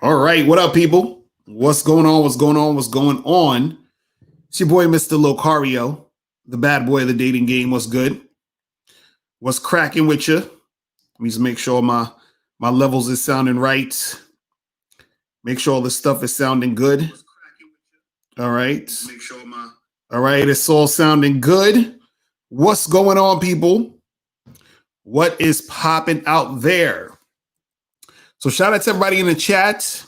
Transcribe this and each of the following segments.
All right, what up, people? What's going on? What's going on? What's going on? It's your boy, Mr. Locario, the bad boy of the dating game. What's good? What's cracking with you? Let me just make sure my levels is sounding right. Make sure all this stuff is sounding good. All right. All right, it's all sounding good. What's going on, people? What is popping out there? So shout out to everybody in the chat.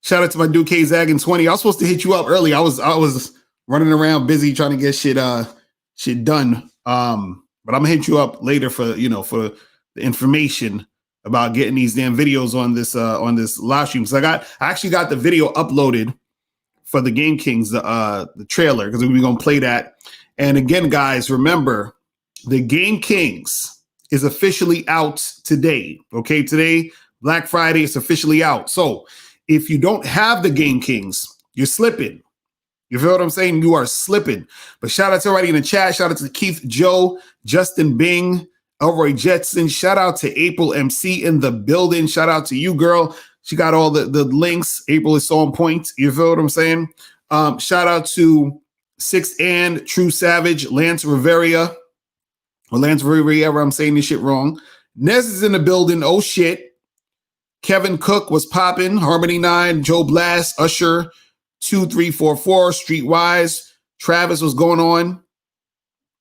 Shout out to my dude K Zaggin 20. I was supposed to hit you up early. I was running around busy trying to get shit done. But I'm gonna hit you up later for the information about getting these damn videos on this live stream. So I actually got the video uploaded for the Game Kings, the trailer, because we're gonna play that. And again, guys, remember the Game Kings is officially out today. Okay, today, Black Friday, is officially out. So if you don't have the Game Kings, you're slipping. You feel what I'm saying? You are slipping. But shout out to everybody in the chat. Shout out to Keith Joe, Justin Bing, Elroy Jetson. Shout out to April MC in the building. Shout out to you, girl. She got all the links. April is so on point. You feel what I'm saying? Shout out to Six and True Savage, Lance Rivera. Or Lance Rivera, I'm saying this shit wrong. Nez is in the building. Oh, shit. Kevin Cook was popping. Harmony 9, Joe Blast, Usher, 2344, Streetwise. Travis was going on.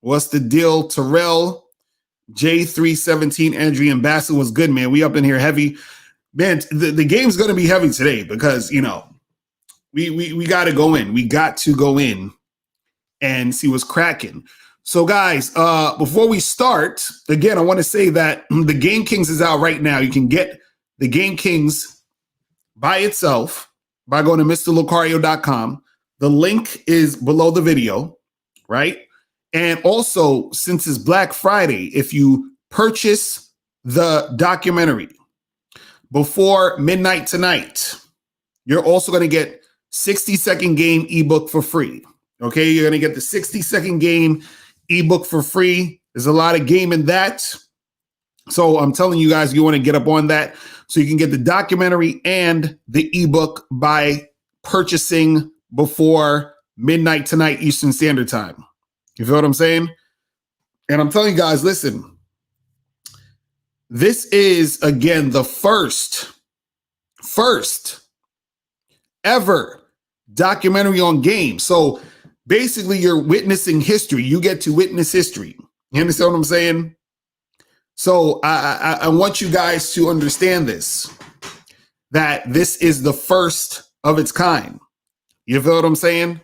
What's the deal? Terrell, J317, Andrea and Bassett was good, man. We up in here heavy. Man, the game's going to be heavy today because, we got to go in. We got to go in and see what's cracking. So, guys, before we start, again, I want to say that the Game Kings is out right now. You can get the Game Kings by itself by going to MrLocario.com. The link is below the video, right? And also, since it's Black Friday, if you purchase the documentary before midnight tonight, you're also going to get 60-second game ebook for free. Okay, you're going to get the 60-second game ebook for free. There's a lot of game in that. So I'm telling you guys, you want to get up on that so you can get the documentary and the ebook by purchasing before midnight tonight Eastern Standard Time. You feel what I'm saying? And I'm telling you guys, listen, this is, again, the first ever documentary on games. So basically, you're witnessing history. You get to witness history. You understand what I'm saying? So I want you guys to understand this, that this is the first of its kind. You feel what I'm saying?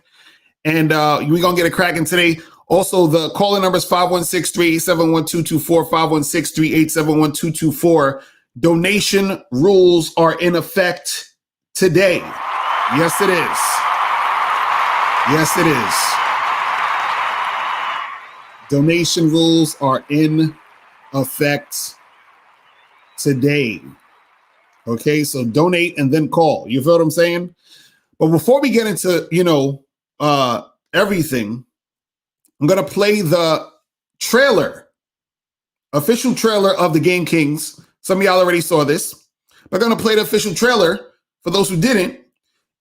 And we're going to get it cracking today. Also, the calling number is 516-387-1224, 516-387-1224. Donation rules are in effect today. Yes, it is. Yes, it is. Donation rules are in effect today. Okay, so donate and then call. You feel what I'm saying? But before we get into, everything, I'm going to play the trailer, official trailer of the Game Kings. Some of y'all already saw this. But I'm going to play the official trailer for those who didn't.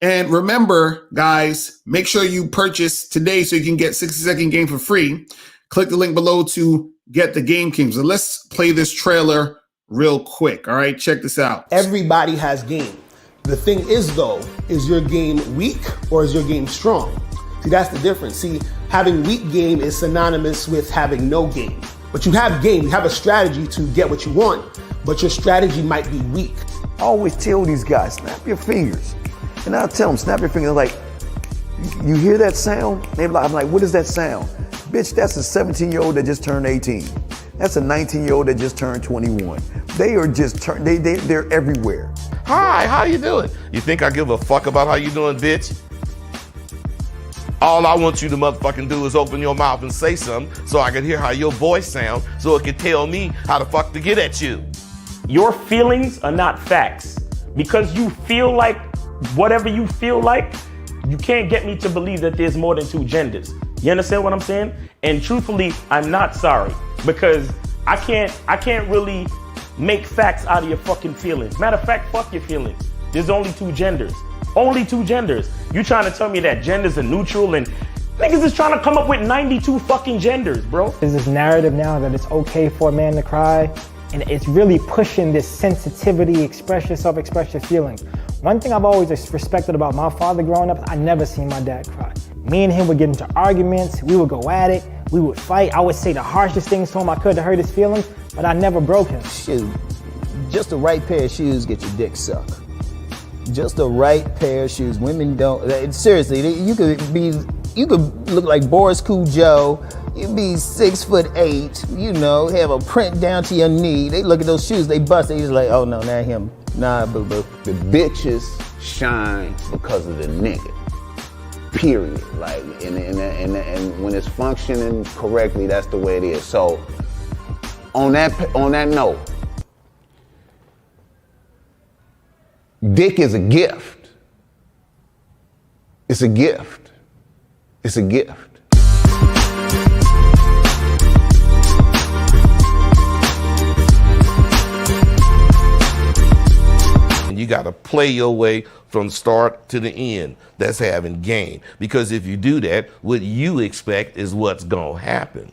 And remember, guys, make sure you purchase today so you can get 60-second game for free. Click the link below to get the Game Kings. So let's play this trailer real quick. All right, check this out. Everybody has game. The thing is, though, is your game weak or is your game strong? See, that's the difference. See, having weak game is synonymous with having no game. But you have game, you have a strategy to get what you want, but your strategy might be weak. I always tell these guys, snap your fingers. And I'll tell them, snap your fingers. Like, you hear that sound? I'm like, what is that sound? Bitch, that's a 17-year-old that just turned 18. That's a 19-year-old that just turned 21. They are just, they're everywhere. Hi, how you doing? You think I give a fuck about how you doing, bitch? All I want you to motherfucking do is open your mouth and say something so I can hear how your voice sounds so it can tell me how the fuck to get at you. Your feelings are not facts. Because you feel like whatever you feel like, you can't get me to believe that there's more than two genders. You understand what I'm saying? And truthfully, I'm not sorry because I can't really make facts out of your fucking feelings. Matter of fact, fuck your feelings. There's only two genders. Only two genders. You trying to tell me that genders are neutral and niggas is trying to come up with 92 fucking genders, bro. There's this narrative now that it's okay for a man to cry, and it's really pushing this sensitivity, express yourself, express your feelings. One thing I've always respected about my father growing up, I never seen my dad cry. Me and him would get into arguments, we would go at it, we would fight. I would say the harshest things to him I could to hurt his feelings, but I never broke him. Shoot, just the right pair of shoes get your dick sucked. Just the right pair of shoes. Women don't, seriously, you could look like Boris Cujo, you'd be 6'8", you know, have a print down to your knee. They look at those shoes, they bust, they just like, oh no, not him. Nah, boo-boo. The bitches shine because of the nigga. Period. Like, and when it's functioning correctly, that's the way it is. So, on that note, dick is a gift. It's a gift. It's a gift. You got to play your way from start to the end. That's having game. Because if you do that, what you expect is what's going to happen.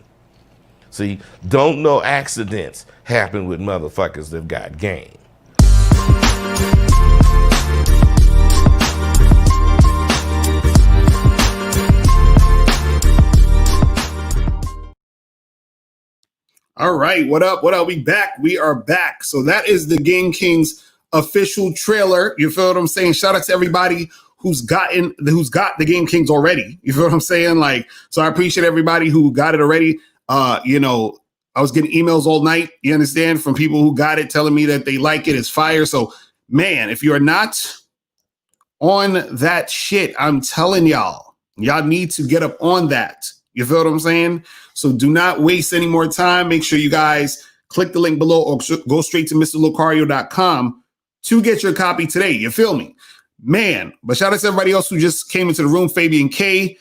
See, don't know accidents happen with motherfuckers that got game. All right, what up? What up? We back. We are back. So that is the Game Kings official trailer. You feel what I'm saying? Shout out to everybody who's got the Game Kings already. You feel what I'm saying? Like, so I appreciate everybody who got it already. You know, I was getting emails all night, you understand, from people who got it telling me that they like it, it's fire. So, man, if you're not on that shit, I'm telling y'all need to get up on that. You feel what I'm saying? So do not waste any more time. Make sure you guys click the link below or go straight to MrLocario.com to get your copy today. You feel me? Man, but shout out to everybody else who just came into the room. Fabian K,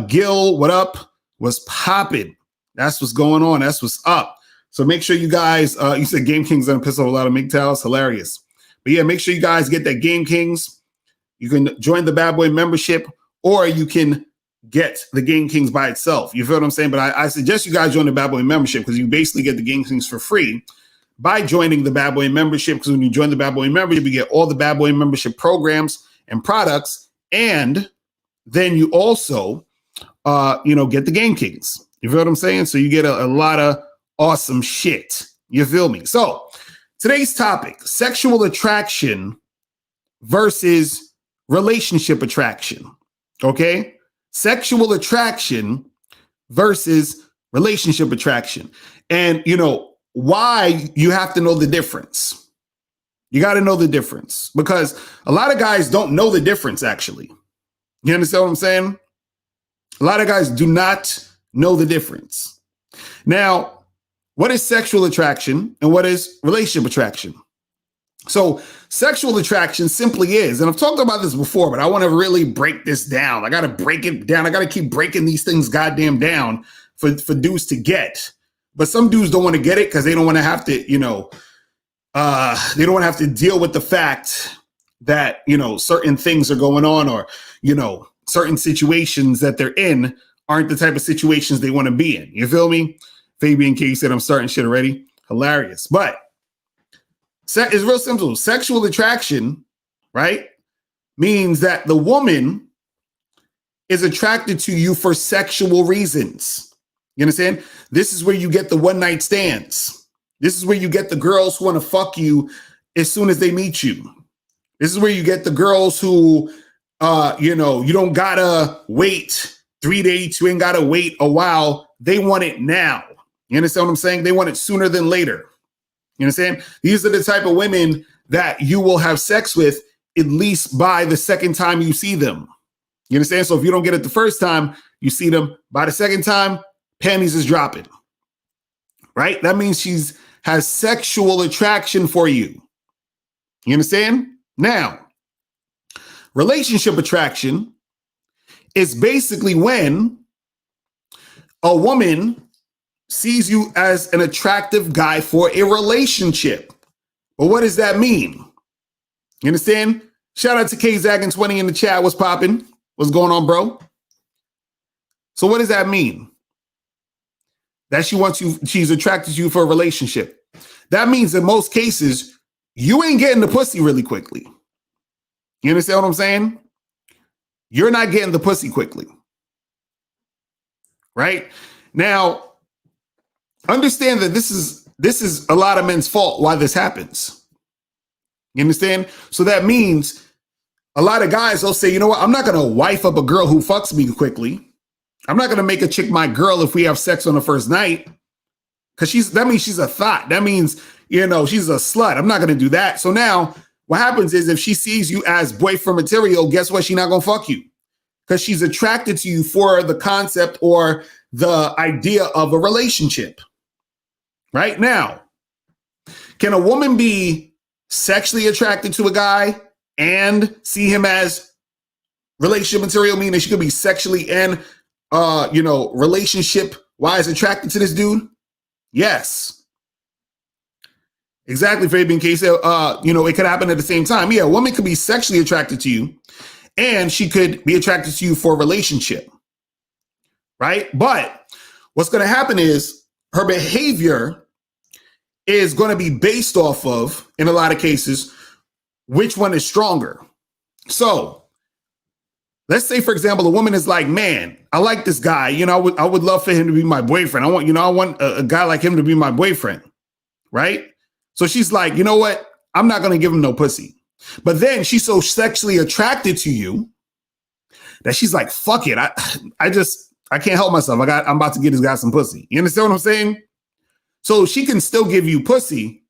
Gil, what up? What's popping? That's what's going on. That's what's up. So make sure you guys, you said Game Kings gonna piss off a lot of MGTOWs. Hilarious. But yeah, make sure you guys get that Game Kings. You can join the Bad Boy membership, or you can get the Game Kings by itself. You feel what I'm saying? But I suggest you guys join the Bad Boy membership because you basically get the Game Kings for free by joining the Bad Boy membership. Because when you join the Bad Boy membership, you get all the Bad Boy membership programs and products, and then you also, get the Game Kings. You feel what I'm saying? So you get a lot of awesome shit. You feel me? So today's topic: sexual attraction versus relationship attraction. Okay? Sexual attraction versus relationship attraction. And why you have to know the difference. You got to know the difference because a lot of guys don't know the difference, actually. You understand what I'm saying? A lot of guys do not know the difference. Now, what is sexual attraction and what is relationship attraction? So sexual attraction simply is, and I've talked about this before, but I want to really break this down. I got to break it down. I got to keep breaking these things goddamn down for dudes to get. But some dudes don't want to get it because they don't want to have to, they don't want to have to deal with the fact that, certain things are going on or, certain situations that they're in aren't the type of situations they want to be in. You feel me? Fabian K said I'm starting shit already. Hilarious. But it's real simple. Sexual attraction, right, means that the woman is attracted to you for sexual reasons. You understand? This is where you get the one-night stands. This is where you get the girls who want to fuck you as soon as they meet you. This is where you get the girls who, you don't gotta wait 3 days. You ain't gotta wait a while. They want it now. You understand what I'm saying? They want it sooner than later. You understand? These are the type of women that you will have sex with at least by the second time you see them. You understand? So if you don't get it the first time you see them, by the second time, panties is dropping. Right? That means has sexual attraction for you. You understand? Now, relationship attraction is basically when a woman sees you as an attractive guy for a relationship. But what does that mean? You understand? Shout out to KZaggin20 in the chat. What's popping? What's going on, bro? So what does that mean? That she's attracted to you for a relationship. That means in most cases, you ain't getting the pussy really quickly. You understand what I'm saying? You're not getting the pussy quickly. Right? Now, understand that this is a lot of men's fault why this happens. You understand? So that means a lot of guys will say, you know what? I'm not going to wife up a girl who fucks me quickly. I'm not going to make a chick my girl if we have sex on the first night. Because that means she's a thought. That means, you know, she's a slut. I'm not going to do that. So now what happens is if she sees you as boyfriend material, guess what? She's not going to fuck you. Because she's attracted to you for the concept or the idea of a relationship. Right now, can a woman be sexually attracted to a guy and see him as relationship material, meaning she could be sexually and relationship wise attracted to this dude? Yes. Exactly, Fabian Case. It could happen at the same time. Yeah, a woman could be sexually attracted to you and she could be attracted to you for a relationship. Right? But what's going to happen is her behavior is going to be based off of, in a lot of cases, which one is stronger. So let's say, for example, a woman is like, man, I like this guy. You know, I would love for him to be my boyfriend. I want a guy like him to be my boyfriend. Right? So she's like, you know what? I'm not going to give him no pussy. But then she's so sexually attracted to you that she's like, fuck it. I can't help myself. I'm about to get this guy some pussy. You understand what I'm saying? So she can still give you pussy.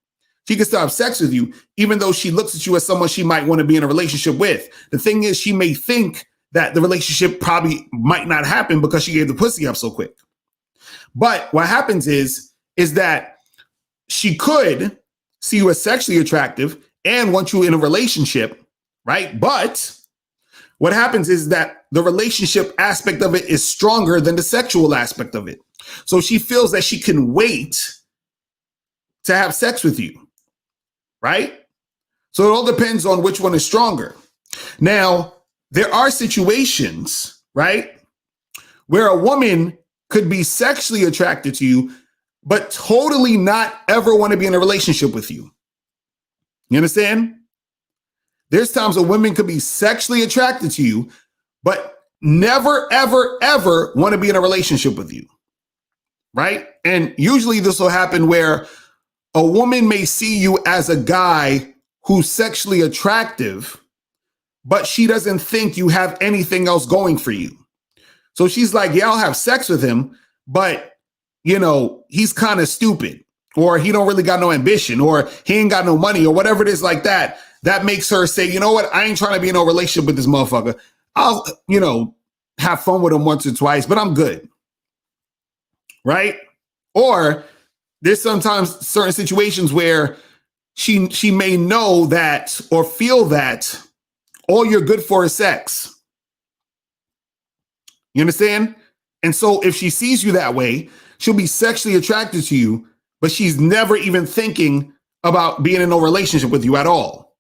She can still have sex with you, even though she looks at you as someone she might want to be in a relationship with. The thing is, she may think that the relationship probably might not happen because she gave the pussy up so quick. But what happens is that she could see you as sexually attractive and want you in a relationship, right? But what happens is that the relationship aspect of it is stronger than the sexual aspect of it. So she feels that she can wait to have sex with you, right? So it all depends on which one is stronger. Now, there are situations, right, where a woman could be sexually attracted to you, but totally not ever want to be in a relationship with you. You understand? There's times a woman could be sexually attracted to you, but never, ever, ever want to be in a relationship with you. Right? And usually this will happen where a woman may see you as a guy who's sexually attractive, but she doesn't think you have anything else going for you. So she's like, yeah, I'll have sex with him, but, you know, he's kind of stupid, or he don't really got no ambition, or he ain't got no money, or whatever it is like that. That makes her say, you know what? I ain't trying to be in no relationship with this motherfucker. I'll, have fun with him once or twice, but I'm good. Right? Or there's sometimes certain situations where she may know that or feel that all you're good for is sex. You understand? And so if she sees you that way, she'll be sexually attracted to you, but she's never even thinking about being in a relationship with you at all.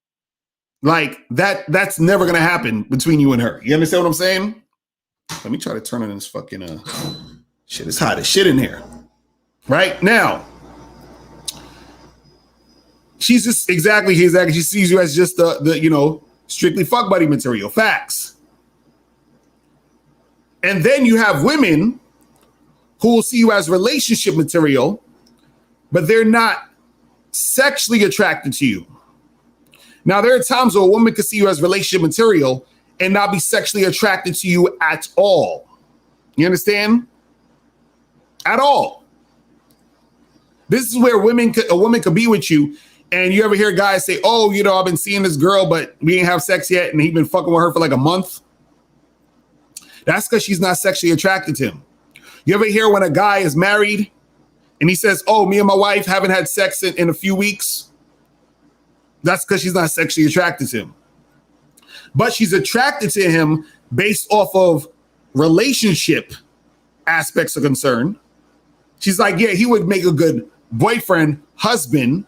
Like that's never going to happen between you and her. You understand what I'm saying? Let me try to turn on this fucking shit. It's hot as shit in here. Right now, she's just exactly. She sees you as just the strictly fuck buddy material. Facts. And then you have women who will see you as relationship material, but they're not sexually attracted to you. Now, there are times where a woman could see you as relationship material and not be sexually attracted to you at all. You understand? At all. This is where a woman could be with you, and you ever hear guys say, oh, I've been seeing this girl, but we ain't have sex yet, and he's been fucking with her for like a month. That's because she's not sexually attracted to him. You ever hear when a guy is married and he says, oh, me and my wife haven't had sex in a few weeks? That's because she's not sexually attracted to him. But she's attracted to him based off of relationship aspects of concern. She's like, yeah, he would make a good boyfriend, husband,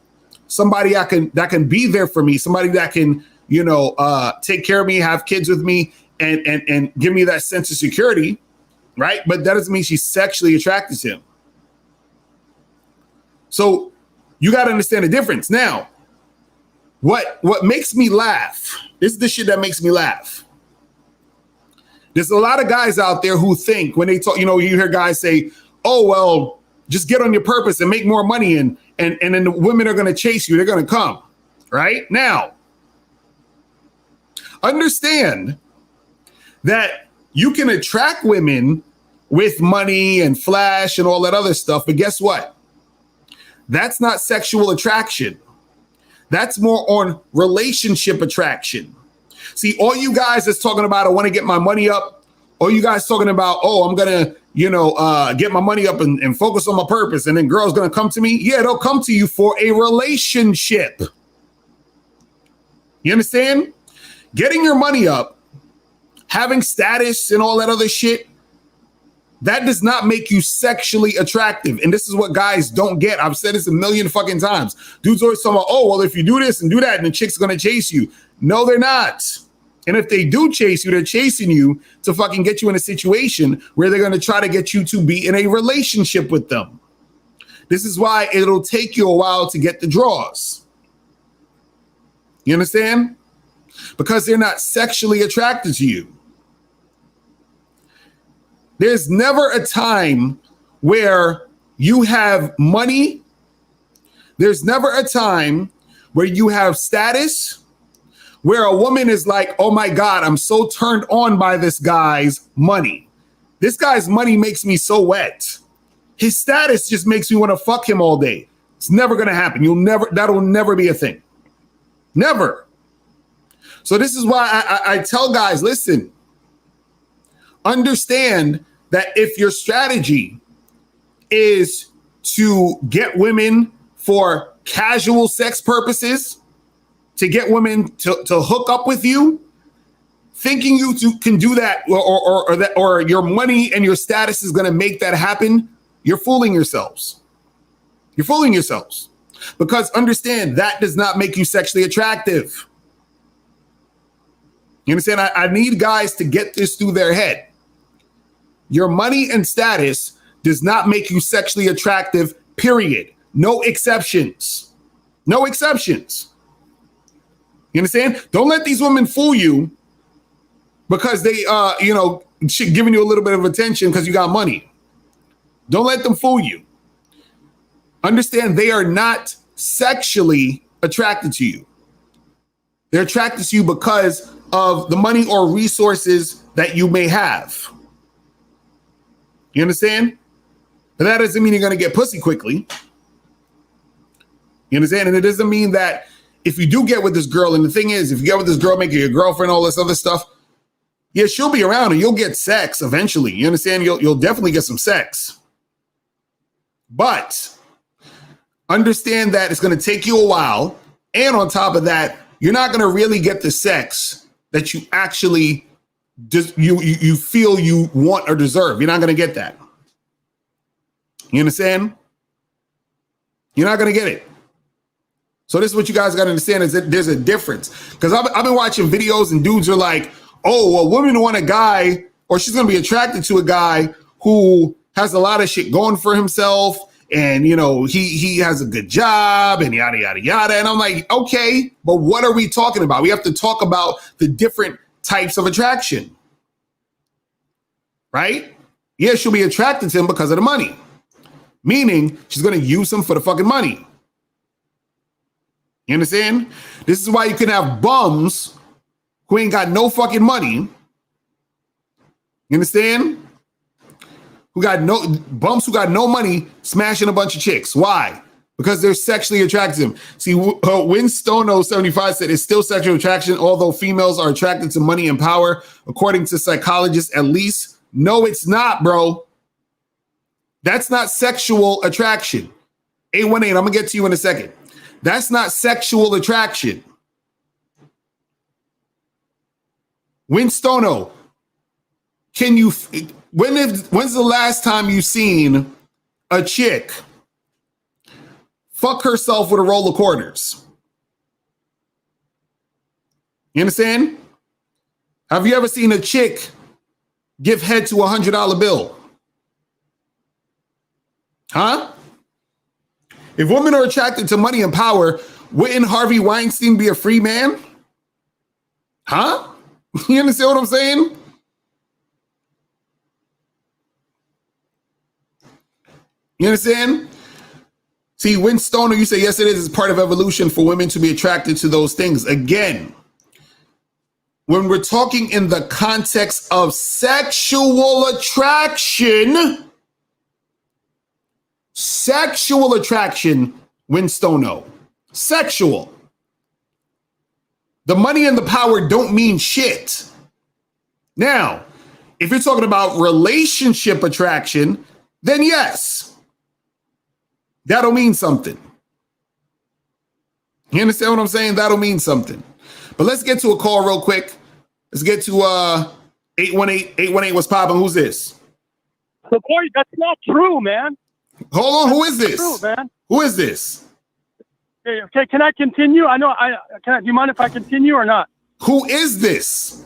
somebody that can be there for me, somebody that can take care of me, have kids with me, and give me that sense of security, right? But that doesn't mean she's sexually attracted to him. So you got to understand the difference. Now, what makes me laugh, this is the shit that makes me laugh. There's a lot of guys out there who think when they talk, you hear guys say, oh, well, just get on your purpose and make more money and then the women are going to chase you. They're going to come, right? Now, understand that you can attract women with money and flash and all that other stuff, but guess what? That's not sexual attraction. That's more on relationship attraction. See, all you guys that's talking about, I want to get my money up, all you guys talking about, oh, I'm going to, get my money up and focus on my purpose, and then girls going to come to me. Yeah, they'll come to you for a relationship. You understand? Getting your money up, having status and all that other shit, that does not make you sexually attractive. And this is what guys don't get. I've said this a million fucking times. Dudes always talking about, oh, well, if you do this and do that, and the chick's going to chase you. No, they're not. And if they do chase you, they're chasing you to fucking get you in a situation where they're going to try to get you to be in a relationship with them. This is why it'll take you a while to get the draws. You understand? Because they're not sexually attracted to you. There's never a time where you have money. There's never a time where you have status, where a woman is like, oh my God, I'm so turned on by this guy's money. This guy's money makes me so wet. His status just makes me want to fuck him all day. It's never going to happen. That'll never be a thing. Never. So this is why I tell guys, listen, understand that if your strategy is to get women for casual sex purposes, to get women to hook up with you, thinking you can do that or your money and your status is going to make that happen, you're fooling yourselves. You're fooling yourselves. Because understand, that does not make you sexually attractive. You understand? I need guys to get this through their head. Your money and status does not make you sexually attractive, period. No exceptions. No exceptions. You understand? Don't let these women fool you because they, giving you a little bit of attention because you got money. Don't let them fool you. Understand they are not sexually attracted to you. They're attracted to you because of the money or resources that you may have. You understand? But that doesn't mean you're going to get pussy quickly. You understand? And it doesn't mean that if you do get with this girl, and the thing is, if you get with this girl, make her your girlfriend, all this other stuff, yeah, she'll be around and you'll get sex eventually. You understand? You'll definitely get some sex. But understand that it's going to take you a while. And on top of that, you're not going to really get the sex that you actually you feel you want or deserve. You're not going to get that. You understand? You're not going to get it. So this is what you guys got to understand is that there's a difference. Because I've been watching videos and dudes are like, oh, well, women want a guy or she's going to be attracted to a guy who has a lot of shit going for himself. And, he has a good job and yada, yada, yada. And I'm like, okay, but what are we talking about? We have to talk about the different types of attraction. Right? Yeah, she'll be attracted to him because of the money. Meaning she's going to use him for the fucking money. You understand? This is why you can have bums who ain't got no fucking money. You understand? Bums who got no money smashing a bunch of chicks. Why? Because they're sexually attracted to him. See, Winstono 75 said it's still sexual attraction, although females are attracted to money and power, according to psychologists at least. No, it's not, bro. That's not sexual attraction. 818, I'm gonna get to you in a second. That's not sexual attraction. Winstono, when's the last time you seen a chick fuck herself with a roll of quarters? You understand? Have you ever seen a chick give head to $100 bill? Huh? If women are attracted to money and power, wouldn't Harvey Weinstein be a free man? Huh? You understand what I'm saying? You understand? See, Winstoner, you say, yes, it is. It's part of evolution for women to be attracted to those things. Again, when we're talking in the context of sexual attraction, Winstono, sexual. The money and the power don't mean shit. Now, if you're talking about relationship attraction, then yes, that'll mean something. You understand what I'm saying? That'll mean something. But let's get to a call real quick. Let's get to 818 what's popping? Who's this? So Corey, that's not true, man. Hold on, who is this? True, man. Who is this? Okay, can I continue? I know. Do you mind if I continue or not? Who is this?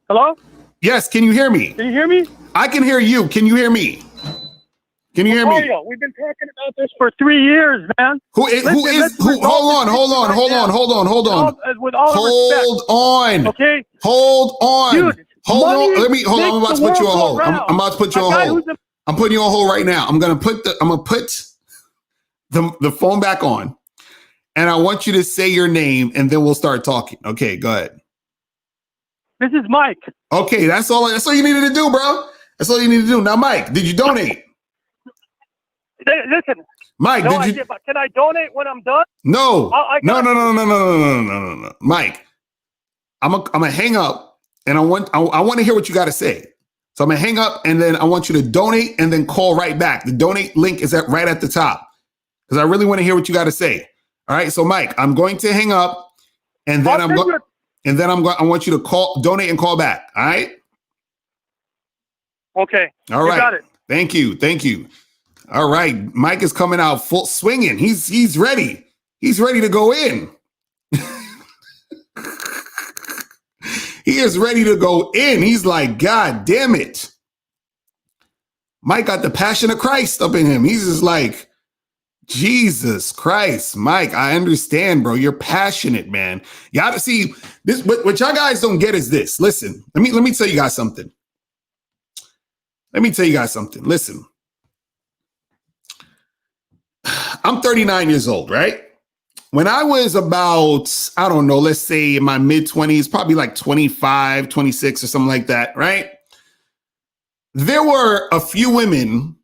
Hello? Yes, can you hear me? Can you hear me? I can hear you. Can you hear me? Can you hear me? Mario, we've been talking about this for 3 years, man. Hold on. With all Hold respect. on. Okay? Hold on. Dude, hold on. I'm about to put you on hold. I'm about to put you on hold. I'm putting you on hold right now. I'm gonna put the phone back on, and I want you to say your name, and then we'll start talking. Okay, go ahead. This is Mike. Okay, that's all you needed to do, bro. That's all you need to do. Now, Mike, did you donate? Listen, Mike, no did you? idea, but can I donate when I'm done? No. No. Mike, I'm gonna hang up, and I want to hear what you got to say. So I'm gonna hang up, and then I want you to donate, and then call right back. The donate link is right at the top, because I really want to hear what you got to say. All right. So Mike, I'm going to hang up, and then I want you to donate, and call back. All right. Okay. All right. You got it. Thank you. All right. Mike is coming out full swinging. He's ready. He's ready to go in. He is ready to go in. He's like, God damn it. Mike got the passion of Christ up in him. He's just like, Jesus Christ, Mike, I understand, bro. You're passionate, man. Y'all see this. What y'all guys don't get is this. Listen, let me tell you guys something. Listen, I'm 39 years old, right? When I was about, I don't know, let's say in my mid-20s, probably like 25, 26 or something like that, right? There were a few women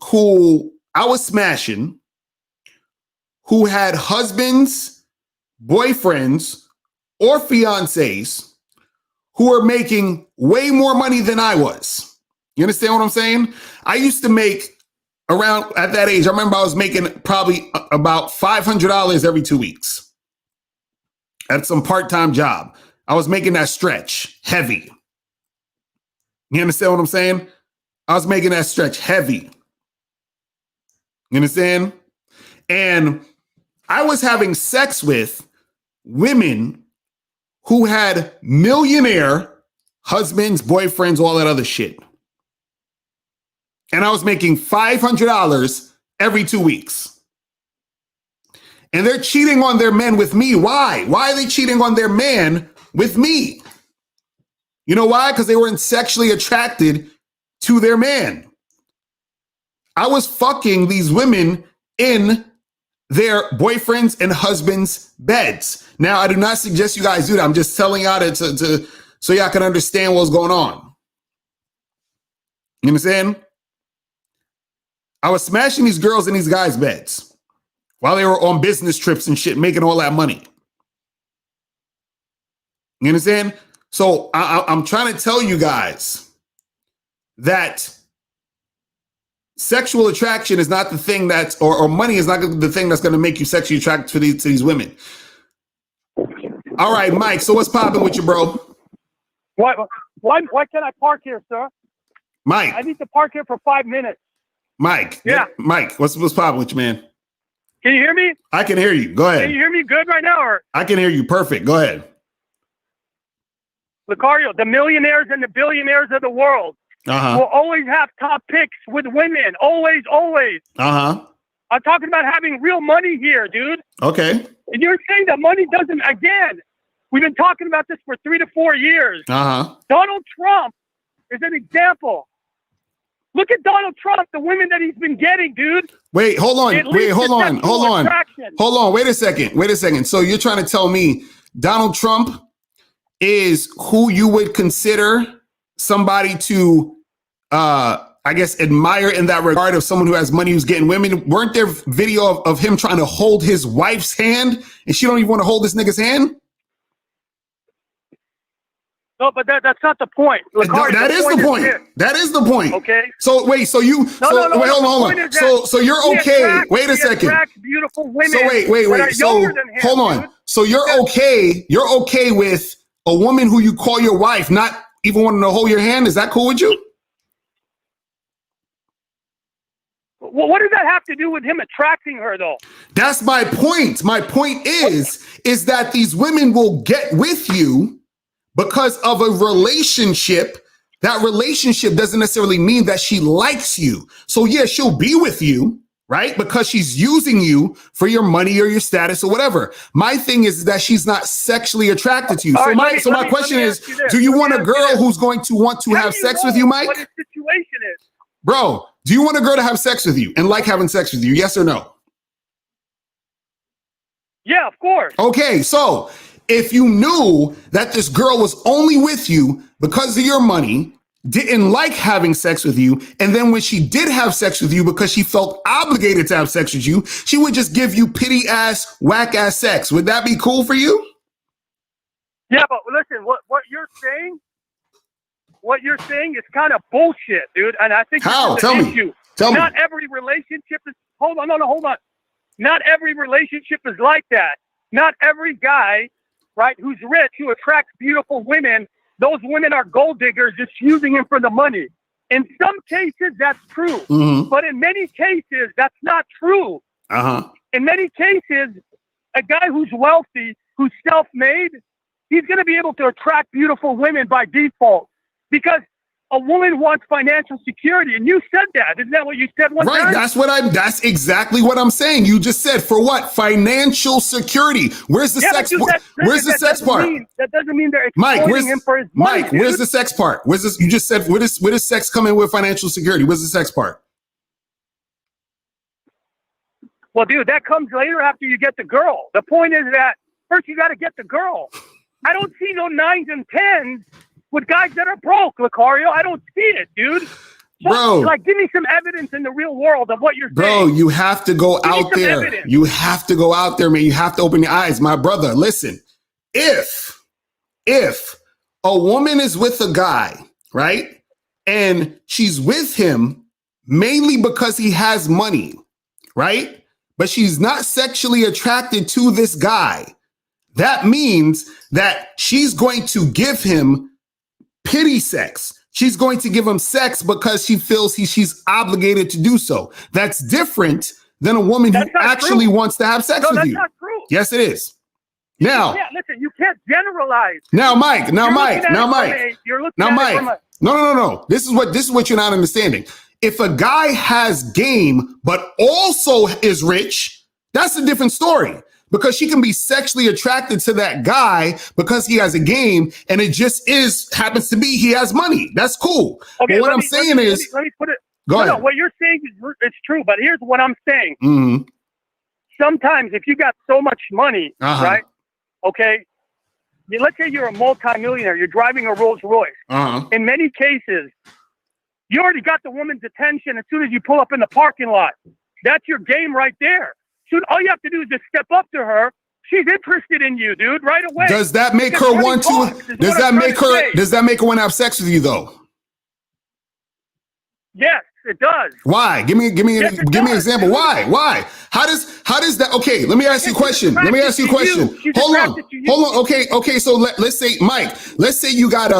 who I was smashing who had husbands, boyfriends, or fiancés who were making way more money than I was. You understand what I'm saying? I used to make around, at that age, I remember I was making probably about $500 every 2 weeks at some part-time job. I was making that stretch heavy. You understand what I'm saying? I was making that stretch heavy. You understand? And I was having sex with women who had millionaire husbands, boyfriends, all that other shit. And I was making $500 every 2 weeks. And they're cheating on their men with me. Why? Why are they cheating on their man with me? You know why? Because they weren't sexually attracted to their man. I was fucking these women in their boyfriends and husbands' beds. Now, I do not suggest you guys do that. I'm just telling y'all to so y'all can understand what's going on. You understand? I was smashing these girls in these guys' beds while they were on business trips and shit, making all that money. You understand? So I'm trying to tell you guys that sexual attraction is not the thing that's, or money is not the thing that's going to make you sexually attracted to these women. All right, Mike. So what's popping with you, bro? Why can't I park here, sir? Mike. I need to park here for 5 minutes. Mike. Yeah. Mike, what's popping with you, man? Can you hear me? I can hear you. Go ahead. Can you hear me good right now? Or? I can hear you perfect. Go ahead. Lucario, the millionaires and the billionaires of the world will always have top picks with women. Always, always. I'm talking about having real money here, dude. Okay. And you're saying that money doesn't, again, we've been talking about this for 3 to 4 years. Donald Trump is an example. Look at Donald Trump, the women that he's been getting, dude. Wait, hold on. Hold on. Wait a second. So you're trying to tell me Donald Trump is who you would consider somebody to, I guess, admire in that regard of someone who has money, who's getting women? Weren't there video of him trying to hold his wife's hand and she don't even want to hold this nigga's hand? No, but that's not the point. Lucario, that is the point. That is the point. Okay. So wait, so you, wait, hold on. So you're okay. Wait a second. Beautiful women. So wait. So hold on. So you're okay. You're okay with a woman who you call your wife not even wanting to hold your hand? Is that cool with you? Well, what does that have to do with him attracting her, though? That's my point. My point is that these women will get with you because of a relationship. That relationship doesn't necessarily mean that she likes you. So yeah, she'll be with you, right? Because she's using you for your money or your status or whatever. My thing is that she's not sexually attracted to you. So my question is, do you want a girl who's going to want to have sex with you, Mike? What his situation is. Bro, do you want a girl to have sex with you and like having sex with you? Yes or no? Yeah, of course. Okay, so if you knew that this girl was only with you because of your money, didn't like having sex with you, and then when she did have sex with you because she felt obligated to have sex with you, she would just give you pity ass, whack ass sex. Would that be cool for you? Yeah, but listen, what you're saying is kind of bullshit, dude. And I think how? Tell me. Not every relationship is. Hold on. Not every relationship is like that. Not every guy, right, who's rich, who attracts beautiful women, those women are gold diggers just using him for the money. In some cases, that's true. But in many cases, that's not true. In many cases, a guy who's wealthy, who's self-made, he's going to be able to attract beautiful women by default because a woman wants financial security. And you said that. Isn't that what you said one time? Right. That's exactly what I'm saying. You just said, for what? Financial security. Where's the sex? Where's the sex part? That doesn't mean they're exploiting him for his money. Mike, where's the sex part? Where's this? You just said, where does sex come in with financial security? Where's the sex part? Well, dude, that comes later after you get the girl. The point is that first you got to get the girl. I don't see no 9s and 10s with guys that are broke, Lucario. I don't see it, dude. Bro, like, give me some evidence in the real world of what you're saying. Bro, you have to go out there. Evidence. You have to go out there, man. You have to open your eyes. My brother, listen. If a woman is with a guy, right, and she's with him mainly because he has money, right, but she's not sexually attracted to this guy, that means that she's going to give him pity sex. She's going to give him sex because she feels she's obligated to do so. That's different than a woman who actually wants to have sex with you. That's not true. Yes, it is. Now, listen, you can't generalize. Now, Mike. No. This is what you're not understanding. If a guy has game but also is rich, that's a different story. Because she can be sexually attracted to that guy because he has a game, and it just happens to be he has money. That's cool. Okay, but what I'm saying is, let me put it. Go ahead. No, what you're saying is it's true, but here's what I'm saying. Sometimes if you got so much money, right? Okay, let's say you're a multimillionaire, you're driving a Rolls Royce. In many cases, you already got the woman's attention as soon as you pull up in the parking lot. That's your game right there. All you have to do is just step up to her. She's interested in you, dude, right away. Does that make her want to? Does that make her want to have sex with you, though? Yes, it does. Why? Give me an example. Why? How does that? Okay, let me ask you a question. Hold on. Okay. So let's say, Mike. Let's say you got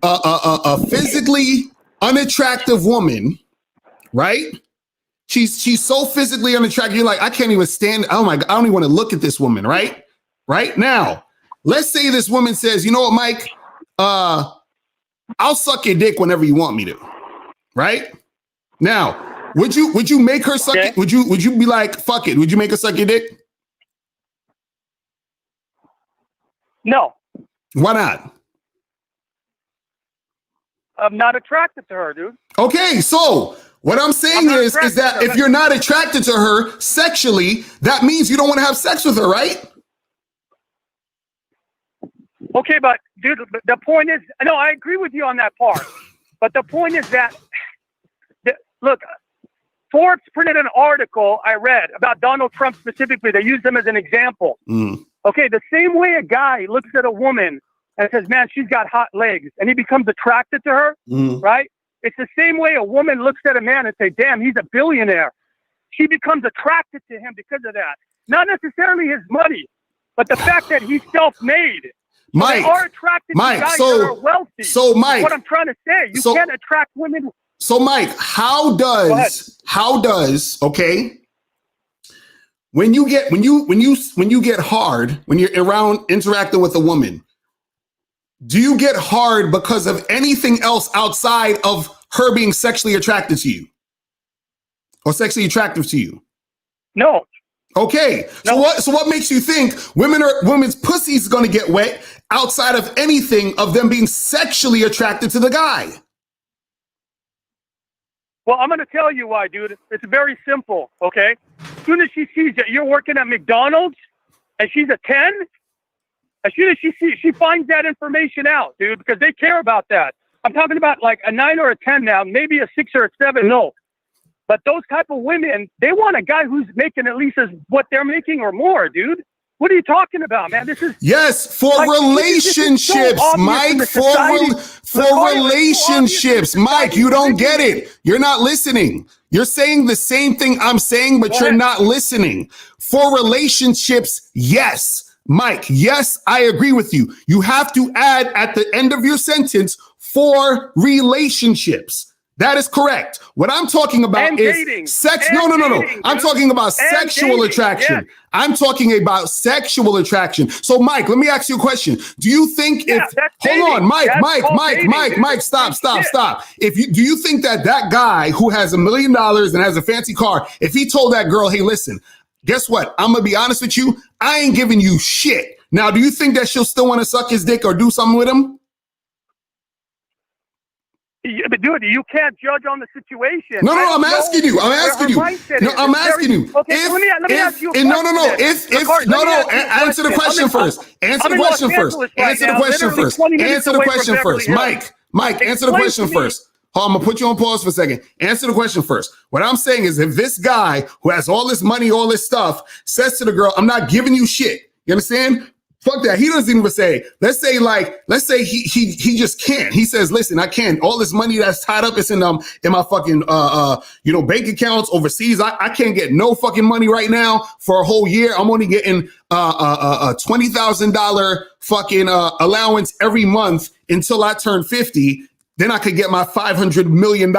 a physically unattractive woman, right? She's so physically unattractive. You're like, I can't even stand. Oh my God, I don't even want to look at this woman. Right now, let's say this woman says, you know what, Mike? I'll suck your dick whenever you want me to, right? Now, would you make her suck it? Would you be like, fuck it? Would you make her suck your dick? No. Why not? I'm not attracted to her, dude. Okay, so what I'm saying is that if you're not attracted to her sexually, that means you don't want to have sex with her, right? Okay, but dude, the point is, no, I agree with you on that part. But the point is that, look, Forbes printed an article I read about Donald Trump specifically. They used him as an example. Okay, the same way a guy looks at a woman and says, man, she's got hot legs, and he becomes attracted to her, right? It's the same way a woman looks at a man and say, damn, he's a billionaire. She becomes attracted to him because of that. Not necessarily his money, but the fact that he's self-made. Mike, they are attracted to guys that are wealthy. So Mike, what I'm trying to say, you can't attract women. So Mike, how does okay? When you get hard, when you're around interacting with a woman, do you get hard because of anything else outside of her being sexually attracted to you or sexually attractive to you? No. Okay. No. So what makes you think women's pussy's going to get wet outside of anything of them being sexually attracted to the guy? Well, I'm going to tell you why, dude. It's very simple, okay? As soon as she sees that you're working at McDonald's and she's a 10, as soon as she finds that information out, dude, because they care about that. I'm talking about like a 9 or a 10 now, maybe a 6 or a 7, no. But those type of women, they want a guy who's making at least as what they're making or more, dude. What are you talking about, man? This is for like, relationships, so Mike. For relationships, Mike. You don't get it. You're not listening. You're saying the same thing I'm saying, but you're not listening. For relationships, yes, Mike. Yes, I agree with you. You have to add at the end of your sentence for relationships. That is correct. What I'm talking about is sex. No. I'm talking about sexual attraction. Yeah. I'm talking about sexual attraction. So, Mike, let me ask you a question. Do you think hold on, Mike, stop. Do you think that guy who has $1 million and has a fancy car, if he told that girl, hey, listen, guess what? I'm going to be honest with you. I ain't giving you shit. Now, do you think that she'll still want to suck his dick or do something with him? Yeah, but dude, you can't judge on the situation. No, I'm asking you. I'm asking you. No, I'm asking you. Okay, let me ask you. Answer the question first. Answer the question first. Mike, answer the question first. Hold on, I'm gonna put you on pause for a second. Answer the question first. What I'm saying is, if this guy who has all this money, all this stuff, says to the girl, "I'm not giving you shit," you understand? Fuck that. He doesn't even say, let's say he just can't. He says, listen, I can't. All this money that's tied up is in my fucking bank accounts overseas. I can't get no fucking money right now for a whole year. I'm only getting a $20,000 fucking allowance every month until I turn 50. Then I could get my $500 million.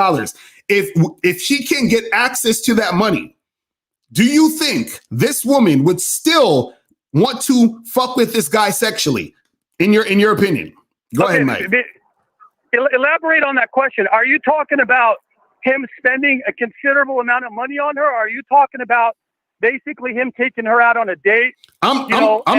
If she can get access to that money, do you think this woman would still want to fuck with this guy sexually, in your opinion? Go ahead, Mike. Elaborate on that question. Are you talking about him spending a considerable amount of money on her? Or are you talking about basically him taking her out on a date? I'm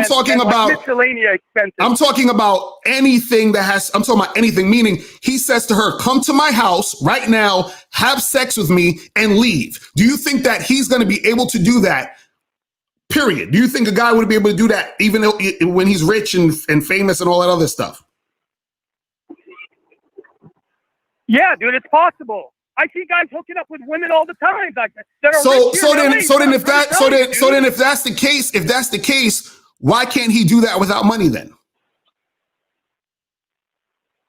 talking about miscellaneous expenses. I'm talking about anything I'm talking about anything, meaning he says to her, come to my house right now, have sex with me, and leave. Do you think that he's going to be able to do that? Period. Do you think a guy would be able to do that even when he's rich and famous and all that other stuff? Yeah, dude, it's possible. I see guys hooking up with women all the time. Like, if that's the case, why can't he do that without money then?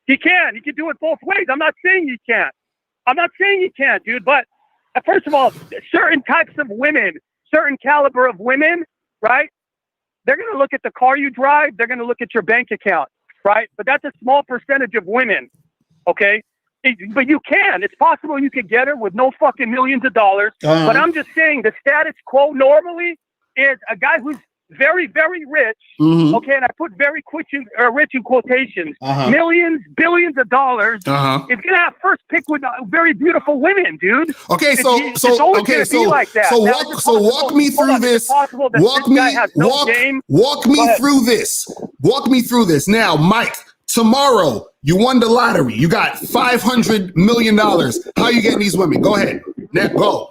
He can. He can do it both ways. I'm not saying he can't. Dude. But first of all, certain types of women, certain caliber of women, right? They're going to look at the car you drive. They're going to look at your bank account, right? But that's a small percentage of women, okay? But you can. It's possible you could get her with no fucking millions of dollars. But I'm just saying the status quo normally is a guy who's very, very rich, Mhm. okay, and I put very rich in quotations, Uh-huh. millions, billions of dollars, Uh-huh. is going to have first pick with very beautiful women, dude. Okay, It's always gonna be like that. so Now, walk is it so walk possible- me hold through on, is it this. possible that Walk this guy me has no game? walk Go me ahead. through this. Walk me through this. Now, Mike, tomorrow you won the lottery. You got $500 million. How you getting these women? Go ahead. Now go.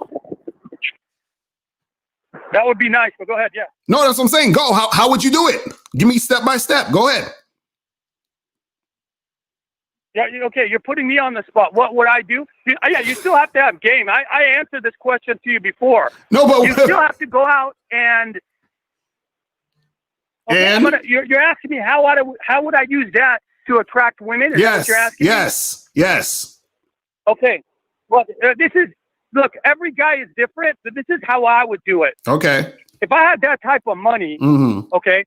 That would be nice, but go ahead, yeah. No, that's what I'm saying. Go. How would you do it? Give me step by step. Go ahead. Yeah, okay, you're putting me on the spot. What would I do? Yeah, you still have to have game. I answered this question to you before. No, but You still have to go out and... Okay, And? you're asking me how would I use that to attract women? Is that what you're asking me? Yes. Okay. Well, look, every guy is different, but this is how I would do it. Okay. If I had that type of money, Mm-hmm. okay,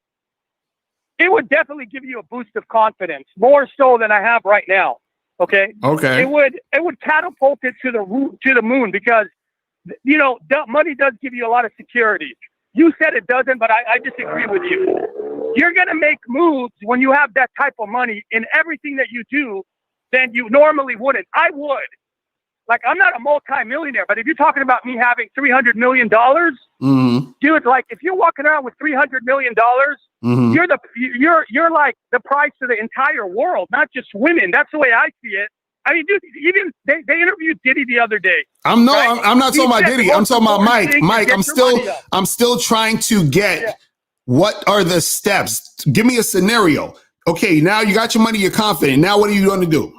it would definitely give you a boost of confidence, more so than I have right now. Okay. Okay. It would catapult it to the moon because, you know, money does give you a lot of security. You said it doesn't, but I disagree with you. You're going to make moves when you have that type of money in everything that you do than you normally wouldn't. I would. Like, I'm not a multi-millionaire, but if you're talking about me having $300 million, Mm-hmm. dude, like if you're walking around with $300 million, Mm-hmm. you're like the price of the entire world, not just women. That's the way I see it. I mean, dude, even they interviewed Diddy the other day. I'm not He talking about said Diddy. the I'm most talking about important Mike. thing is Mike, get your money up. I'm still trying to get Yeah. what are the steps? Give me a scenario. Okay, now you got your money, you're confident. Now what are you going to do?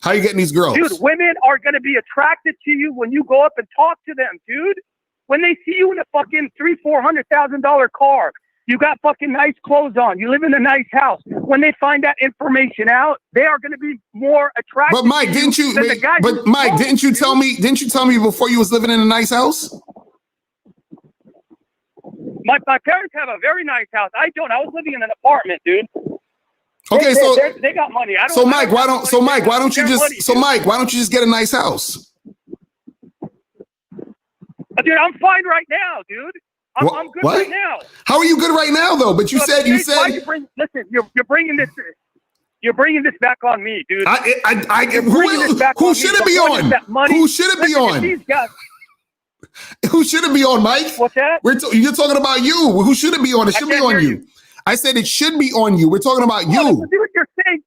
How are you getting these girls? Dude, women are going to be attracted to you when you go up and talk to them, dude. When they see you in a fucking $300,000-$400,000 car, you got fucking nice clothes on, you live in a nice house. When they find that information out, they are going to be more attracted. But Mike, to didn't you? than the guy But who's Mike, broke, didn't you dude. tell me? Didn't you tell me before you was living in a nice house? My parents have a very nice house. I don't. I was living in an apartment, dude. Okay, they got money. I don't. so Mike, why don't you Their just money, dude. Mike, why don't you just get a nice house? Dude, I'm fine right now, dude. I'm good What? right now. How are you good right now though? But you Look, said why listen, you're bringing this. You're bringing this back on me, dude. who should it be on? Who should it be on? These guys, Who should it be on, Mike? what's that? You're talking about you. Who should it be on? It should be can't on hear you. you. I said it should be on you. We're talking about Dude, you. you're saying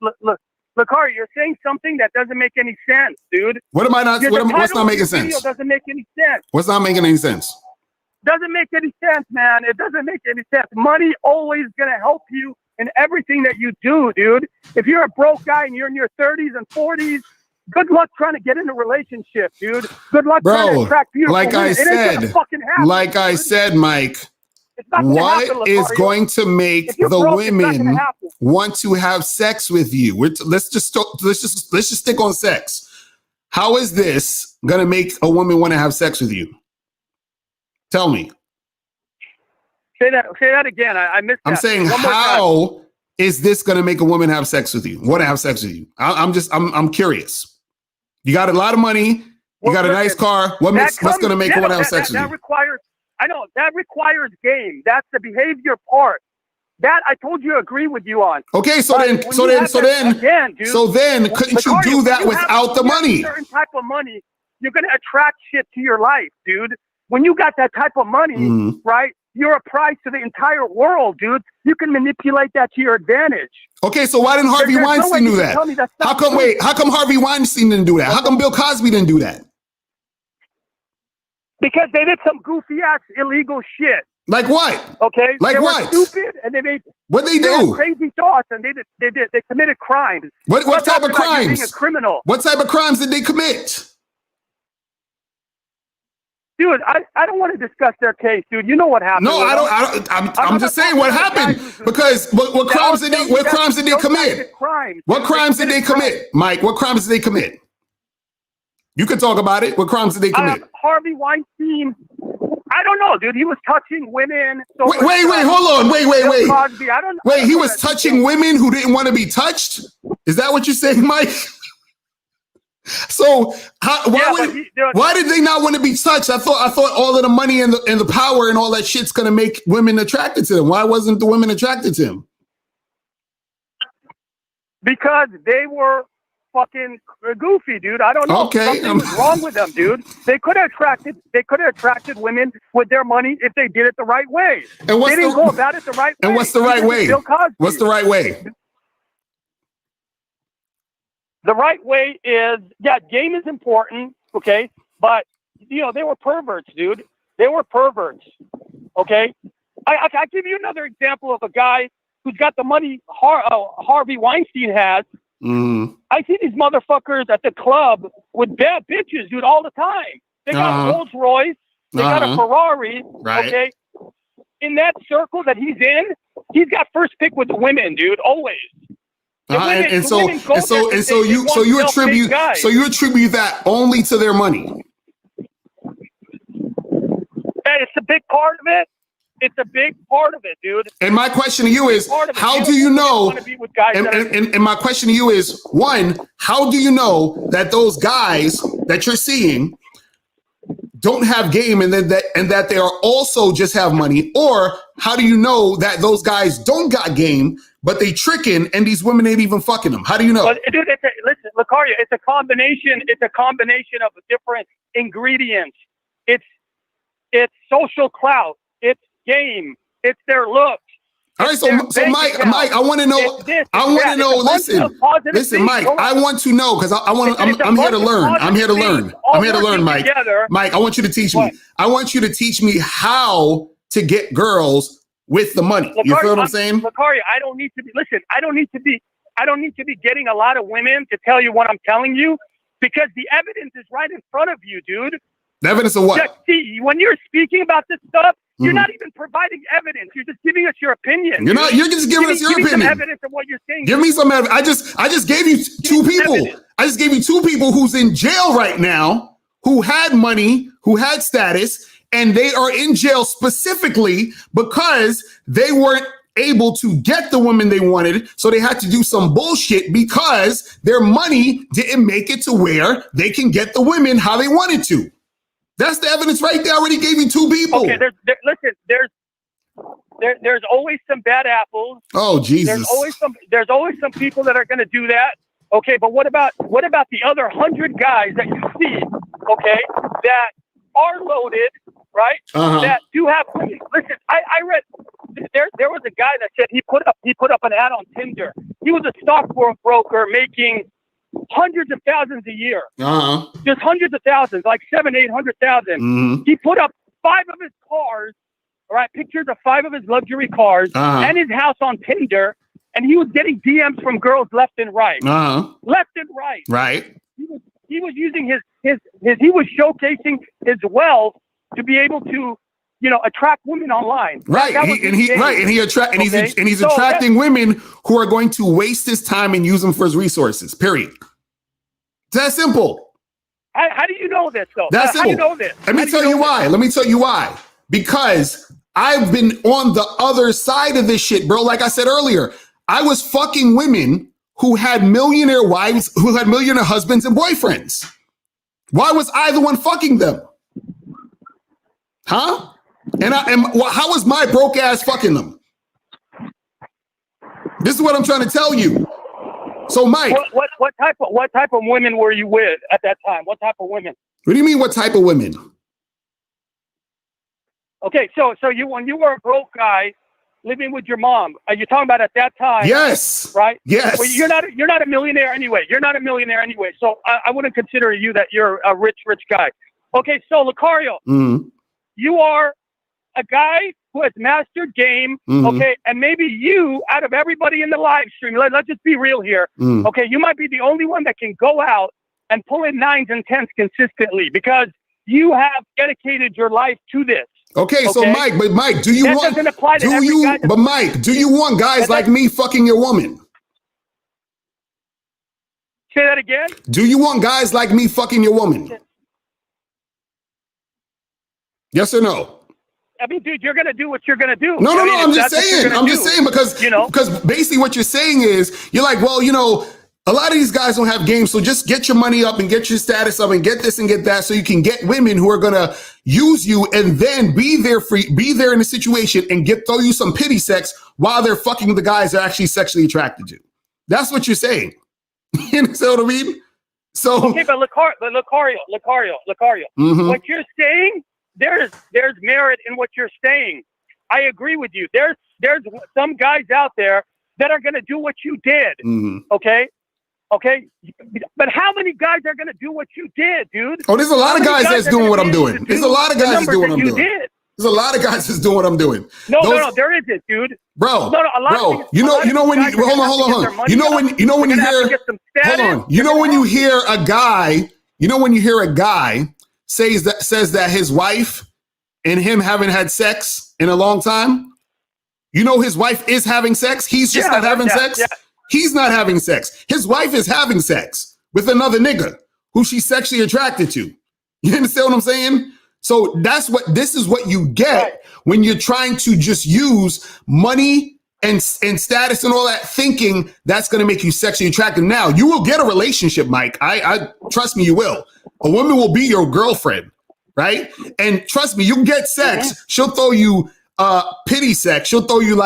look, Harry, you're saying something that doesn't make any sense, dude. What am I not? The What's title not of making your sense? video doesn't make any sense. What's not making any sense? Doesn't make any sense, man. It doesn't make any sense. Money always gonna help you in everything that you do, dude. If you're a broke guy and you're in your 30s and 40s, good luck trying to get in a relationship, dude. Good luck trying to Bro, attract beautiful like women. I It ain't gonna said, fucking happen, dude. Mike, It's not gonna happen, what is Lothario. going to make If you're the broke, it's not gonna women happen. want to have sex with you? Let's just stick on sex. How is this gonna make a woman want to have sex with you? Tell me. Say that again. I missed that. I'm saying, One more time. how is this gonna make a woman have sex with you? Want to have sex with you? I'm curious. You got a lot of money. You got a nice car. What's gonna make a woman have sex with that you? requires. I know that requires game. That's the behavior part. That I told you, agree with you on. Okay, so But then, when so you then, have so that- then, again, dude, so then, couldn't you Lothario, do when that you without the when you have money? a certain type of money, you're gonna attract shit to your life, dude. When you got that type of money, Mhm. right? You're a prize to the entire world, dude. You can manipulate that to your advantage. Okay, so why didn't Harvey There's no way Weinstein you do can that? tell me that's How not come? true. Wait, how come Harvey Weinstein didn't do that? How come Bill Cosby didn't do that? Because they did some goofy ass illegal shit. Like what? Okay, Like they what? were stupid and they made What they they had do? crazy thoughts and they committed crimes. What I'm type of talking about you being crimes? a criminal, What type of crimes did they commit? dude. I don't want to discuss their case, dude. You know what happened? No, with I them. don't. I'm not just saying talking what about happened guys who- because what crimes did they? What crimes did they Those guys commit? did crimes, What dude. crimes did they committed commit, Mike? What crimes did they commit? You can talk about it. What crimes did they commit? Harvey Weinstein. I don't know, dude. He was touching women. So Wait, hold on. Wait. Bill Cosby, I don't know. Wait, he was touching women who didn't want to be touched? Is that what you're saying, Mike? So why did they not want to be touched? I thought all of the money and the power and all that shit's gonna make women attracted to him. Why wasn't the women attracted to him? Because they were fucking goofy, dude. I don't know. Okay, something was wrong with them, dude. They could have attracted women with their money if they did it the right way. And they didn't go about it the right way. And what's the right way? What's the right way? The right way is, game is important, okay? But, they were perverts, dude. They were perverts, okay? I give you another example of a guy who's got the money Harvey Weinstein has. Mm-hmm. I see these motherfuckers at the club with bad bitches, dude, all the time. They got a Rolls Royce. They got a Ferrari, okay? In that circle that he's in, he's got first pick with the women, dude, always. So you attribute that only to their money. And it's a big part of it. It's a big part of it, dude. And my question to you is, how do you know? And my question to you is, one, how do you know that those guys that you're seeing don't have game and that they are also just have money? Or how do you know that those guys don't got game, but they tricking and these women ain't even fucking them? How do you know? Well, dude, listen, Lucario, it's a combination of different ingredients. It's social clout. It's game. It's their look. All right, so Mike, I want to know. Listen, Mike. I want to know because I'm here to learn. I'm here to learn. I'm here to learn, Mike. Mike, I want you to teach me. I want you to teach me how to get girls with the money. You feel what I'm saying? Lucario, I don't need to be getting a lot of women to tell you what I'm telling you because the evidence is right in front of you, dude. The evidence of what? Just see, when you're speaking about this stuff, you're not even providing evidence. You're just giving us your opinion. You're just giving us your opinion. Give me some evidence of what you're saying. Give me some evidence. I just gave you two people. Evidence. I just gave you two people who's in jail right now, who had money, who had status, and they are in jail specifically because they weren't able to get the women they wanted. So they had to do some bullshit because their money didn't make it to where they can get the women how they wanted to. That's the evidence right there. I already gave you two people. Okay, there's always some bad apples. Oh, Jesus. There's always some people that are going to do that. Okay, but what about the other 100 guys that you see, okay, that are loaded, right? That do have money. Listen, I read there was a guy that said he put up an ad on Tinder. He was a stockbroker making hundreds of thousands a year. Just hundreds of thousands, like 700,000-800,000. He put up 5 of his cars, all right, pictures of 5 of his luxury cars and his house on Tinder, and he was getting DMs from girls left and right. Left and right. Right. He was using he was showcasing his wealth to be able to, attract women online. Right. He's attracting women who are going to waste his time and use him for his resources. Period. It's that simple. How do you know this, though? That's simple. How do you know this? Let me tell you why. Because I've been on the other side of this shit, bro. Like I said earlier, I was fucking women who had millionaire wives, who had millionaire husbands and boyfriends. Why was I the one fucking them? Huh? And how was my broke ass fucking them? This is what I'm trying to tell you. So, Mike, what type of women were you with at that time? What type of women? What do you mean? What type of women? Okay, so when you were a broke guy living with your mom, are you talking about at that time? Yes. Right. Yes. Well, you're not a millionaire anyway. So I wouldn't consider you that you're a rich guy. Okay, so Lucario, you are a guy who has mastered game, okay, and maybe you, out of everybody in the live stream, let's just be real here, okay, you might be the only one that can go out and pull in 9s and 10s consistently because you have dedicated your life to this. Okay, so Mike, do you want guys like me fucking your woman? Say that again? Do you want guys like me fucking your woman? Yes or no? I mean, dude, you're going to do what you're going to do. No, I'm just saying because basically what you're saying is, you're like, well, A lot of these guys don't have game, so just get your money up and get your status up and get this and get that, so you can get women who are gonna use you and then be there in a situation and throw you some pity sex while they're fucking the guys they're actually sexually attracted to. That's what you're saying. You understand what I mean? So okay, but Lucario, what you're saying, there's merit in what you're saying. I agree with you. There's some guys out there that are gonna do what you did. Okay. But how many guys are going to do what you did, dude? Oh, there's a lot of guys that's doing what I'm doing. There's a lot of guys that's doing what I'm doing. There's a lot of guys that's doing what I'm doing. No, there isn't, dude. Bro, a lot bro, of you know when you hold on. You know when you hear hold on. You know when you hear a guy, says that his wife and him haven't had sex in a long time. You know his wife is having sex. He's just not having sex. Yeah. He's not having sex. His wife is having sex with another nigga who she's sexually attracted to. You understand what I'm saying? So this is what you get when you're trying to just use money and status and all that, thinking that's going to make you sexually attractive. Now, you will get a relationship, Mike. I trust me, you will. A woman will be your girlfriend, right? And trust me, you get sex. She'll throw you pity sex. She'll throw you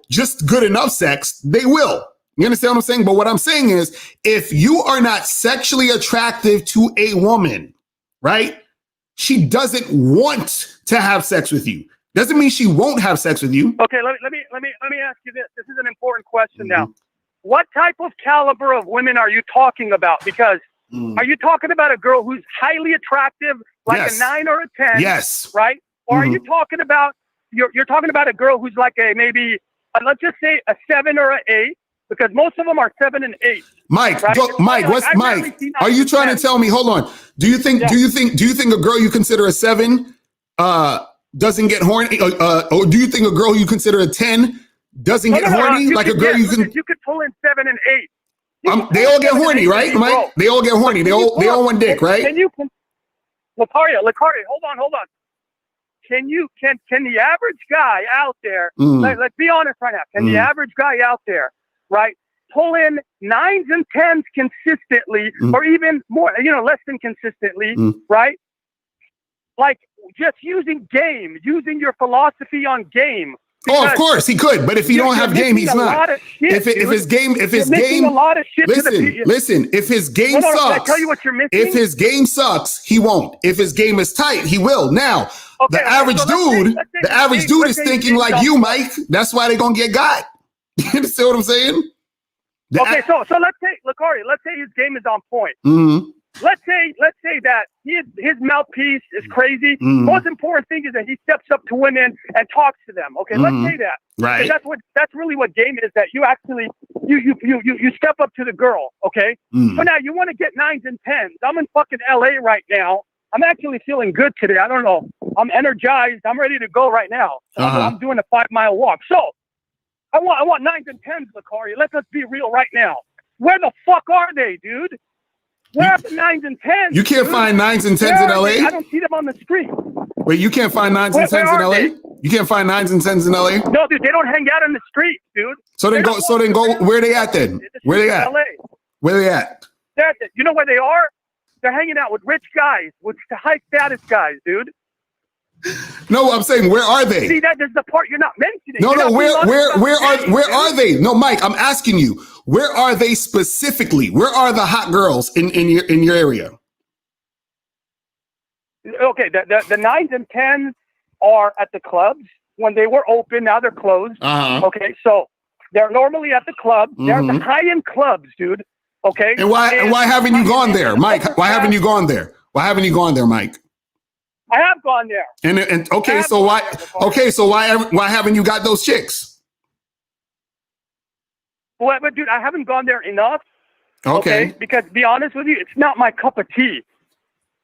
just good enough sex. They will. You understand what I'm saying? But what I'm saying is, if you are not sexually attractive to a woman, right? She doesn't want to have sex with you. Doesn't mean she won't have sex with you. Okay, let me ask you this. This is an important question now. What type of caliber of women are you talking about? Because are you talking about a girl who's highly attractive, like a 9 or a 10? Yes. Right? Or are you talking about you're talking about a girl who's like a maybe let's just say a 7 or an 8? Because most of them are 7 and 8. Mike, right? Mike, are you trying to tell me? Hold on. Do you think a girl you consider a 7 doesn't get horny? Or do you think a girl you consider a 10 doesn't get horny? You like a girl you could pull in 7 and 8. They all get horny, right, Mike? They all get horny. They all want dick, right? Lucario, hold on. Can the average guy out there? Let's be honest right now. Can the average guy out there, right, pull in 9s and 10s consistently, or even more, less than consistently, right? Like just using your philosophy on game. Oh, of course he could, but if he don't have game, he's not. If his game, a lot of shit. Listen. If his game sucks, I tell you what you're missing. If his game sucks, he won't. If his game is tight, he will. Now, the average dude is thinking like you, Mike. That's why they're gonna get got. You understand what I'm saying? So let's say, Lucario, let's say his game is on point. Let's say that his mouthpiece is crazy. Most important thing is that he steps up to women and talks to them. Okay, let's say that. Right. That's really what game is. That you actually you step up to the girl. Okay. So now you want to get 9s and 10s. I'm in fucking LA right now. I'm actually feeling good today. I don't know. I'm energized. I'm ready to go right now. I'm doing a 5-mile walk. So I want 9s and 10s, Lucario. Let's be real right now. Where the fuck are they, dude? Where are the 9s and 10s? You can't find 9s and 10s in LA? I don't see them on the street. Wait, you can't find 9s and 10s in LA? You can't find 9s and 10s in LA? No, dude, they don't hang out in the street, dude. So then go. Where they at then? Where they at? LA. Where they at? You know where they are? They're hanging out with rich guys, with high status guys, dude. No, I'm saying, where are they? See, that is the part you're not mentioning. No, where are they? No, Mike, I'm asking you, where are they specifically? Where are the hot girls in your area? Okay, the 9s and 10s are at the clubs. When they were open, now they're closed. Okay, so they're normally at the club. They're at the high-end clubs, dude. Okay. And why haven't you gone there, Mike? Why haven't you gone there? Why haven't you gone there, Mike? I have gone there. And okay, so why haven't you got those chicks? Well, but dude, I haven't gone there enough. Okay. Because to be honest with you, it's not my cup of tea.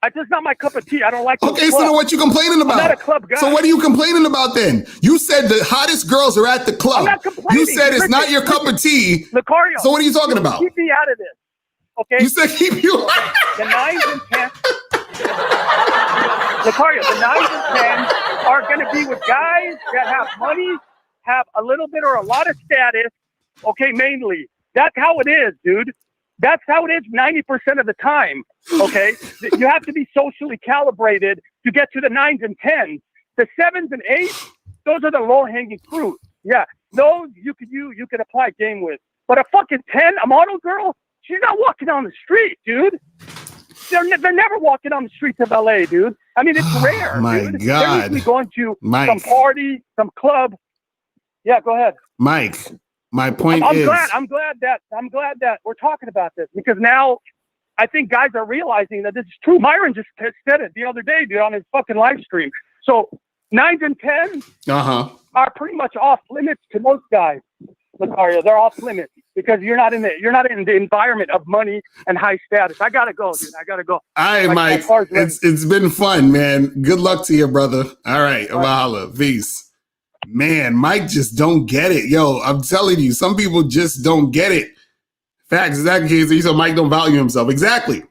It's just not my cup of tea. I don't like. Okay, so then what you complaining about? I'm not a club guy. So what are you complaining about then? You said the hottest girls are at the club. I'm not complaining. You said it's not your cup of tea. Lucario, so what are you talking about? Keep me out of this. Okay. You said keep you. The 9s and 10s. Lucario, the 9s and 10s are going to be with guys that have money, have a little bit or a lot of status. Okay, mainly. That's how it is, dude. That's how it is 90% of the time. Okay, you have to be socially calibrated to get to the 9s and 10s. The 7s and 8s, those are the low-hanging fruit. Yeah, those you could apply game with. But a fucking 10, a model girl, she's not walking down the street, dude. They're never walking on the streets of LA, dude. I mean, it's rare. My dude. God. They're usually going to Mike. some party, some club. Yeah, go ahead. Mike, my point I'm is, glad that we're talking about this, because now I think guys are realizing that this is true. Myron just said it the other day, dude, on his fucking live stream. So 9s and 10s are pretty much off limits to most guys. Lucario, they're off limits because you're not in the environment of money and high status. I gotta go, dude. I gotta go. all right, Mike, it's been fun, man. Good luck to you, brother. All right, Mahala, peace. Man, Mike just don't get it. Yo, I'm telling you, some people just don't get it. Facts, exactly. He said Mike don't value himself. Exactly.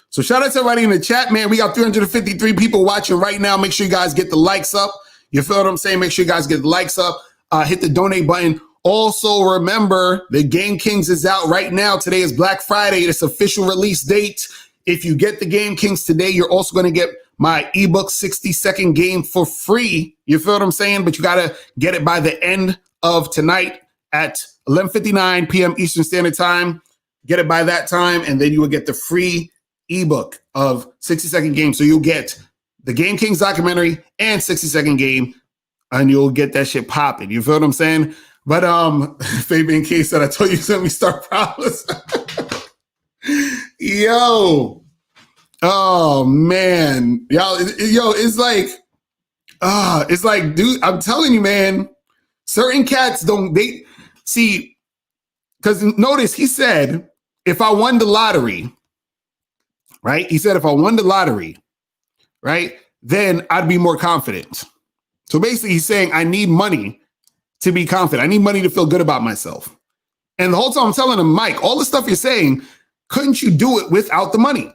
So shout out to everybody in the chat, man. We got 353 people watching right now. Make sure you guys get the likes up. You feel what I'm saying? Make sure you guys get the likes up. Hit the donate button. Also, remember, the Game Kings is out right now. Today is Black Friday. It's official release date. If you get the Game Kings today, you're also going to get my ebook 60-second game for free. You feel what I'm saying? But you got to get it by the end of tonight at 11:59 p.m. Eastern Standard Time. Get it by that time, and then you will get the free ebook of 60-second game. So you'll get the Game Kings documentary and 60-second game, and you'll get that shit popping. You feel what I'm saying? But Fabian K said, I told you sent me star problems. Yo. Oh man. It's like, dude, I'm telling you, man, certain cats they see, because notice he said, if I won the lottery, right? He said, if I won the lottery, right, then I'd be more confident. So basically he's saying, I need money to be confident. I need money to feel good about myself. And the whole time I'm telling him, Mike, all the stuff you're saying, couldn't you do it without the money?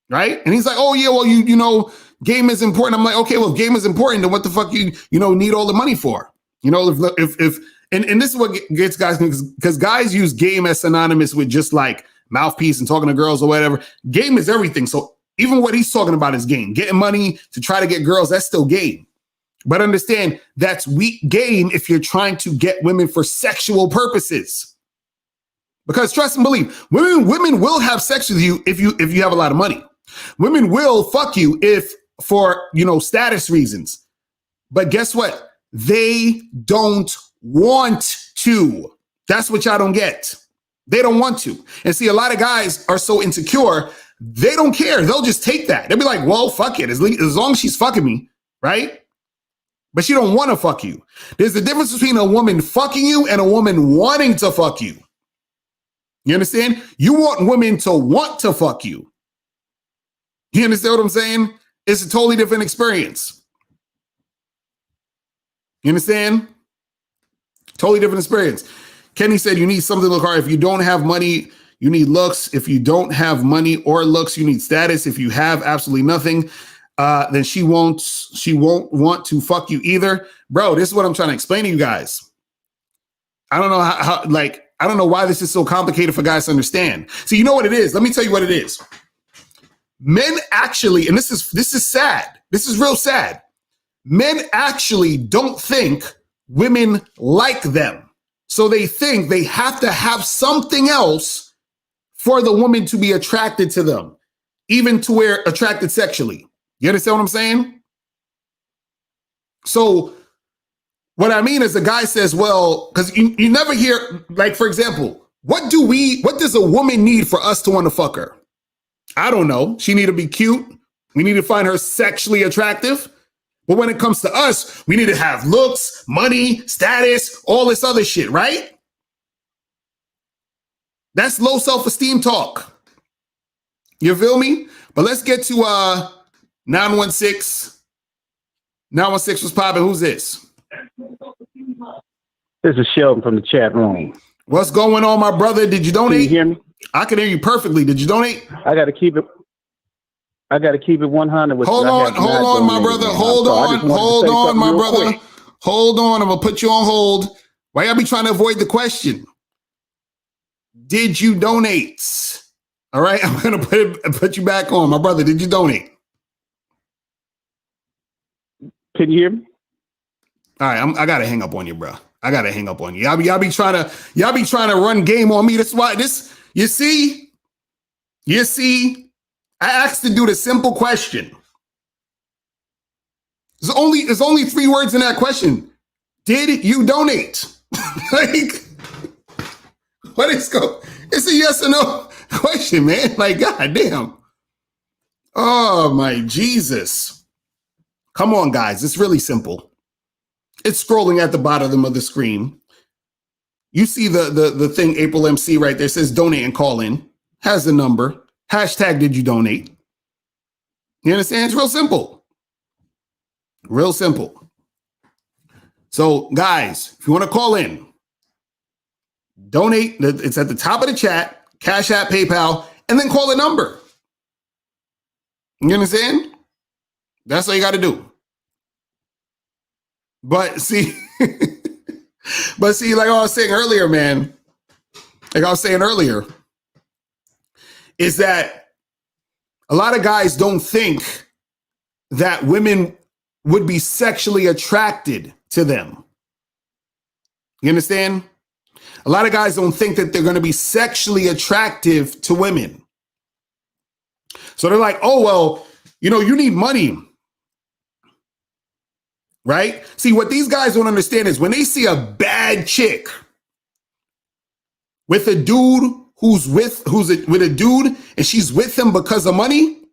Right? And he's like, oh yeah, well, you know, game is important. I'm like, okay, well, if game is important, then what the fuck you need all the money for? You know, if and this is what gets guys, because guys use game as synonymous with just like mouthpiece and talking to girls or whatever. Game is everything. So even what he's talking about is game. Getting money to try to get girls, that's still game. But understand, that's weak game if you're trying to get women for sexual purposes. Because trust and believe, women will have sex with you if you have a lot of money. Women will fuck you if for, status reasons. But guess what? They don't want to. That's what y'all don't get. They don't want to. And see, a lot of guys are so insecure, they don't care. They'll just take that. They'll be like, well, fuck it. As long as she's fucking me, right? But she don't want to fuck you. There's a difference between a woman fucking you and a woman wanting to fuck you. You understand? You want women to want to fuck you. You understand what I'm saying? It's a totally different experience. You understand? Totally different experience. Kenny said you need something to look hard. If you don't have money, you need looks. If you don't have money or looks, you need status. If you have absolutely nothing, then she won't want to fuck you either. Bro, this is what I'm trying to explain to you guys. I don't know I don't know why this is so complicated for guys to understand. So you know what it is? Let me tell you what it is. Men actually, and this is sad. This is real sad. Men actually don't think women like them. So they think they have to have something else for the woman to be attracted to them, even to where attracted sexually. You understand what I'm saying? So what I mean is the guy says, well, because you never hear, like, for example, what does a woman need for us to want to fuck her? I don't know. She need to be cute. We need to find her sexually attractive. But when it comes to us, we need to have looks, money, status, all this other shit, right? That's low self-esteem talk. You feel me? But let's get to 916. 916 was popping. Who's this? This is Sheldon from the chat room. What's going on, my brother? Did you donate? Can you hear me? I can hear you perfectly. Did you donate? I got to keep it 100 with Hold on, my brother. Hold on, my brother. Quick. Hold on. I'm going to put you on hold. Why y'all be trying to avoid the question? did you donate? All right, I'm gonna put you back on, my brother. Did you donate? Can you hear me? All right, I gotta hang up on you, bro. I gotta hang up on you. Y'all be trying to run game on me. That's why you see, I asked to do the simple question. There's only 3 words in that question. Did you donate? Like, what is go? It's a yes or no question, man. Like, goddamn. Oh my Jesus. Come on, guys. It's really simple. It's scrolling at the bottom of the screen. You see the thing, April MC right there, says donate and call in. Has the number. Hashtag did you donate? You understand? It's real simple. Real simple. So, guys, if you want to call in, donate. It's at the top of the chat, Cash App, PayPal, and then call the number. You understand? That's all you got to do. But see, like I was saying earlier, man, is that a lot of guys don't think that women would be sexually attracted to them. You understand? A lot of guys don't think that they're going to be sexually attractive to women. So they're like, oh, well, you need money. Right? See, what these guys don't understand is when they see a bad chick with a dude who's with a dude and she's with him because of money,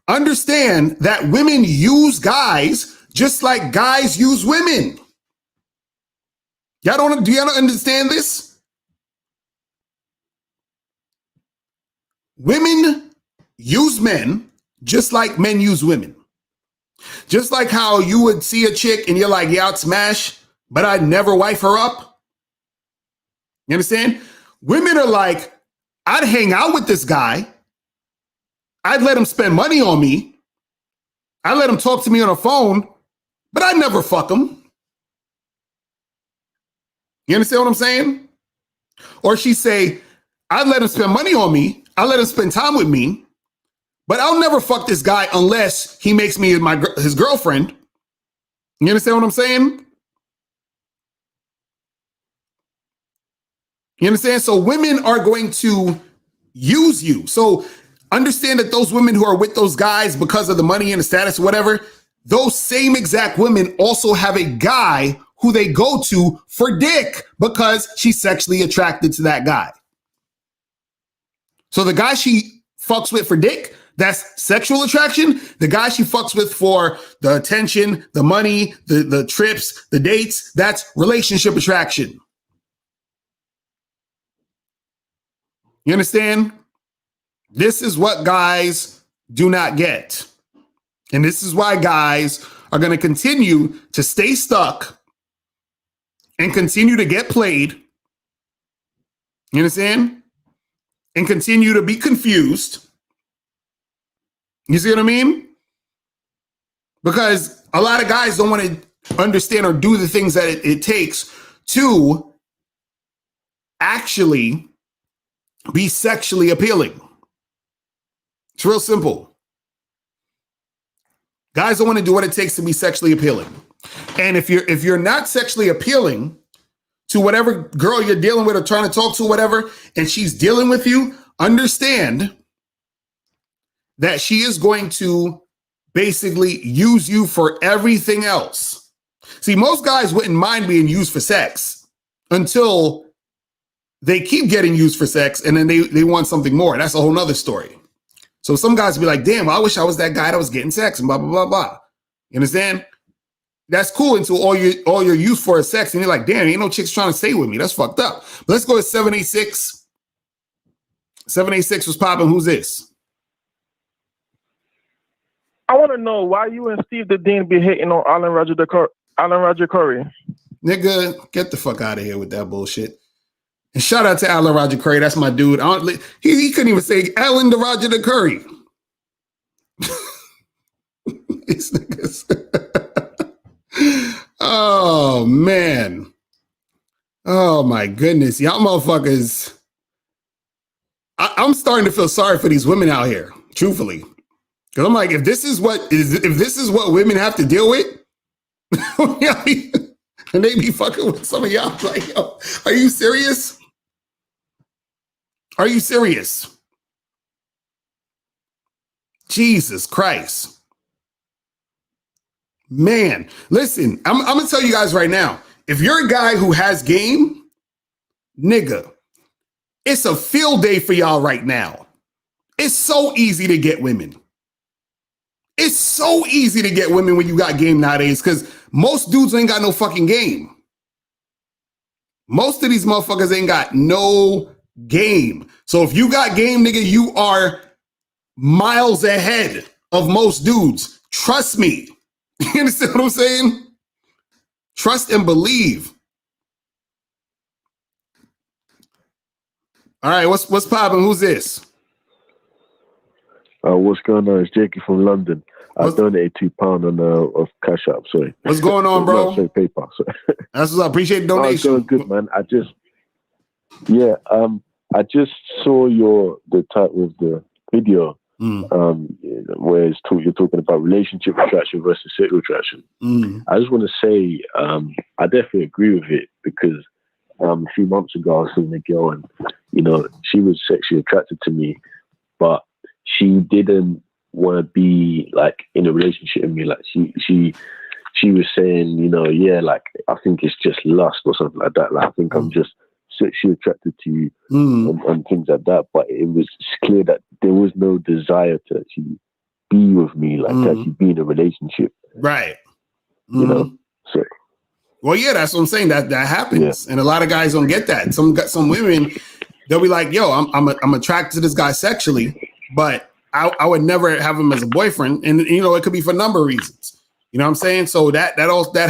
understand that women use guys just like guys use women. Do y'all not understand this? Women use men just like men use women. Just like how you would see a chick and you're like, yeah, I'd smash, but I'd never wife her up. You understand? Women are like, I'd hang out with this guy. I'd let him spend money on me. I'd let him talk to me on the phone, but I'd never fuck him. You understand what I'm saying? Or she say, I'd let him spend money on me. I'd let him spend time with me. But I'll never fuck this guy unless he makes me his girlfriend. You understand what I'm saying? You understand? So women are going to use you. So understand that those women who are with those guys because of the money and the status or whatever, those same exact women also have a guy who they go to for dick because she's sexually attracted to that guy. So the guy she fucks with for dick, that's sexual attraction. The guy she fucks with for the attention, the money, the trips, the dates, that's relationship attraction. You understand? This is what guys do not get. And this is why guys are going to continue to stay stuck and continue to get played. You understand? And continue to be confused. You see what I mean? Because a lot of guys don't want to understand or do the things that it takes to actually be sexually appealing. It's real simple. Guys don't want to do what it takes to be sexually appealing. And if you're not sexually appealing to whatever girl you're dealing with or trying to talk to, whatever, and she's dealing with you, understand that she is going to basically use you for everything else. See, most guys wouldn't mind being used for sex until they keep getting used for sex and then they want something more. That's a whole nother story. So some guys be like, damn, I wish I was that guy that was getting sex and blah, blah, blah, blah. You understand? That's cool until all you're used for is sex. And you're like, damn, ain't no chicks trying to stay with me. That's fucked up. But let's go to 786. 786 was popping. Who's this? I want to know why you and Steve the Dean be hating on Alan Roger Curry. Nigga, get the fuck out of here with that bullshit. And shout out to Alan Roger Curry. That's my dude. He couldn't even say Alan the Roger the Curry. These niggas. Oh, man. Oh my goodness, y'all motherfuckers. I'm starting to feel sorry for these women out here, truthfully. Because I'm like, if this is what women have to deal with, and they be fucking with some of y'all, like, yo, are you serious? Are you serious? Jesus Christ. Man, listen, I'm gonna tell you guys right now, if you're a guy who has game, nigga, it's a field day for y'all right now. It's so easy to get women. It's so easy to get women when you got game nowadays because most dudes ain't got no fucking game. Most of these motherfuckers ain't got no game. So if you got game, nigga, you are miles ahead of most dudes. Trust me. You understand what I'm saying? Trust and believe. All right, what's poppin'? Who's this? What's going on? It's Jakey from London. I donated £2 on of Cash App. Sorry. What's going on, bro? No, sorry, PayPal. Sorry. That's what I appreciate the donation. Oh, good, man. I just saw the title of the video. Where you're talking about relationship attraction versus sexual attraction. I just want to say I definitely agree with it because a few months ago I was seeing a girl and she was sexually attracted to me, but she didn't want to be like in a relationship with me. Like she was saying, like I think it's just lust or something like that. Like I think I'm just sexually attracted to you and things like that. But it was clear that there was no desire to actually be with me, like to actually be in a relationship. Right. So. Well, yeah, that's what I'm saying. That happens, and a lot of guys don't get that. Some women, they'll be like, "Yo, I'm attracted to this guy sexually, but I would never have him as a boyfriend." And it could be for a number of reasons. You know what I'm saying? So that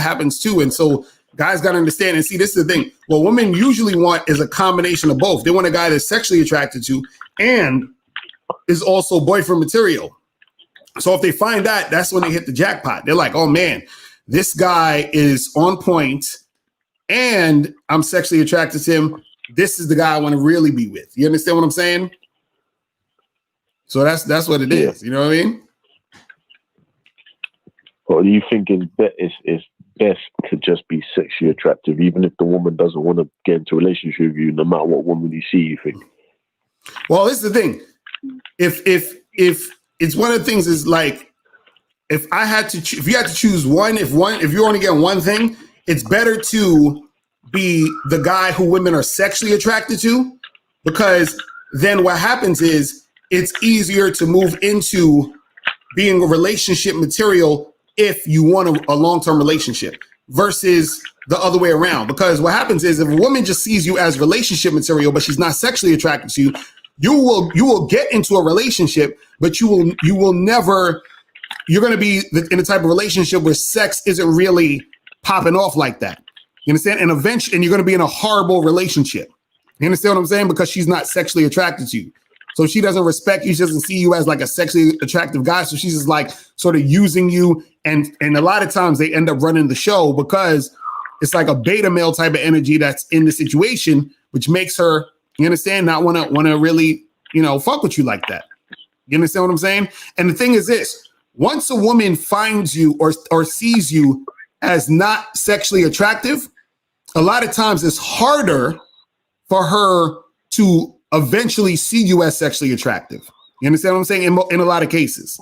happens too. And so guys got to understand and see. This is the thing. What women usually want is a combination of both. They want a guy that's sexually attracted to and is also boyfriend material. So if they find that, that's when they hit the jackpot. They're like, "Oh man, this guy is on point and I'm sexually attracted to him. This is the guy I want to really be with." You understand what I'm saying? So that's what it is. You know what I mean? Or are you thinking that it's best to just be sexually attractive, even if the woman doesn't want to get into a relationship with you, no matter what woman you see, you think? Well, this is the thing. If it's one of the things is like, if you had to choose one, if you only get one thing, it's better to be the guy who women are sexually attracted to, because then what happens is it's easier to move into being a relationship material if you want a long-term relationship versus the other way around. Because what happens is if a woman just sees you as relationship material, but she's not sexually attracted to you, you will get into a relationship, but you will never, you're going to be in a type of relationship where sex isn't really popping off like that. You understand? And eventually, and you're going to be in a horrible relationship. You understand what I'm saying? Because she's not sexually attracted to you. So she doesn't respect you. She doesn't see you as like a sexually attractive guy. So she's just like sort of using you. And a lot of times they end up running the show because it's like a beta male type of energy that's in the situation, which makes her, you understand, not want to really, fuck with you like that. You understand what I'm saying? And the thing is this, once a woman finds you or sees you as not sexually attractive, a lot of times it's harder for her to eventually see you as sexually attractive. You understand what I'm saying? In a lot of cases.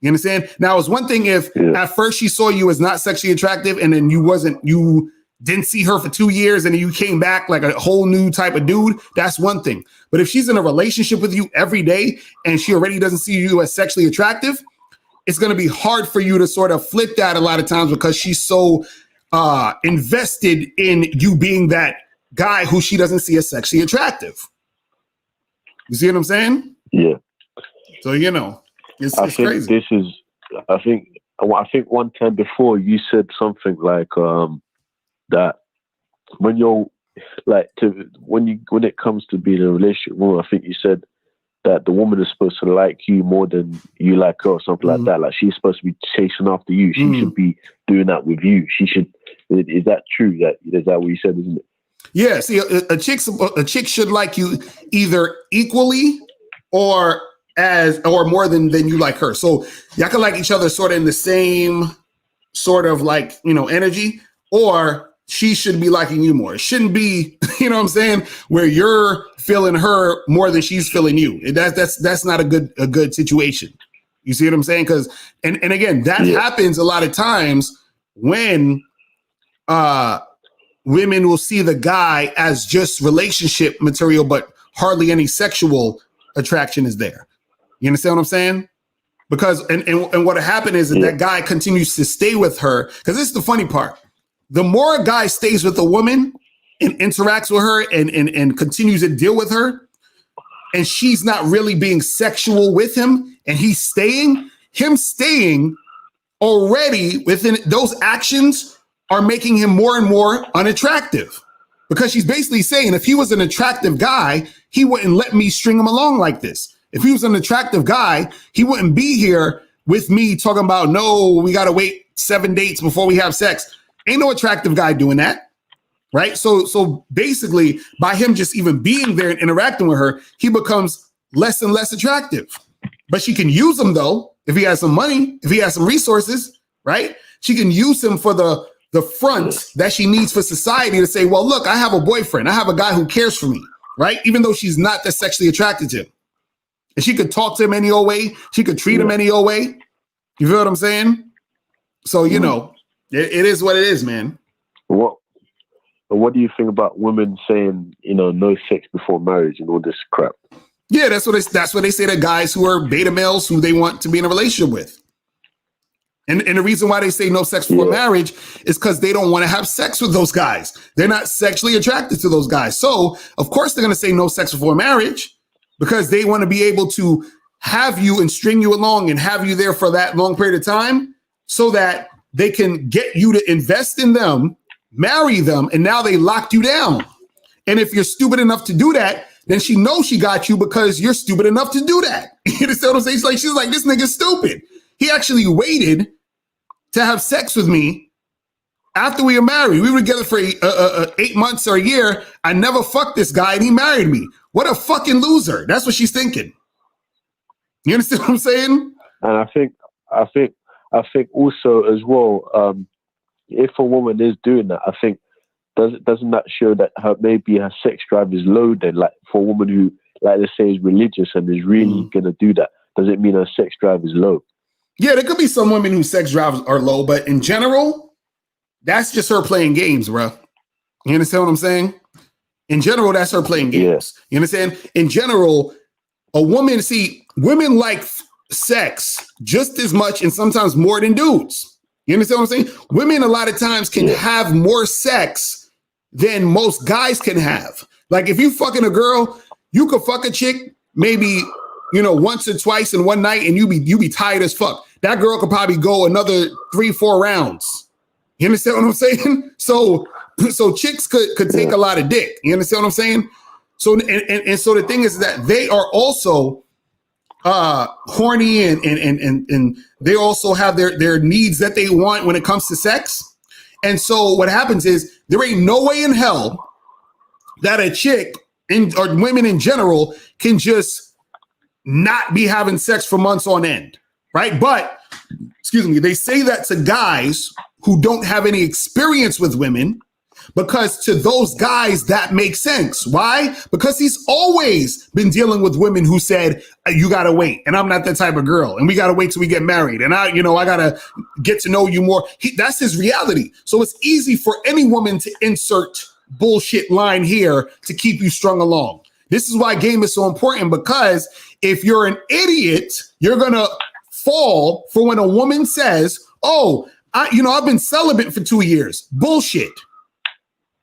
You understand? Now, it's one thing if at first she saw you as not sexually attractive and then you didn't see her for 2 years and then you came back like a whole new type of dude, that's one thing. But if she's in a relationship with you every day and she already doesn't see you as sexually attractive, it's going to be hard for you to sort of flip that a lot of times because she's so invested in you being that guy who she doesn't see as sexually attractive. You see what I'm saying? Yeah. So, it's crazy. I think one time before you said something like that when you're like when it comes to being in a relationship, I think you said that the woman is supposed to like you more than you like her or something like that. Like she's supposed to be chasing after you. She should be doing that with you. She should. Is that true? Is that what you said, isn't it? Yeah, see, a chick should like you either equally or more than you like her. So y'all can like each other sort of in the same sort of like, energy, or she should be liking you more. It shouldn't be, you know what I'm saying, where you're feeling her more than she's feeling you. That's not a good situation. You see what I'm saying? Because and again, that happens a lot of times when women will see the guy as just relationship material, but hardly any sexual attraction is there. You understand what I'm saying? Because and what happened is that guy continues to stay with her. Because this is the funny part. The more a guy stays with a woman and interacts with her and continues to deal with her, and she's not really being sexual with him, and he's staying already within those actions are making him more and more unattractive, because she's basically saying, if he was an attractive guy, he wouldn't let me string him along like this. If he was an attractive guy, he wouldn't be here with me talking about, no, we got to wait 7 dates before we have sex. Ain't no attractive guy doing that, right? So basically, by him just even being there and interacting with her, he becomes less and less attractive. But she can use him, though, if he has some money, if he has some resources, right? She can use him for the front that she needs for society to say, well, look, I have a boyfriend. I have a guy who cares for me, right? Even though she's not that sexually attracted to him. And she could talk to him any old way. She could treat him any old way. You feel what I'm saying? So, it is what it is, man. What do you think about women saying, no sex before marriage and all this crap? Yeah, that's what they say to guys who are beta males who they want to be in a relationship with. And the reason why they say no sex before marriage is because they don't want to have sex with those guys. They're not sexually attracted to those guys. So, of course, they're going to say no sex before marriage, because they want to be able to have you and string you along and have you there for that long period of time so that they can get you to invest in them, marry them, and now they locked you down. And if you're stupid enough to do that, then she knows she got you because you're stupid enough to do that. You understand what I'm saying? She's like, this nigga's stupid. He actually waited to have sex with me after we were married. We were together for 8 months or a year. I never fucked this guy and he married me. What a fucking loser. That's what she's thinking. You understand what I'm saying? And I think also as well, if a woman is doing that, I think doesn't that show that maybe her sex drive is low then? Like for a woman who, like let's say, is religious and is really gonna do that, does it mean her sex drive is low? Yeah, there could be some women whose sex drives are low, but in general, that's just her playing games, bro. You understand what I'm saying? In general, that's her playing games. You understand? In general, women like sex just as much and sometimes more than dudes. You understand what I'm saying? Women a lot of times can have more sex than most guys can have. Like if you fucking a girl, you could fuck a chick maybe, once or twice in one night and you be tired as fuck. That girl could probably go another 3-4 rounds. You understand what I'm saying? So chicks could take a lot of dick. You understand what I'm saying? So and so the thing is that they are also horny and they also have their needs that they want when it comes to sex. And so what happens is there ain't no way in hell that a chick or women in general can just not be having sex for months on end, right? But, they say that to guys who don't have any experience with women, because to those guys, that makes sense. Why? Because he's always been dealing with women who said, you got to wait. And I'm not that type of girl. And we got to wait till we get married. And I got to get to know you more. That's his reality. So it's easy for any woman to insert bullshit line here to keep you strung along. This is why game is so important, because if you're an idiot, you're going to fall for when a woman says, oh, I've been celibate for 2 years. Bullshit.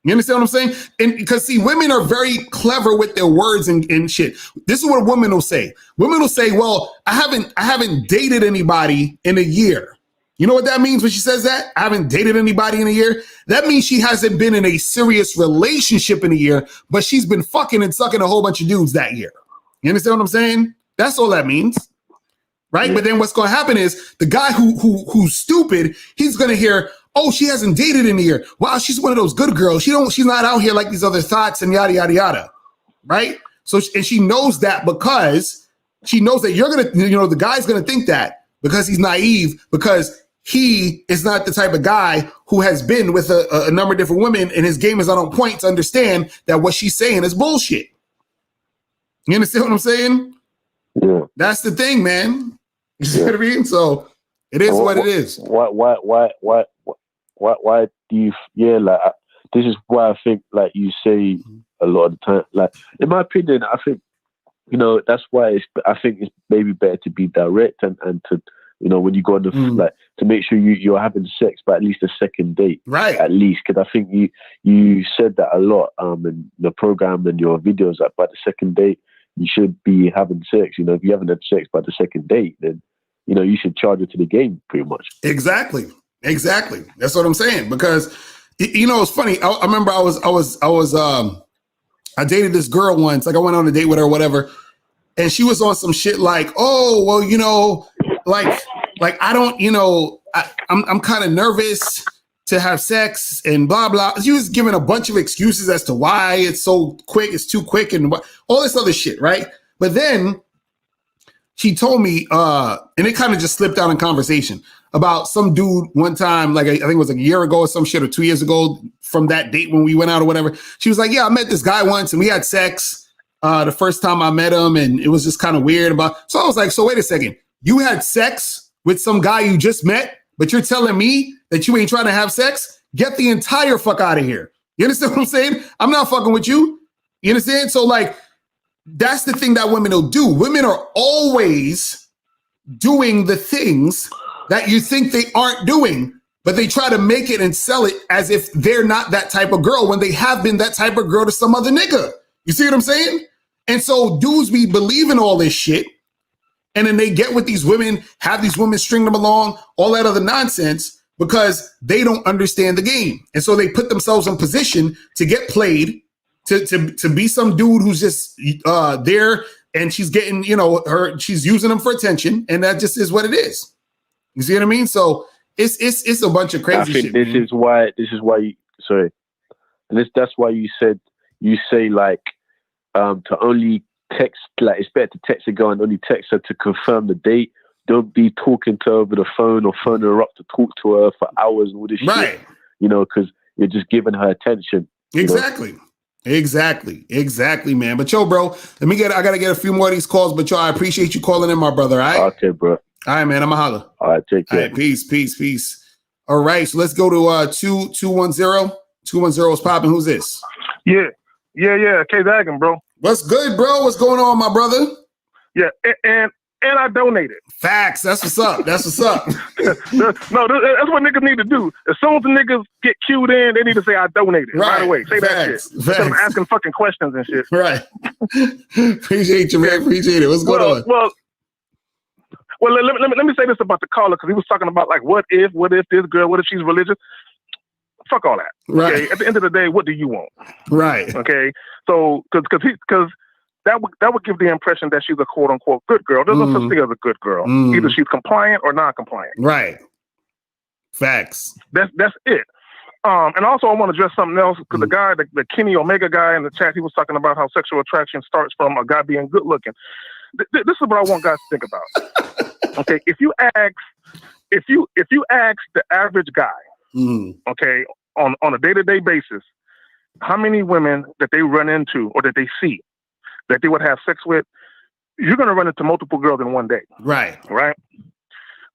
You understand what I'm saying? And because women are very clever with their words and shit. This is what a woman will say. Women will say, well, I haven't dated anybody in a year. You know what that means when she says that? I haven't dated anybody in a year. That means she hasn't been in a serious relationship in a year, but she's been fucking and sucking a whole bunch of dudes that year. You understand what I'm saying? That's all that means. Right? Yeah. But then what's going to happen is the guy who's stupid, he's going to hear, Oh, she hasn't dated in a year. Wow, she's one of those good girls. She's not out here like these other thoughts and yada yada yada, right? So and she knows that because she knows that you're gonna, the guy's gonna think that because he's naive, because he is not the type of guy who has been with a number of different women, and his game is not on point to understand that what she's saying is bullshit. You understand what I'm saying? Yeah. That's the thing, man. You see what I mean? So it is what it is. Why do you? Yeah, like this is why I think, like you say a lot of the time. Like in my opinion, I think that's why I think it's maybe better to be direct and to when you go on the like to make sure you're having sex by at least a second date, right? At least, because I think you said that a lot in the program and your videos. That by the second date you should be having sex. If you haven't had sex by the second date, then you should charge it to the game, pretty much. Exactly. That's what I'm saying. Because it's funny. I remember I dated this girl once. Like I went on a date with her, or whatever, and she was on some shit like, oh, well, like I don't, I'm kind of nervous to have sex and blah blah. She was giving a bunch of excuses as to why it's so quick, it's too quick, and all this other shit, right? But then she told me, and it kind of just slipped out in conversation about some dude one time, like I think it was like a year ago or some shit, or 2 years ago from that date when we went out or whatever. She was like, yeah, I met this guy once and we had sex the first time I met him, and it was just kind of weird. So I was like, so wait a second, you had sex with some guy you just met, but you're telling me that you ain't trying to have sex? Get the entire fuck out of here. You understand what I'm saying? I'm not fucking with you. You understand? So like, that's the thing that women will do. Women are always doing the things that you think they aren't doing, but they try to make it and sell it as if they're not that type of girl when they have been that type of girl to some other nigga. You see what I'm saying? And so dudes be believing all this shit, and then they get with these women, have these women string them along, all that other nonsense, because they don't understand the game. And so they put themselves in position to get played, to be some dude who's just there, and she's getting, she's using them for attention, and that just is what it is. You see what I mean? So it's a bunch of crazy shit. I think this is why you, sorry. And that's why you say like to only text, like it's better to text a girl and only text her to confirm the date. Don't be talking to her over the phone or phoning her up to talk to her for hours and all this shit. Because you're just giving her attention. Exactly. Exactly, man. But yo, bro, I gotta get a few more of these calls, but yo, I appreciate you calling in, my brother. All right. Okay, bro. All right, man. I'm a holler. All right, take care. All right, peace. All right, so let's go to 2210. 210 is popping. Who's this? Yeah. K-Daggin, bro. What's good, bro? What's going on, my brother? Yeah, and I donated. Facts. That's what's up. No, that's what niggas need to do. As soon as the niggas get queued in, they need to say, I donated. Right away. Say that shit. Instead of asking fucking questions and shit. Right. Appreciate you, man. Appreciate it. What's going on? Well, let me say this about the caller, because he was talking about like, what if this girl, what if she's religious? Fuck all that. Right. Okay? At the end of the day, what do you want? Right. Okay. So, because that would give the impression that she's a quote unquote good girl. There's no such thing as a good girl. Either she's compliant or non-compliant. Right. Facts. That's it. And also I want to address something else, because the guy, the Kenny Omega guy in the chat, he was talking about how sexual attraction starts from a guy being good looking. This is what I want guys to think about. Okay, if you ask the average guy, okay, on a day-to-day basis, how many women that they run into or that they see that they would have sex with, you're going to run into multiple girls in one day. Right.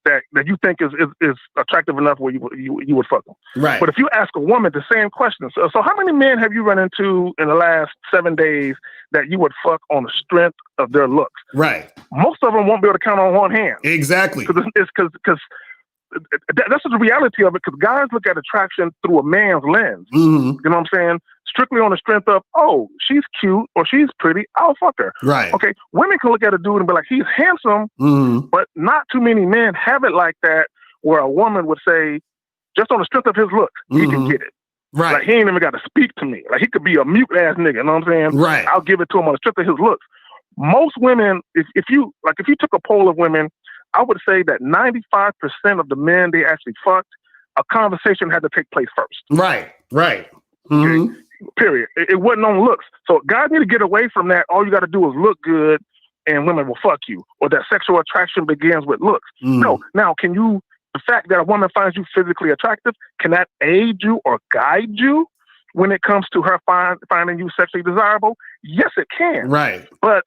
That you think is attractive enough where you would fuck them. Right. But if you ask a woman the same question, so how many men have you run into in the last 7 days that you would fuck on the strength of their looks? Right. Most of them won't be able to count on one hand. Exactly. Because that's the reality of it. Because guys look at attraction through a man's lens. You know what I'm saying? Strictly on the strength of, oh, she's cute or she's pretty, I'll fuck her. Right. Okay. Women can look at a dude and be like, he's handsome, but not too many men have it like that, where a woman would say, just on the strength of his looks, he can get it. Right. Like, he ain't even got to speak to me. Like, he could be a mute ass nigga. You know what I'm saying? Right. I'll give it to him on the strength of his looks. Most women, if you took a poll of women, I would say that 95% of the men they actually fucked, a conversation had to take place first. Right. Okay? Period. It wasn't on looks. So guys need to get away from that. All you got to do is look good and women will fuck you, or that sexual attraction begins with looks. No. Now, the fact that a woman finds you physically attractive, can that aid you or guide you when it comes to her finding you sexually desirable? Yes, it can. Right. But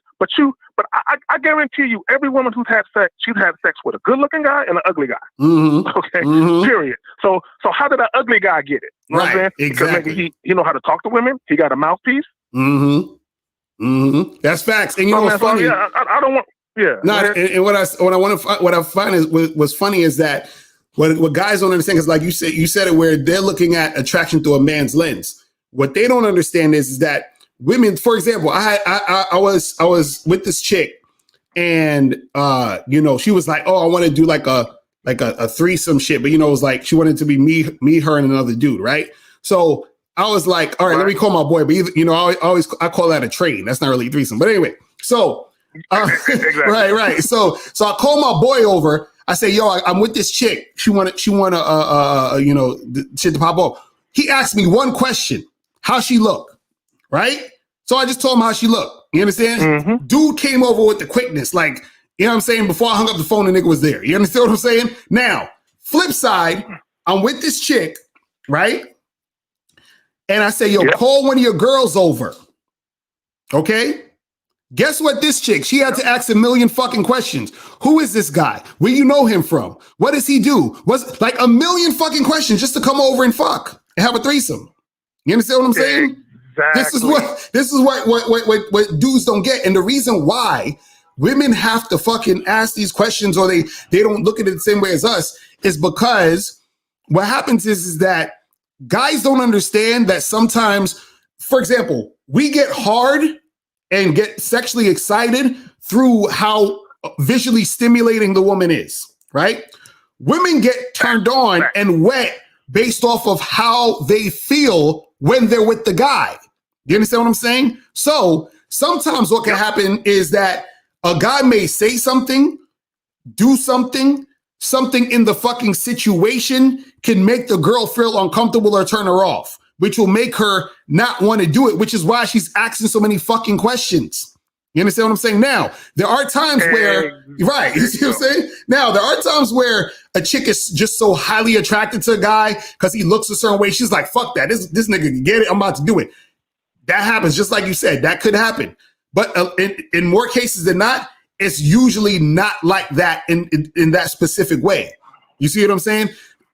I guarantee you, every woman who's had sex, she's had sex with a good-looking guy and an ugly guy. Okay. Period. So how did that ugly guy get it? You know what I'm saying? Exactly. Because he know how to talk to women. He got a mouthpiece. That's facts. And you know what's funny? I don't want. Yeah. No, and what I find is what's funny is that what guys don't understand is, like you said it, where they're looking at attraction through a man's lens. What they don't understand is that women, for example, I was with this chick, and she was like, oh, I want to do like a threesome shit, but it was like she wanted to be me, her, and another dude, right? So I was like, all right, let me call my boy, but I call that a trade. That's not really a threesome, but anyway. So exactly. right. So I call my boy over. I say, yo, I'm with this chick. She want shit to pop off. He asked me one question: how she look, right? So I just told him how she looked. You understand? Dude came over with the quickness, like, you know what I'm saying? Before I hung up the phone, the nigga was there. You understand what I'm saying? Now, flip side, I'm with this chick, right? And I say, yo, call one of your girls over. Okay? Guess what this chick, she had to ask a million fucking questions. Who is this guy? Where you know him from? What does he do? What's like a million fucking questions just to come over and fuck and have a threesome. You understand what I'm saying? Exactly. This is what dudes don't get. And the reason why women have to fucking ask these questions, or they don't look at it the same way as us, is because what happens is that guys don't understand that sometimes, for example, we get hard and get sexually excited through how visually stimulating the woman is, right? Women get turned on and wet based off of how they feel when they're with the guy. You understand what I'm saying? So sometimes what can happen is that a guy may say something, do something in the fucking situation can make the girl feel uncomfortable or turn her off, which will make her not want to do it, which is why she's asking so many fucking questions. You understand what I'm saying? Now, there are times where, right, you see what I'm saying? Now, there are times where a chick is just so highly attracted to a guy because he looks a certain way. She's like, fuck that. This nigga can get it. I'm about to do it. That happens, just like you said. That could happen. But in more cases than not, it's usually not like that in that specific way. You see what I'm saying?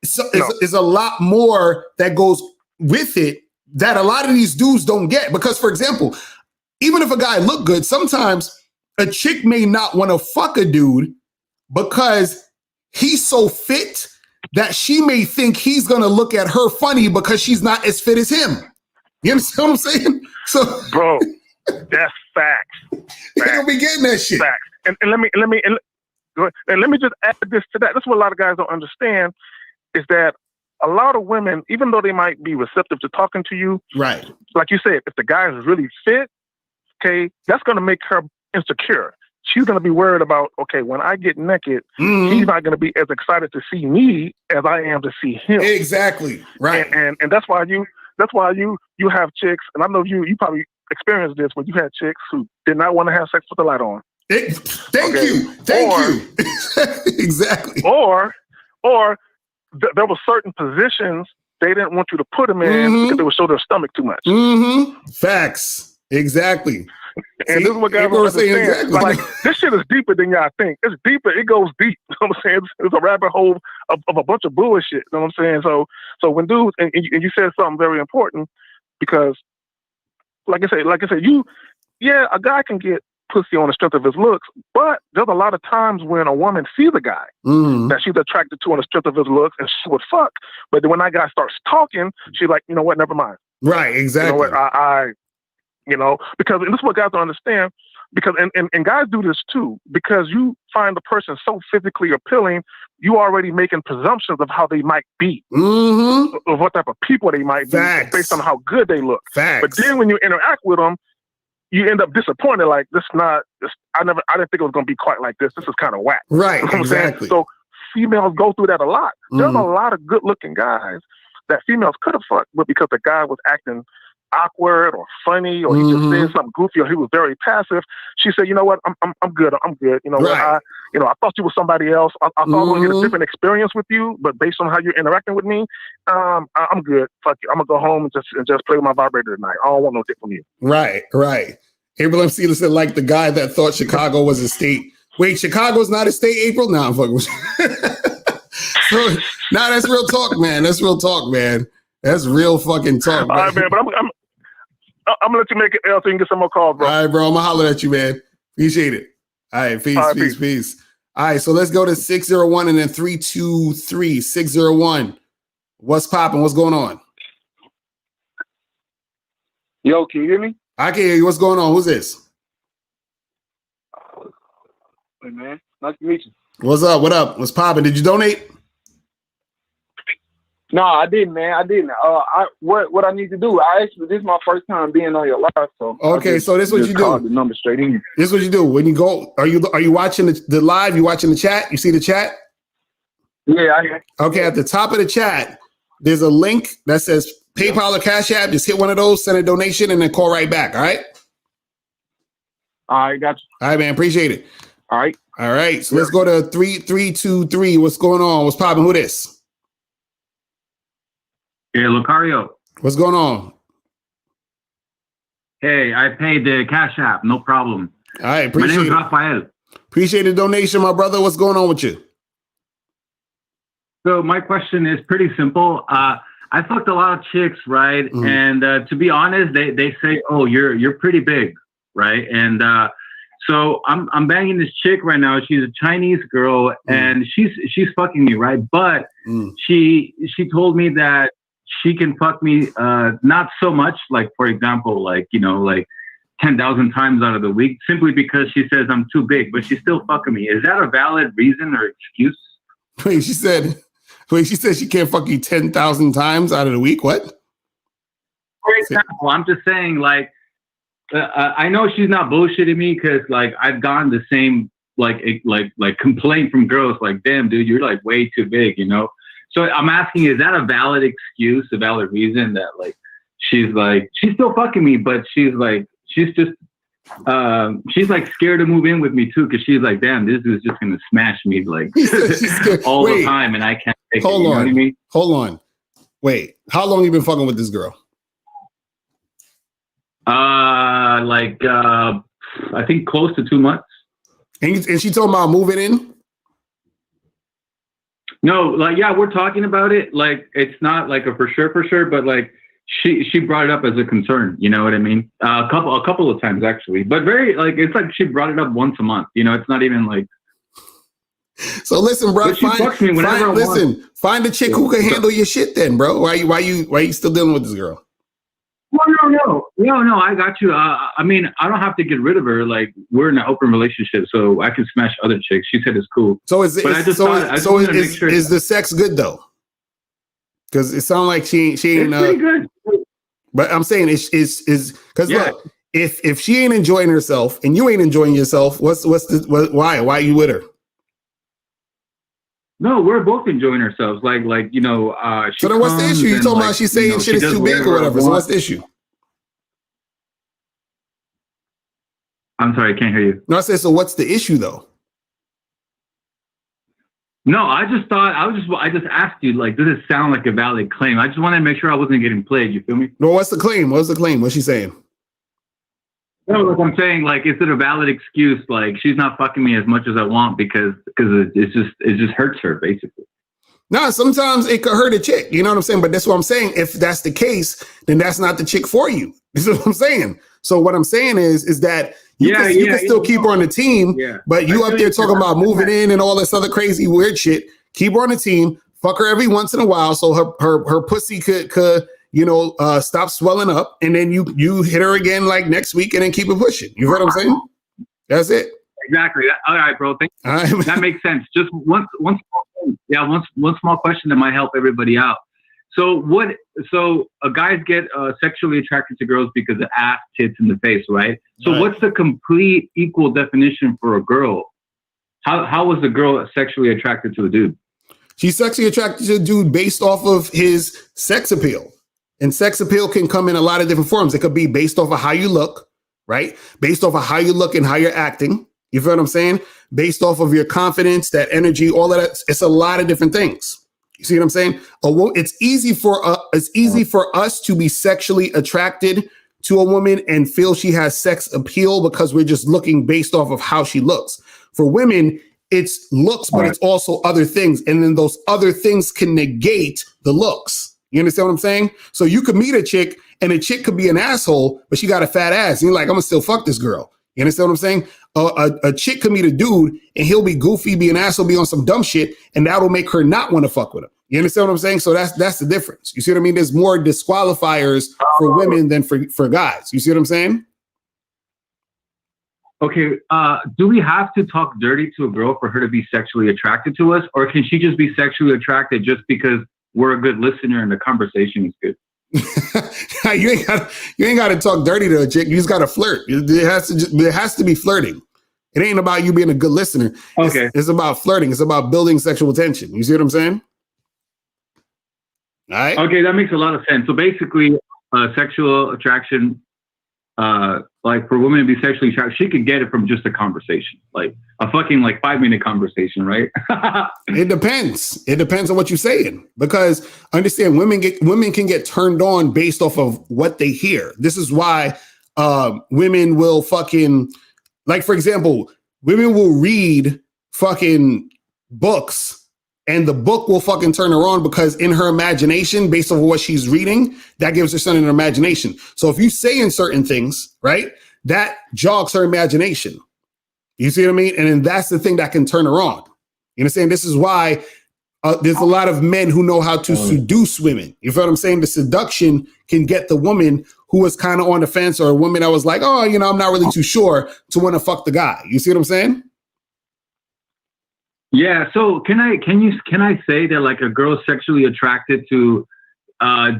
So it's a lot more that goes with it that a lot of these dudes don't get. Because, for example, even if a guy look good, sometimes a chick may not want to fuck a dude because he's so fit that she may think he's going to look at her funny because she's not as fit as him. You understand what I'm saying? So, bro, that's facts. They don't be getting that shit. Facts. And let me just add this to that. That's what a lot of guys don't understand, is that a lot of women, even though they might be receptive to talking to you, right? Like you said, if the guy is really fit, okay, that's going to make her insecure. She's going to be worried about, okay, when I get naked, he's not going to be as excited to see me as I am to see him. Exactly. Right. And that's why you have chicks, and I know you probably experienced this when you had chicks who did not want to have sex with the light on. Thank you. Exactly. Or there were certain positions they didn't want you to put them in because they would show their stomach too much. Facts. Exactly. And this is what guys don't understand. Exactly. Like, this shit is deeper than y'all think. It's deeper. It goes deep. You know what I'm saying? It's a rabbit hole of a bunch of bullshit. You know what I'm saying? So when dudes, and you said something very important, because like I said, a guy can get pussy on the strength of his looks, but there's a lot of times when a woman sees a guy that she's attracted to on the strength of his looks, and she would fuck. But then when that guy starts talking, she's like, you know what? Never mind. Right. Exactly. You know what? Because and this is what guys don't understand. Because and guys do this too. Because you find the person so physically appealing, you already making presumptions of how they might be, of what type of people they might be, based on how good they look. But then when you interact with them, you end up disappointed. Like, I didn't think it was going to be quite like this. This is kind of whack. Right. You know what I'm saying? So females go through that a lot. There's a lot of good-looking guys that females could have fucked, but because the guy was acting awkward or funny, or he just said something goofy, or he was very passive, she said, "You know what? I'm good. I'm good. You know what? I thought you were somebody else. I thought I was gonna get a different experience with you, but based on how you're interacting with me, I'm good. Fuck you. I'm gonna go home and just play with my vibrator tonight. I don't want no dick from you." Right. April M. Sealer said, like the guy that thought Chicago was a state. Wait, Chicago's not a state, April? No, I'm fucking with you. So, that's real talk, man. That's real talk, man. That's real fucking talk, man. All right, man, but I'm gonna let you make it so you can get some more calls, bro. All right, bro. I'm gonna holler at you, man. Appreciate it. All right, peace. All right, so let's go to 601 and then 323. 601. What's popping? What's going on? Yo, can you hear me? I can hear you. What's going on? Who's this? Hey, man. Nice to meet you. What's up? What up? What's popping? Did you donate? No, I didn't, man. I didn't. What I need to do? This is my first time being on your live, so okay. So this is what you do. The number straight in. This is what you do when you go. Are you watching the live? You watching the chat? You see the chat? Yeah. Okay. At the top of the chat, there's a link that says PayPal or Cash App. Just hit one of those, send a donation, and then call right back. All right. All right, got you. All right, man. Appreciate it. All right. So let's go to 3323. What's going on? What's popping? Who this? Hey, Lucario. What's going on? Hey, I paid the Cash App. No problem. All right. My Appreciate name is it. Raphael. Appreciate the donation, my brother. What's going on with you? So my question is pretty simple. I fucked a lot of chicks, right? And to be honest, they say, "Oh, you're pretty big," right? And so I'm banging this chick right now. She's a Chinese girl, and she's fucking me, right? But she told me that she can fuck me not so much, like for example, like 10,000 times out of the week, simply because she says I'm too big, but she's still fucking me. Is that a valid reason or excuse? Wait, she said she can't fuck you 10,000 times out of the week. What? For example, I'm just saying, like, I know she's not bullshitting me because, like, I've gotten the same like complaint from girls, like, "Damn, dude, you're like way too big," you know. So I'm asking, is that a valid excuse, a valid reason that like she's still fucking me, but she's like scared to move in with me too, because she's like, "Damn, this is just gonna smash me like all the time, and I can't take it." You know what I mean? Hold on. Wait, how long you been fucking with this girl? I think close to 2 months. And she talking about moving in? No, like, yeah, we're talking about it. Like, it's not like a for sure, but like she brought it up as a concern. You know what I mean? A couple of times actually, but very like it's like she brought it up once a month. You know, it's not even like. So listen, bro. Find a chick who can handle your shit. Then, bro, why you still dealing with this girl? No, I got you. I mean, I don't have to get rid of her. Like, we're in an open relationship, so I can smash other chicks. She said it's cool. So is the sex good though? Because it sounds like she ain't. It's pretty good. But I'm saying is because look, if she ain't enjoying herself and you ain't enjoying yourself, why you with her? No, we're both enjoying ourselves. Like you know. So then, what's the issue? You talking about she's saying shit is too big or whatever? So what's the issue? I'm sorry, I can't hear you. No, I said, so what's the issue though? No, I just asked you, like, does it sound like a valid claim? I just wanted to make sure I wasn't getting played. You feel me? No, what's the claim? What's she saying? No, like I'm saying, like, is it a valid excuse? Like, she's not fucking me as much as I want because it just hurts her, basically. No, sometimes it could hurt a chick. You know what I'm saying? But that's what I'm saying. If that's the case, then that's not the chick for you. This is what I'm saying. So what I'm saying is that you can still keep her on the team, but you up there talking about moving in and all this other crazy weird shit. Keep her on the team. Fuck her every once in a while so her pussy could stop swelling up, and then you hit her again like next week and then keep it pushing. You heard what I'm saying? That's it. Exactly. All right, bro. Thank you. Right. That makes sense. Just one small question that might help everybody out. So guys get sexually attracted to girls because of ass, tits, and the face, right? So what's the complete equal definition for a girl? How was the girl sexually attracted to a dude? She's sexually attracted to a dude based off of his sex appeal. And sex appeal can come in a lot of different forms. It could be based off of how you look, right? Based off of how you look and how you're acting. You feel what I'm saying? Based off of your confidence, that energy, all of that. It's a lot of different things. You see what I'm saying? It's easy for us to be sexually attracted to a woman and feel she has sex appeal because we're just looking based off of how she looks. For women, it's looks, but it's also other things. And then those other things can negate the looks. You understand what I'm saying? So you could meet a chick and a chick could be an asshole, but she got a fat ass. And you're like, I'm gonna still fuck this girl. You understand what I'm saying? A chick could meet a dude and he'll be goofy, be an asshole, be on some dumb shit, and that'll make her not want to fuck with him. You understand what I'm saying? So that's the difference. You see what I mean? There's more disqualifiers for women than for guys. You see what I'm saying? Okay, do we have to talk dirty to a girl for her to be sexually attracted to us? Or can she just be sexually attracted just because we're a good listener and the conversation is good? you ain't got to talk dirty to a chick. You just got to flirt. There has to be flirting. It ain't about you being a good listener. Okay. It's about flirting. It's about building sexual tension. You see what I'm saying? All right. Okay, that makes a lot of sense. So basically, sexual attraction, like for women to be sexually attracted, she could get it from just a conversation, like a fucking 5-minute conversation, right? It depends. It depends on what you're saying, because understand, women can get turned on based off of what they hear. This is why women will fucking, like, for example, women will read fucking books. And the book will fucking turn her on because in her imagination, based on what she's reading, that gives her something in her imagination. So if you say in certain things, right, that jogs her imagination. You see what I mean? And then that's the thing that can turn her on. You understand? This is why there's a lot of men who know how to seduce women. You feel what I'm saying? The seduction can get the woman who was kind of on the fence, or a woman that was like, oh, I'm not really too sure, to want to fuck the guy. You see what I'm saying? Yeah. So can I say that like a girl's sexually attracted to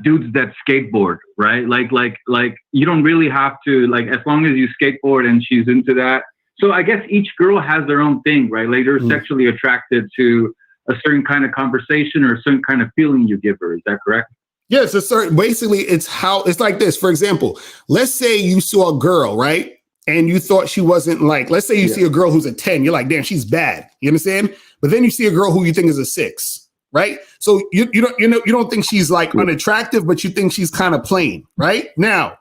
dudes that skateboard, right? Like you don't really have to, like, as long as you skateboard and she's into that. So I guess each girl has their own thing, right? Like they're sexually attracted to a certain kind of conversation or a certain kind of feeling you give her. Is that correct? Yes. Basically, it's like this. For example, let's say you saw a girl, right? And you thought she wasn't let's say you see a girl who's a 10, you're like, damn, she's bad. You understand? But then you see a girl who you think is a 6, right? So you don't think she's like unattractive, but you think she's kind of plain, right? Now,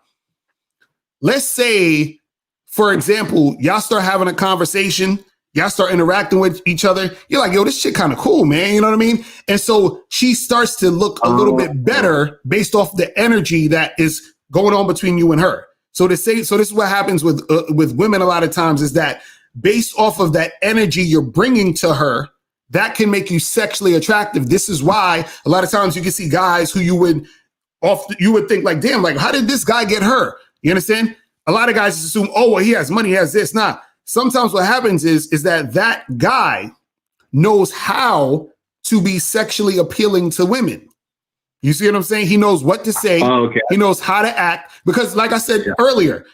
let's say, for example, y'all start having a conversation, y'all start interacting with each other. You're like, yo, this shit kind of cool, man. You know what I mean? And so she starts to look a little bit better based off the energy that is going on between you and her. So this is what happens with women a lot of times, is that based off of that energy you're bringing to her, that can make you sexually attractive. This is why a lot of times you can see guys who you would think like, damn, like, how did this guy get her? You understand? A lot of guys assume, oh, well, he has money, he has this. Nah. Sometimes what happens is that guy knows how to be sexually appealing to women. You see what I'm saying? He knows what to say. Oh, okay. He knows how to act. Because like I said earlier,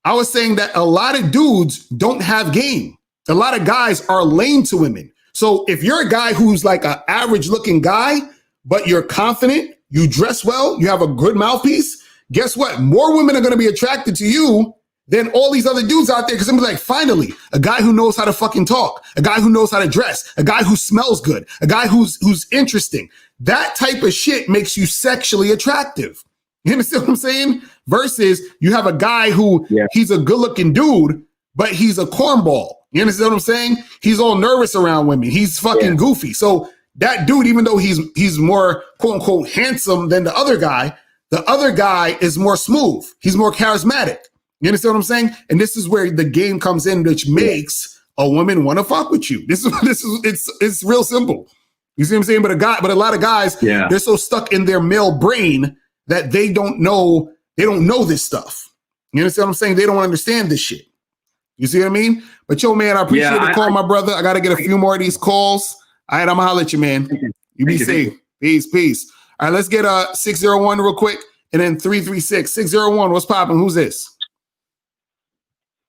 I was saying that a lot of dudes don't have game. A lot of guys are lame to women. So if you're a guy who's like an average looking guy, but you're confident, you dress well, you have a good mouthpiece, guess what? More women are going to be attracted to you than all these other dudes out there. Because I'm like, finally, a guy who knows how to fucking talk, a guy who knows how to dress, a guy who smells good, a guy who's interesting. That type of shit makes you sexually attractive. You understand what I'm saying? Versus you have a guy who he's a good looking dude, but he's a cornball. You understand what I'm saying? He's all nervous around women. He's fucking goofy. So that dude, even though he's more quote unquote handsome than the other guy is more smooth. He's more charismatic. You understand what I'm saying? And this is where the game comes in, which makes a woman want to fuck with you. It's real simple. You see what I'm saying? But a lot of guys, they're so stuck in their male brain that they don't know this stuff. You understand what I'm saying? They don't understand this shit. You see what I mean? But yo, man, I appreciate the call, my brother. I got to get a few more of these calls. All right, I'm gonna holler at you, man. You be safe. Peace. All right, let's get 601 real quick, and then 336. 601, what's popping? Who's this?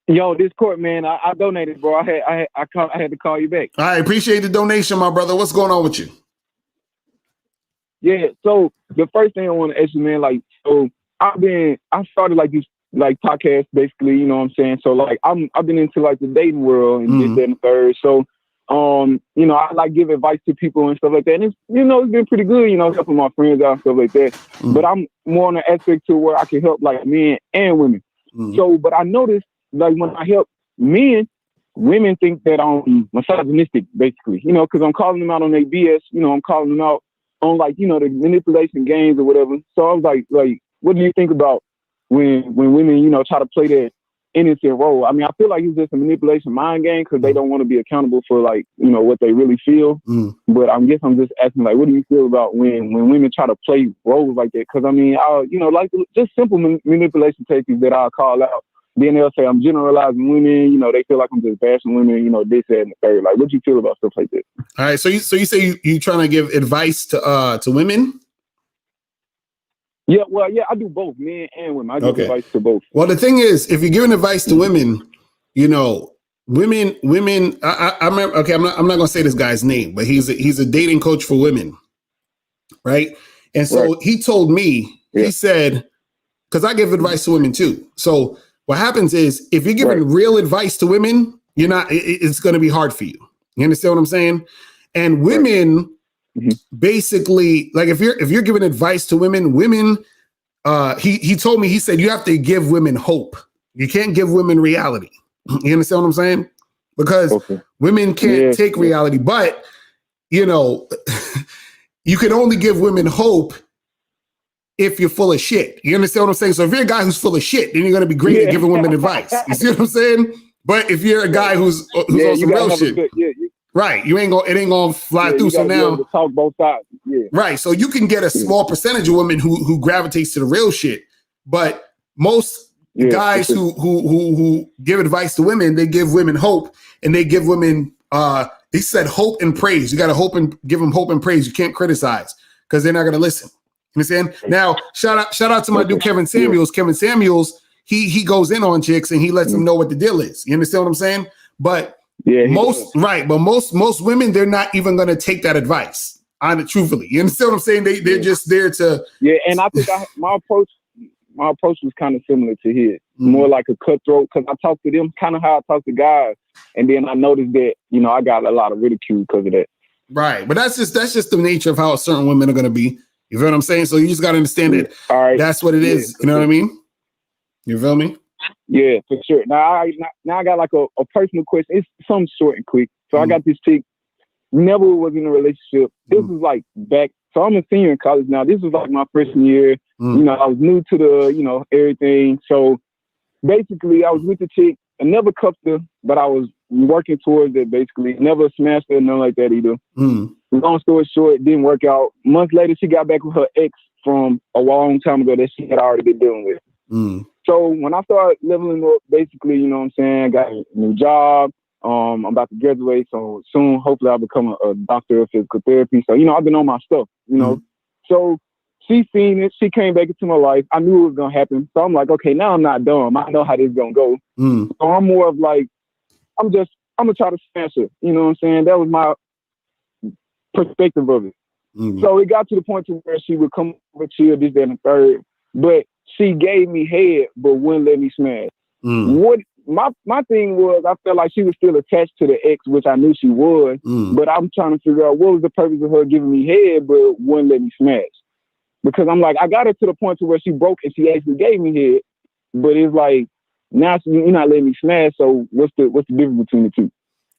Yo, this court, man, I donated, bro. I had to call you back. All right, appreciate the donation, my brother. What's going on with you? Yeah. So the first thing I want to ask you, man, like, so I started like this like podcast basically, you know what I'm saying? So like I've been into like the dating world and this, that, and the third. So you know, I like give advice to people and stuff like that. And it's, you know, it's been pretty good, you know, helping my friends out and stuff like that. But I'm more on the aspect to where I can help like men and women. So, but I noticed like when I help men, women think that I'm misogynistic, basically, you know, because I'm calling them out on their BS, you know, I'm calling them out on like, you know, the manipulation games or whatever. So I was like, what do you think about when women, you know, try to play that innocent role? I mean, I feel like it's just a manipulation mind game because they don't want to be accountable for like, you know, what they really feel. But I guess I'm just asking, like, what do you feel about when women try to play roles like that? Because I mean, you know, like just simple manipulation techniques that I'll call out. Then they'll say I'm generalizing women. You know, they feel like I'm just bashing women. You know, this, that, and the third. Like, what do you feel about stuff like that? All right. So you say you trying to give advice to women? Yeah. Well, yeah, I do both, men and women. I give advice to both. Well, the thing is, if you're giving advice to women, you know, women. I remember. Okay, I'm not gonna say this guy's name, but he's a dating coach for women, right? And so he told me, he said, because I give advice to women too. So what happens is, if you're giving real advice to women, you're not. It's going to be hard for you. You understand what I'm saying? And women, basically, like if you're giving advice to women, he told me, he said you have to give women hope. You can't give women reality. You understand what I'm saying? Because women can't take reality, but you know, you can only give women hope if you're full of shit. You understand what I'm saying? So if you're a guy who's full of shit, then you're gonna be great at giving women advice. You see what I'm saying? But if you're a guy who's on some real shit, right? It ain't gonna fly through. So now talk both sides. Right. So you can get a small percentage of women who gravitates to the real shit, but most guys who give advice to women, they give women hope, and they give women he said hope and praise. You got to hope and give them hope and praise. You can't criticize because they're not gonna listen. You understand? Now, shout out to my dude Kevin Samuels. Kevin Samuels, he goes in on chicks and he lets them know what the deal is. You understand what I'm saying? But most women, they're not even gonna take that advice. Truthfully, you understand what I'm saying? They're just there to and I think my approach was kind of similar to his, more like a cutthroat, because I talk to them kind of how I talk to guys, and then I noticed that, you know, I got a lot of ridicule because of that. Right, but that's just the nature of how certain women are gonna be. You feel what I'm saying? So you just got to understand that that's what it is. You know what I mean? You feel me? Yeah, for sure. Now I got like a personal question. It's something short and quick. So I got this chick, never was in a relationship. This was like back. So I'm a senior in college now. This was like my freshman year. You know, I was new to the, you know, everything. So basically I was with the chick. I never cuffed her, but I was working towards it basically. Never smashed her, nothing like that either. Long story short, it didn't work out. Months later, she got back with her ex from a long time ago that she had already been dealing with. So when I started leveling up, basically, you know what I'm saying, got a new job. I'm about to graduate, so soon, hopefully, I'll become a doctor of physical therapy. So, you know, I've been on my stuff, you know. So she seen it. She came back into my life. I knew it was going to happen. So I'm like, okay, now I'm not dumb. I know how this is going to go. So I'm more of like, I'm going to try to smash her. You know what I'm saying? That was my perspective of it. So it got to the point to where she would come over, chill, this, that, and the third. But she gave me head, but wouldn't let me smash. What my thing was, I felt like she was still attached to the ex, which I knew she was. But I'm trying to figure out what was the purpose of her giving me head, but wouldn't let me smash. Because I'm like, I got her to the point to where she broke and she actually gave me head, but it's like now you're not letting me smash. So what's the difference between the two?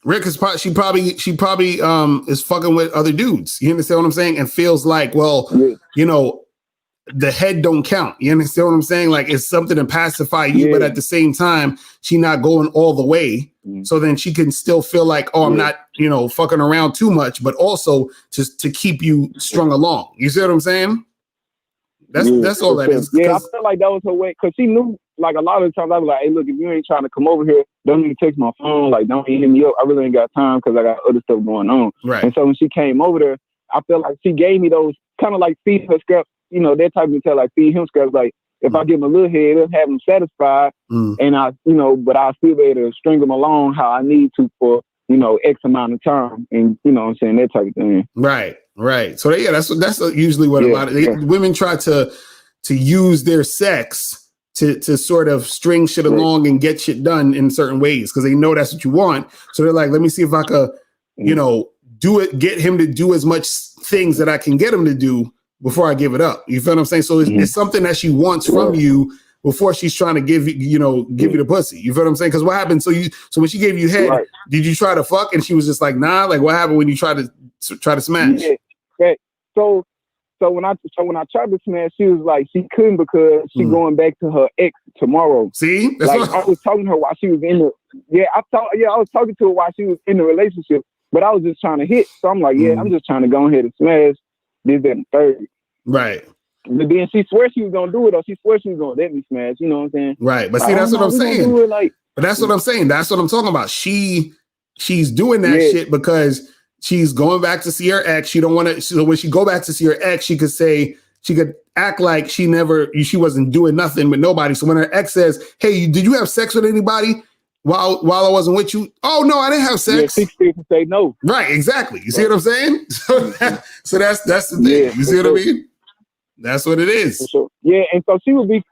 Rick, she probably is fucking with other dudes. You understand what I'm saying? And feels like, well, you know, the head don't count. You understand what I'm saying? Like it's something to pacify you, but at the same time, she not going all the way. So then she can still feel like, oh, I'm not, you know, fucking around too much, but also just to keep you strung along. You see what I'm saying? That's all that is. Yeah, I felt like that was her way, because she knew, like, a lot of the times I was like, hey, look, if you ain't trying to come over here, don't even text my phone. Like, don't even hit me up. I really ain't got time because I got other stuff going on. Right. And so when she came over there, I felt like she gave me those kind of like feed her scraps, you know, that type of mentality, like feed him scraps. Like, if I give him a little head, it'll have him satisfied. And I, you know, but I'll still be able to string him along how I need to for X amount of time, and you know what I'm saying, that type of thing. Right. So that's usually what a lot of women try to use their sex to sort of string shit along and get shit done in certain ways because they know that's what you want. So they're like, let me see if I could, do it, get him to do as much things that I can get him to do before I give it up. You feel what I'm saying? So it's something that she wants from you before she's trying to give you the pussy. You feel what I'm saying? Because what happened? So when she gave you head, did you try to fuck? And she was just like, nah. Like what happened when you tried to smash? Yeah. So when I tried to smash, she was like she couldn't because she going back to her ex tomorrow. See, I was talking to her while she was in the I was talking to her while she was in the relationship, but I was just trying to hit. So I'm like, I'm just trying to go ahead and smash this, that, and third. Right. But then she swear she was gonna do it, or she swear she was gonna let me smash. You know what I'm saying? Right. But see, that's what I'm saying. But that's what I'm saying. That's what I'm talking about. She's doing that shit because she's going back to see her ex. She don't want to. So when she go back to see her ex, she could act like she wasn't doing nothing with nobody. So when her ex says, "Hey, did you have sex with anybody while I wasn't with you?" "Oh no, I didn't have sex." Yeah, she can say no. Right. Exactly. You see what I'm saying? So that's the thing. Yeah, you see what I mean? That's what it is. Sure. Yeah, and so she would be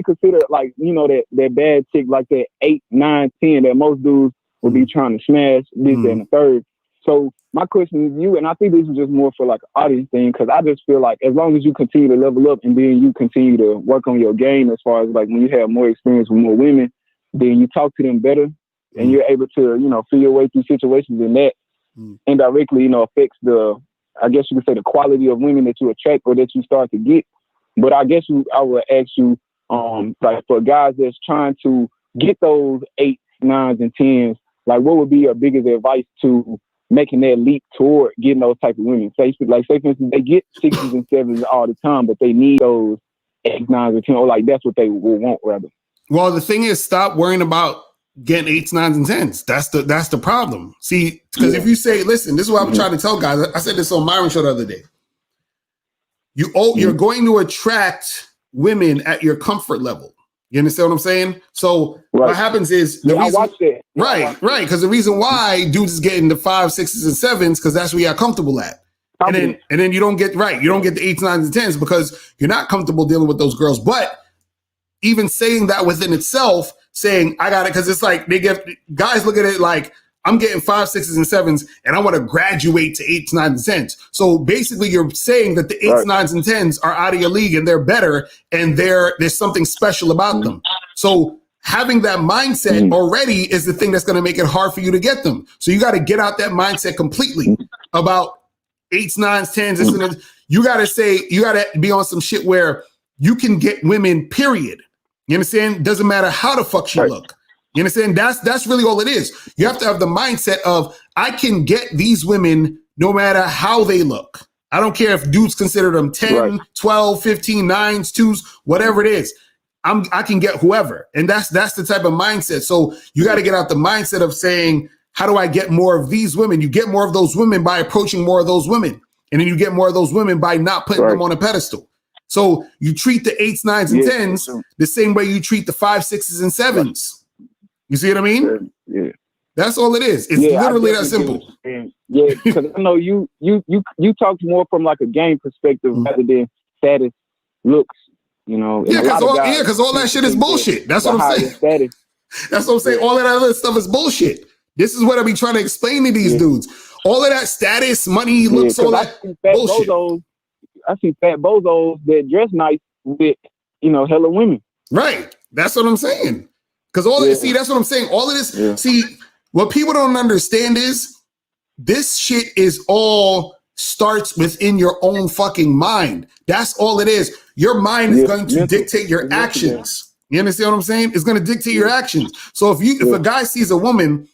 considered like that bad chick, like that 8, 9, 10 that most dudes would be trying to smash this and the third. So my question is you, and I think this is just more for like an audience thing, because I just feel like as long as you continue to level up and then you continue to work on your game, as far as like when you have more experience with more women, then you talk to them better and you're able to feel your way through situations, and that indirectly affects I guess you could say the quality of women that you attract or that you start to get. But I guess I would ask you, like for guys that's trying to get those 8s, 9s, and 10s, like what would be your biggest advice to making that leap toward getting those type of women? Say for instance, they get 6s and 7s all the time, but they need those 8s, 9s, and 10s, or like that's what they will want rather. Well, the thing is, stop worrying about getting 8s, 9s, and 10s. That's the problem. See, because if you say, listen, this is what I'm trying to tell guys. I said this on Myron Show the other day. You're going to attract women at your comfort level. You understand what I'm saying? So what happens is I watch that. Right. Because the reason why dudes is getting the 5s, 6s, and 7s because that's where you're comfortable at. And then you don't get the 8s, 9s, and 10s because you're not comfortable dealing with those girls. But even saying that within itself, saying I got it, because it's like guys look at it like I'm getting 5s, 6s, and 7s, and I want to graduate to 8s, 9s, and 10s. So basically, you're saying that the 8s, 9s, and 10s are out of your league and they're better, and there's something special about them. So having that mindset already is the thing that's going to make it hard for you to get them. So you got to get out that mindset completely about 8s, 9s, 10s. This and that. You got to be on some shit where you can get women, period. You understand? Doesn't matter how the fuck she look. You understand? That's really all it is. You have to have the mindset of I can get these women no matter how they look. I don't care if dudes consider them 10, 12, 15, 9s, 2s, whatever it is. I can get whoever. And that's the type of mindset. So you got to get out the mindset of saying, how do I get more of these women? You get more of those women by approaching more of those women. And then you get more of those women by not putting them on a pedestal. So you treat the 8s, 9s, and 10s the same way you treat the 5s, 6s, and 7s. You see what I mean? Yeah. That's all it is. It's literally that simple. Yeah, because I know you talk more from like a game perspective rather than status looks. Because all that shit is bullshit. That's what I'm saying. That's what I'm saying. All of that other stuff is bullshit. This is what I be trying to explain to these dudes. All of that status, money, looks, all that bullshit. I see fat bozos that dress nice with, hella women. Right. That's what I'm saying. Because that's what I'm saying. All of this, see, what people don't understand is this shit is all starts within your own fucking mind. That's all it is. Your mind is going to dictate your actions. You understand what I'm saying? It's going to dictate your actions. So if a guy sees a woman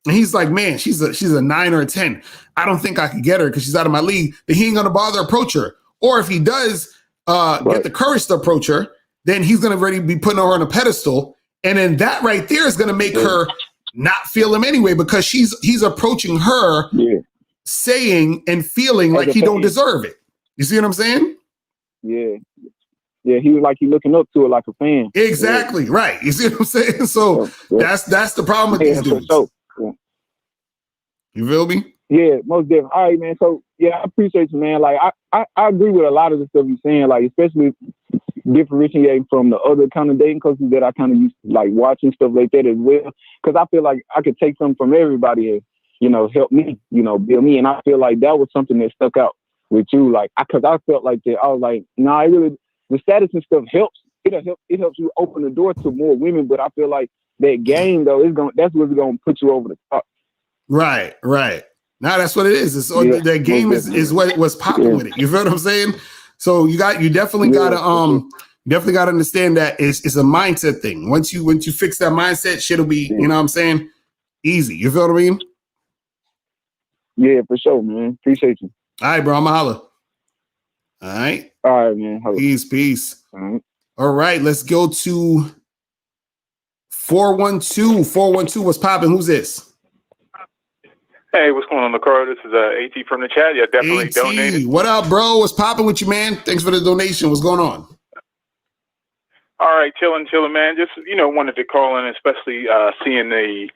and he's like, man, she's a 9 or a 10, I don't think I could get her because she's out of my league, then he ain't going to bother approach her. Or if he does get the courage to approach her, then he's going to already be putting her on a pedestal. And then that right there is going to make her not feel him anyway, because he's approaching her saying and feeling like he don't deserve it. You see what I'm saying? Yeah. Yeah, he was like he looking up to her like a fan. Exactly, right. You see what I'm saying? So that's the problem with these dudes. You feel me? Yeah, most definitely. All right, man. So yeah, I appreciate you, man. Like I agree with a lot of the stuff you're saying, like especially differentiating from the other kind of dating coaches that I kind of used to like watching stuff like that as well. Because I feel like I could take something from everybody and, you know, help me, you know, build me. And I feel like that was something that stuck out with you. Like, because I felt like that. I was like, nah, the status and stuff helps. It helps you open the door to more women. But I feel like that game though that's what's gonna put you over the top. Right. Now that's what it is. That game is what's popping with it. You feel what I'm saying? So you definitely gotta understand that it's a mindset thing. Once you fix that mindset, shit'll be, you know what I'm saying, easy. You feel what I mean? Yeah, for sure, man. Appreciate you. All right, bro. I'ma holla. All right. All right, man. Holla. Peace. All right. Let's go to 412. 412. What's popping? Who's this? Hey, what's going on, LaCroix? This is AT from the chat. Yeah, definitely donated. What up, bro? What's popping with you, man? Thanks for the donation. What's going on? All right, chilling, man. Just, wanted to call in, especially seeing the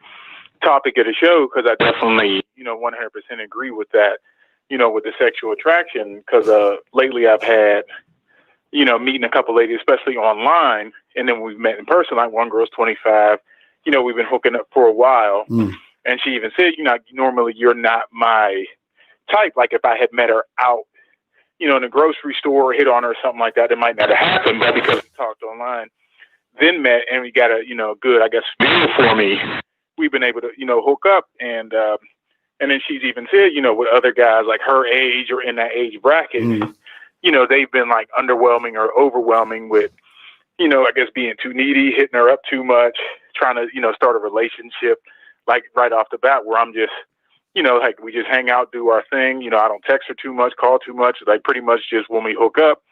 topic of the show, because I definitely, 100% agree with that, with the sexual attraction, because lately I've had, meeting a couple ladies, especially online, and then we've met in person. Like one girl's 25, we've been hooking up for a while. And she even said, normally you're not my type. Like if I had met her out, in a grocery store, hit on her or something like that, it might not have happened. But because we talked online, then met, and we got a, good, I guess, feel for me, we've been able to, hook up. And then she's even said, with other guys like her age or in that age bracket, they've been like underwhelming or overwhelming with, I guess being too needy, hitting her up too much, trying to, start a relationship. Like right off the bat, where I'm just, like we just hang out, do our thing. I don't text her too much, call too much. Like pretty much just when we hook up.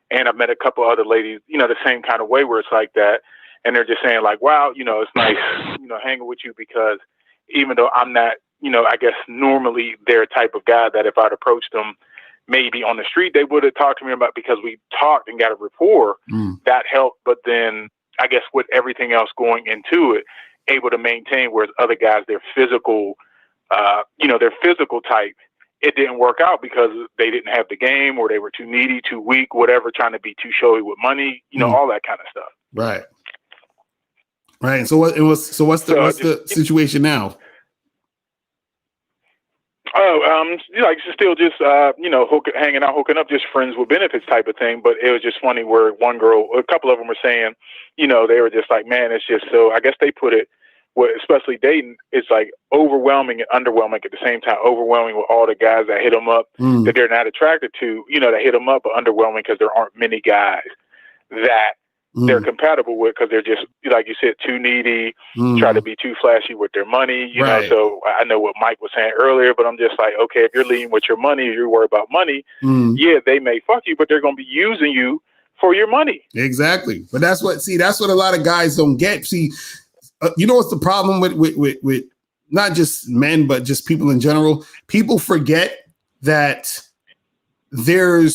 And I've met a couple other ladies, the same kind of way where it's like that. And they're just saying like, wow, it's nice, hanging with you, because even though I'm not, I guess normally their type of guy that if I'd approached them maybe on the street, they would have talked to me about, because we talked and got a rapport, that helped. But then I guess with everything else going into it, able to maintain, whereas other guys, their physical type, it didn't work out because they didn't have the game, or they were too needy, too weak, whatever, trying to be too showy with money, all that kind of stuff. Right. So what's the situation now? Still just hanging out, hooking up, just friends with benefits type of thing. But it was just funny where one girl, a couple of them were saying, they were just like, man, it's just so, I guess they put it, especially dating, it's like overwhelming and underwhelming at the same time. Overwhelming with all the guys that hit them up that they're not attracted to, that hit them up, but underwhelming because there aren't many guys that they're compatible with, because they're just, like you said, too needy, try to be too flashy with their money, you know. So I know what Mike was saying earlier, but I'm just like, okay, if you're leading with your money, if you're worried about money, yeah, they may fuck you, but they're going to be using you for your money. Exactly. But that's what a lot of guys don't get. See, what's the problem with not just men, but just people in general? People forget that they're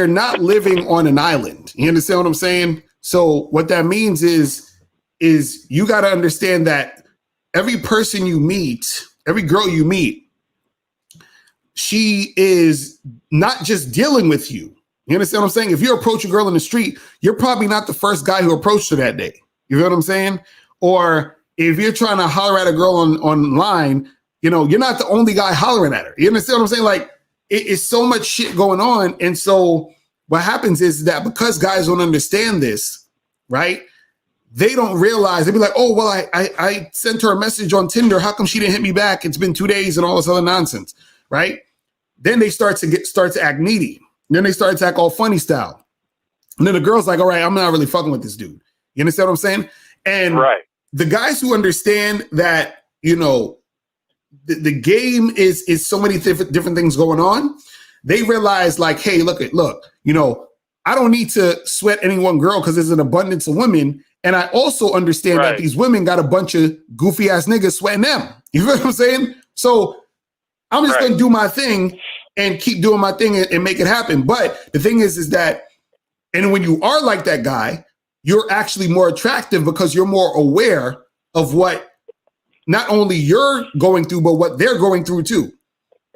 not living on an island. You understand what I'm saying? So what that means is you got to understand that every person you meet, every girl you meet, she is not just dealing with you. You understand what I'm saying? If you approach a girl in the street, you're probably not the first guy who approached her that day. You know what I'm saying? Or if you're trying to holler at a girl online, you're not the only guy hollering at her. You understand what I'm saying? Like, it's so much shit going on. And so what happens is that because guys don't understand this, right? They don't realize, they be like, oh, well, I sent her a message on Tinder. How come she didn't hit me back? It's been 2 days and all this other nonsense, right? Then they start to act needy. Then they start to act all funny style. And then the girl's like, all right, I'm not really fucking with this dude. You understand what I'm saying? And the guys who understand that, the game is so many different things going on, they realize like, hey, look, I don't need to sweat any one girl because there's an abundance of women. And I also understand that these women got a bunch of goofy ass niggas sweating them. You know what I'm saying? So I'm just going to do my thing and keep doing my thing and make it happen. But the thing is that, and when you are like that guy, you're actually more attractive because you're more aware of what not only you're going through, but what they're going through too.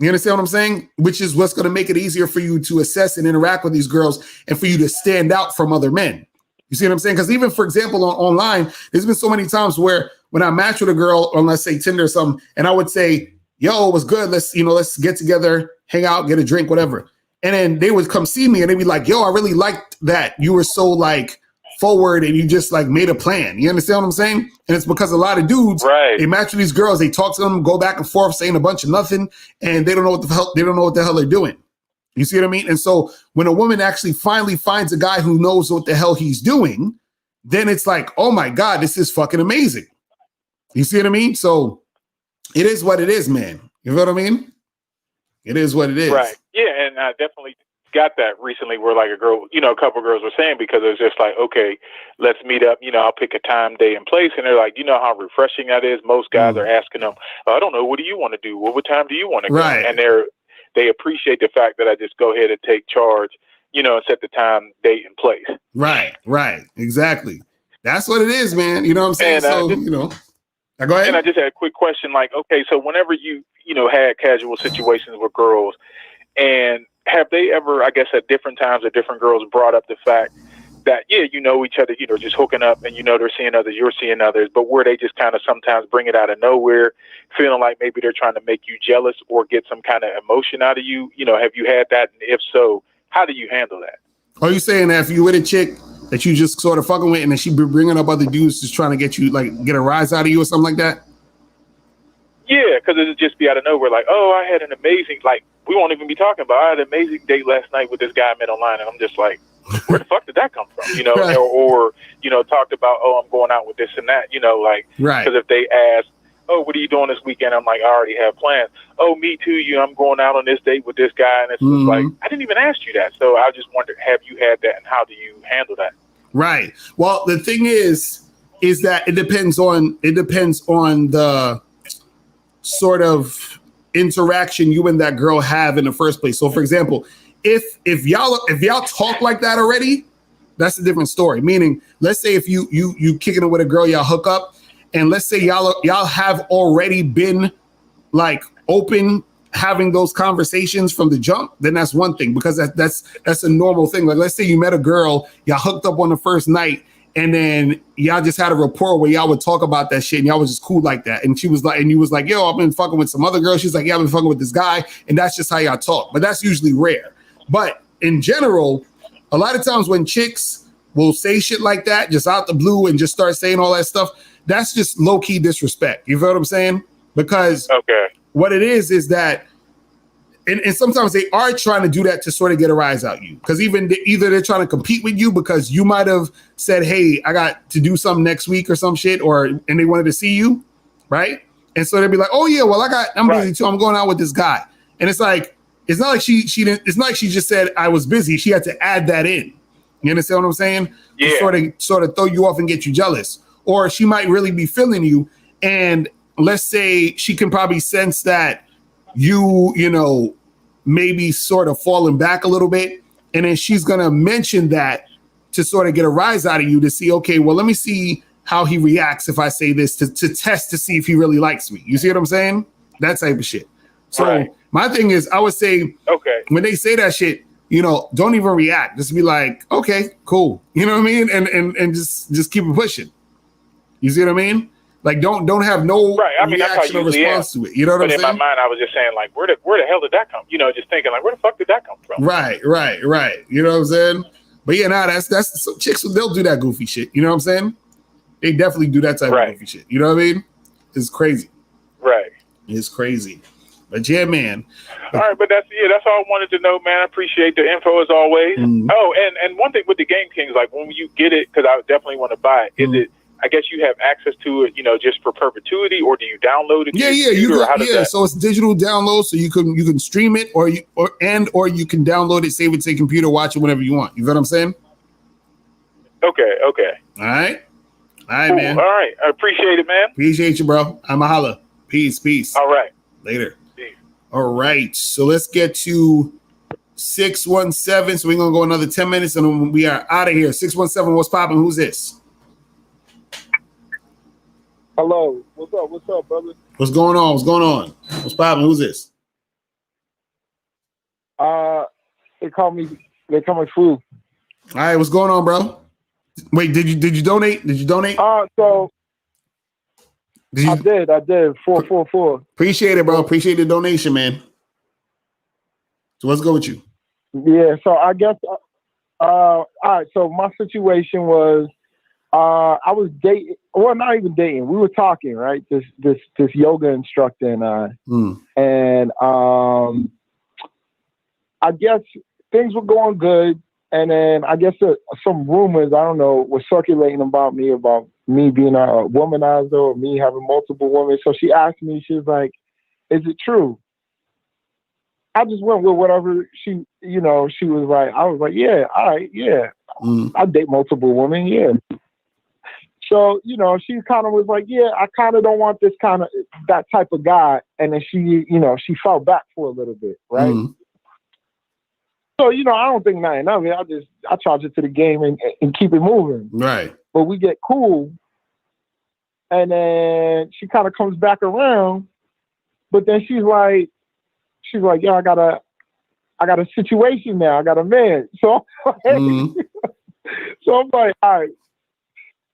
You understand what I'm saying? Which is what's going to make it easier for you to assess and interact with these girls and for you to stand out from other men. You see what I'm saying? Because even, for example, online, there's been so many times where when I match with a girl on, let's say, Tinder or something, and I would say, yo, what's good? Let's get together, hang out, get a drink, whatever. And then they would come see me and they'd be like, yo, I really liked that. You were so like forward and you just like made a plan. You understand what I'm saying? And it's because a lot of dudes, they match with these girls, they talk to them, go back and forth, saying a bunch of nothing, and they don't know what the hell they're doing. You see what I mean? And so when a woman actually finally finds a guy who knows what the hell he's doing, then it's like, oh my God, this is fucking amazing. You see what I mean? So it is what it is, man. You know what I mean? It is what it is. Right. Yeah, and I definitely got that recently where like a girl, a couple of girls were saying, because it was just like, okay, let's meet up, I'll pick a time, day, and place. And they're like, you know how refreshing that is? Most guys are asking them, I don't know, what do you want to do? What time do you want to go? And they appreciate the fact that I just go ahead and take charge, and set the time, date, and place. Right. Exactly. That's what it is, man. You know what I'm saying? And, Now go ahead. And I just had a quick question, like, okay, so whenever you, had casual situations with girls, and have they ever, I guess at different times or different girls brought up the fact that, yeah, you know each other, just hooking up and, they're seeing others, you're seeing others, but where they just kind of sometimes bring it out of nowhere, feeling like maybe they're trying to make you jealous or get some kind of emotion out of you? Have you had that? And if so, how do you handle that? Are you saying that if you with a chick that you just sort of fucking with and then she be bringing up other dudes just trying to get you, like, get a rise out of you or something like that? Yeah, because it'll just be out of nowhere, like, oh, I had an amazing, like, we won't even be talking about, I had an amazing date last night with this guy I met online, and I'm just like, where the fuck did that come from? Right. or talked about, oh, I'm going out with this and that, like, right. Because if they ask, oh, what are you doing this weekend? I'm like, I already have plans. Oh, me too, I'm going out on this date with this guy, and it's just like, I didn't even ask you that. So I just wondered, have you had that, and how do you handle that? Right. Well, the thing is that it depends on the sort of interaction you and that girl have in the first place. So for example, if y'all talk like that already, that's a different story. Meaning, let's say if you kicking it with a girl, y'all hook up, and let's say y'all have already been like open having those conversations from the jump, then that's one thing, because that's a normal thing. Like, let's say you met a girl, y'all hooked up on the first night, and then y'all just had a rapport where y'all would talk about that shit and y'all was just cool like that. And she was like, and you was like, yo, I've been fucking with some other girl. She's like, yeah, I've been fucking with this guy. And that's just how y'all talk. But that's usually rare. But in general, a lot of times when chicks will say shit like that, just out the blue and just start saying all that stuff, that's just low key disrespect. You feel what I'm saying? Because what it is that, and sometimes they are trying to do that to sort of get a rise out you, because either they're trying to compete with you because you might have said, hey, I got to do something next week or some shit, and they wanted to see you, right? And so they'd be like, oh yeah, well I'm busy too. I'm going out with this guy, and it's like, it's not like she didn't. It's not like she just said I was busy. She had to add that in. You understand what I'm saying? Yeah. To sort of throw you off and get you jealous, or she might really be feeling you, and let's say she can probably sense that you maybe sort of falling back a little bit. And then she's going to mention that to sort of get a rise out of you to see, okay, well, let me see how he reacts if I say this to test to see if he really likes me. You see what I'm saying? That type of shit. So my thing is, I would say, when they say that shit, don't even react. Just be like, okay, cool. You know what I mean? And just keep it pushing. You see what I mean? Like, don't have no reaction or response to it. You know what I'm saying? But in my mind, I was just saying, like, where the hell did that come? Just thinking, like, where the fuck did that come from? Right. You know what I'm saying? But yeah, that's some chicks, they'll do that goofy shit. You know what I'm saying? They definitely do that type of goofy shit. You know what I mean? It's crazy. Right. It's crazy. But yeah, man. All right, but that's all I wanted to know, man. I appreciate the info as always. Oh, and one thing with the Game Kings, like when you get it, because I definitely want to buy it, is it, I guess you have access to it, just for perpetuity, or do you download it? So it's digital download, so you can stream it, or you can download it, save it to your computer, watch it whenever you want. You know what I'm saying? Okay. All right, cool. man. All right, I appreciate it, man. Appreciate you, bro. I'm a holla. Peace. All right. Later. Peace. All right, so let's get to 617. So we're gonna go another 10 minutes, and we are out of here. 617. What's popping? Who's this? Hello. What's up? What's up, brother? What's going on? What's going on? What's poppin'? Who's this? They call me Flu. All right, what's going on, bro? Wait, did you donate? Did you donate? So I did 444. Appreciate it, bro. Appreciate the donation, man. So let's go with you. Yeah, so I guess all right, so my situation was I was dating, well, not even dating. We were talking, right? This yoga instructor and I. And I guess things were going good. And then I guess some rumors, I don't know, were circulating about me being a womanizer or me having multiple women. So she asked me, she was like, is it true? I just went with whatever she was like. I was like, yeah, all right, yeah. I date multiple women, yeah. So, she kind of was like, yeah, I kind of don't want that type of guy. And then she fell back for a little bit, right? So, I don't think nothing of it. I charge it to the game and keep it moving. Right. But we get cool. And then she kind of comes back around. But then she's like, yeah, I got a situation now. I got a man. So, so I'm like, all right.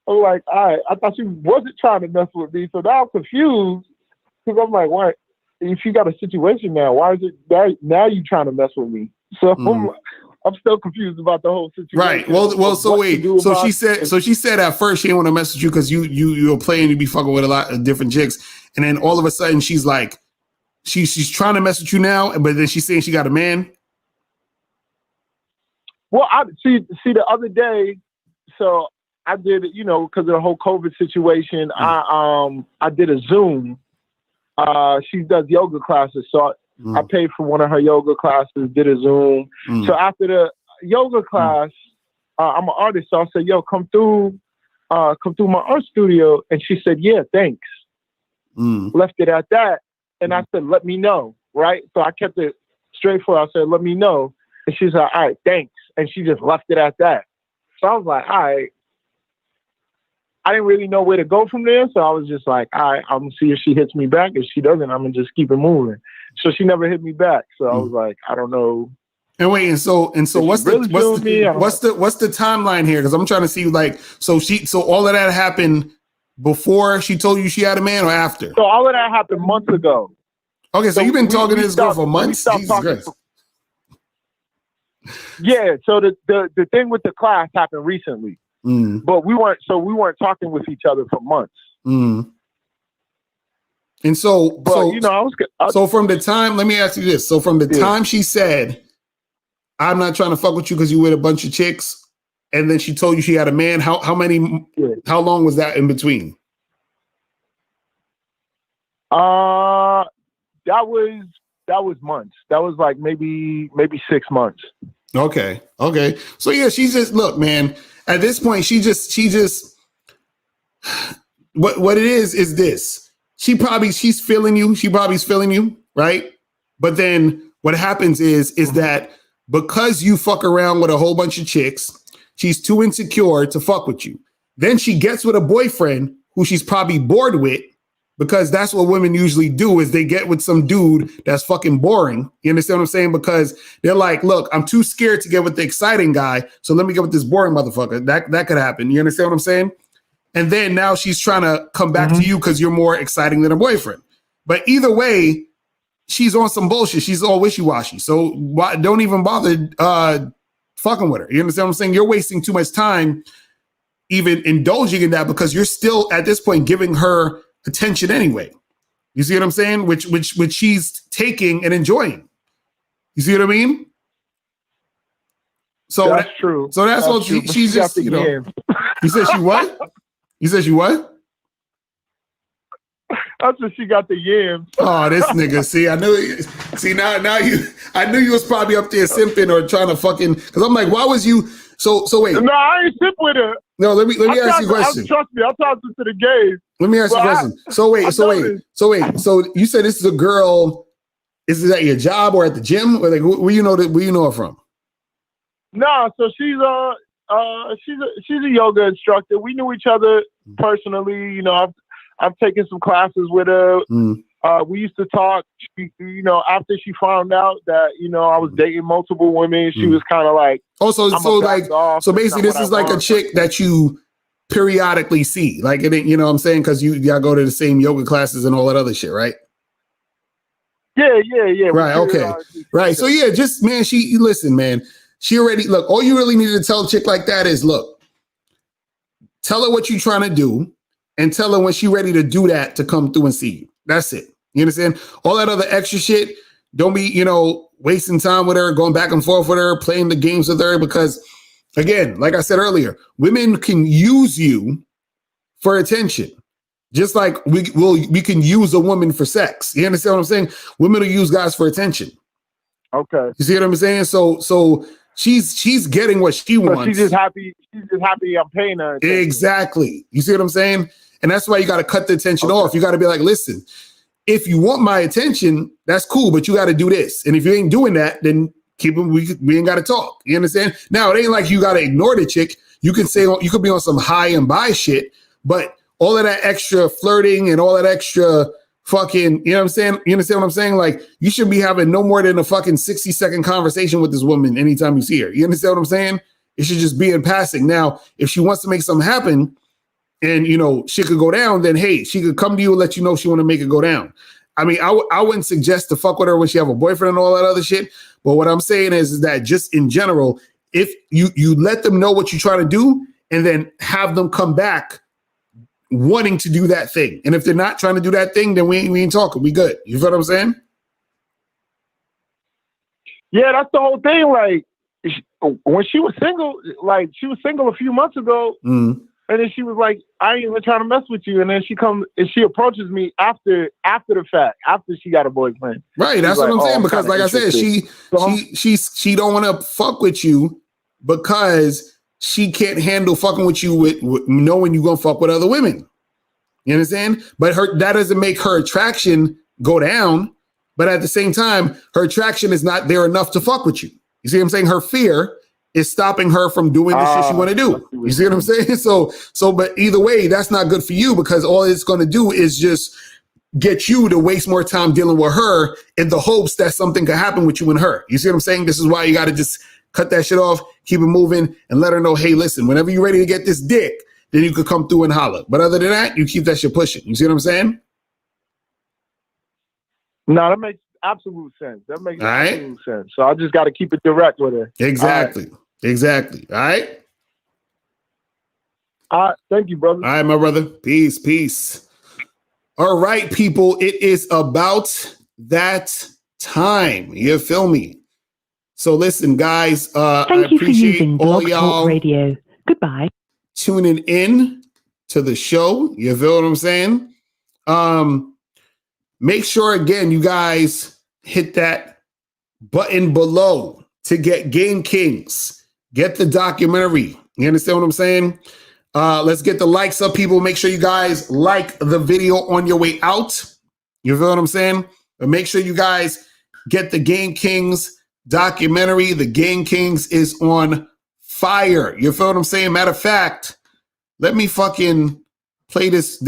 I thought she wasn't trying to mess with me. So now I'm confused because I'm like, what? If you got a situation now, why is it now you trying to mess with me? So I'm still confused about the whole situation. Right. Well. So wait. So she said at first she didn't want to mess with you because you're playing, you be fucking with a lot of different chicks, and then all of a sudden she's like, she's trying to mess with you now, but then she's saying she got a man. Well, I see the other day. So I did, because of the whole COVID situation. I did a Zoom. She does yoga classes, so I paid for one of her yoga classes. Did a Zoom. So after the yoga class, I'm an artist, so I said, "Yo, come through my art studio." And she said, "Yeah, thanks." Left it at that, and I said, "Let me know." Right. So I kept it straight for her. I said, "Let me know," and she's like, "All right, thanks," and she just left it at that. So I was like, "All right." I didn't really know where to go from there, so I was just like, all right, I'm gonna see if she hits me back. If she doesn't, I'm gonna just keep it moving. So she never hit me back. So I was like, I don't know. And wait, and so what's the timeline here? Because I'm trying to see, like, so all of that happened before she told you she had a man or after? So all of that happened months ago. Okay, so you've been talking to this girl for months? Jesus Christ. Yeah, so the thing with the class happened recently. But we weren't talking with each other for months. And so from the time, let me ask you this. So from the time she said, I'm not trying to fuck with you because you with a bunch of chicks, and then she told you she had a man, how long was that in between? That was months. That was like maybe 6 months. Okay. So yeah, she's just, look, man, at this point, she just what it is this. She's feeling you. She probably's feeling you, right? But then what happens is that because you fuck around with a whole bunch of chicks, she's too insecure to fuck with you. Then she gets with a boyfriend who she's probably bored with, because that's what women usually do, is they get with some dude that's fucking boring. You understand what I'm saying? Because they're like, look, I'm too scared to get with the exciting guy, so let me get with this boring motherfucker. That could happen. You understand what I'm saying? And then now she's trying to come back to you because you're more exciting than a boyfriend. But either way, she's on some bullshit. She's all wishy-washy. So don't even bother fucking with her. You understand what I'm saying? You're wasting too much time even indulging in that, because you're still at this point giving her attention anyway. You see what I'm saying? Which she's taking and enjoying. You see what I mean? So that's true. So that's what she's just, you know. You said she what? You said she what? That's what she got the yams. Oh, this nigga. See, I knew. See, now you. I knew you was probably up there simping or trying to fucking. Because I'm like, why was you? So wait. No, I ain't simp with her. No, let me ask you a question. Trust me, I'll talk to the gays. Let me ask you a question. So wait. So you said this is a girl. Is it at your job or at the gym, or like where you know her from? No, so she's a yoga instructor. We knew each other personally. You know, I've taken some classes with her. We used to talk. After she found out that I was dating multiple women, she was kind of like, so basically, this is like a chick that you periodically see, like it ain't, you know what I'm saying? Because y'all go to the same yoga classes and all that other shit, right? Yeah. Right. Okay. Right. So yeah, just man, listen, man. She already look. All you really need to tell a chick like that is, look, tell her what you're trying to do, and tell her when she's ready to do that to come through and see you. That's it. You understand? All that other extra shit, don't be, wasting time with her, going back and forth with her, playing the games with her, because again, like I said earlier, women can use you for attention. Just like we can use a woman for sex. You understand what I'm saying? Women will use guys for attention. Okay. You see what I'm saying? So she's getting what she wants. She's just happy. I'm paying her attention. Exactly. You see what I'm saying? And that's why you got to cut the attention off. You got to be like, listen, if you want my attention, that's cool, but you got to do this. And if you ain't doing that, then we ain't got to talk. You understand? Now, it ain't like you got to ignore the chick. You can say, you could be on some high and by shit, but all of that extra flirting and all that extra fucking, you know what I'm saying? You understand what I'm saying? Like, you should be having no more than a fucking 60-second conversation with this woman anytime you see her. You understand what I'm saying? It should just be in passing. Now, if she wants to make something happen, and she could go down, then hey, she could come to you and let you know she want to make it go down. I mean, I wouldn't suggest to fuck with her when she have a boyfriend and all that other shit. But what I'm saying is that just in general, if you let them know what you're trying to do, and then have them come back wanting to do that thing. And if they're not trying to do that thing, then we ain't talking. We good. You feel what I'm saying? Yeah, that's the whole thing. Like, when she was single, a few months ago. And then she was like, I ain't even trying to mess with you. And then she approaches me after the fact, after she got a boyfriend. Right. That's what I'm saying. Because like I said, she don't want to fuck with you because she can't handle fucking with you with knowing you're going to fuck with other women. You understand? But that doesn't make her attraction go down. But at the same time, her attraction is not there enough to fuck with you. You see what I'm saying? Her fear is stopping her from doing the shit she want to do. You see what I'm saying? So, but either way, that's not good for you, because all it's going to do is just get you to waste more time dealing with her in the hopes that something could happen with you and her. You see what I'm saying? This is why you got to just cut that shit off, keep it moving, and let her know, hey, listen, whenever you're ready to get this dick, then you could come through and holler. But other than that, you keep that shit pushing. You see what I'm saying? No, that makes absolute sense. That makes absolute sense. So I just got to keep it direct with her. Exactly. Exactly. All right. Thank you, brother. All right, my brother. Peace. All right, people. It is about that time. You feel me? So listen, guys. Thank you for using Blog Talk Radio. Goodbye. Tuning in to the show. You feel what I'm saying? Make sure again, you guys hit that button below to get Game Kings. Get the documentary. You understand what I'm saying? Let's get the likes up, people. Make sure you guys like the video on your way out. You feel what I'm saying? But make sure you guys get the Game Kings documentary. The Game Kings is on fire. You feel what I'm saying? Matter of fact, let me fucking play this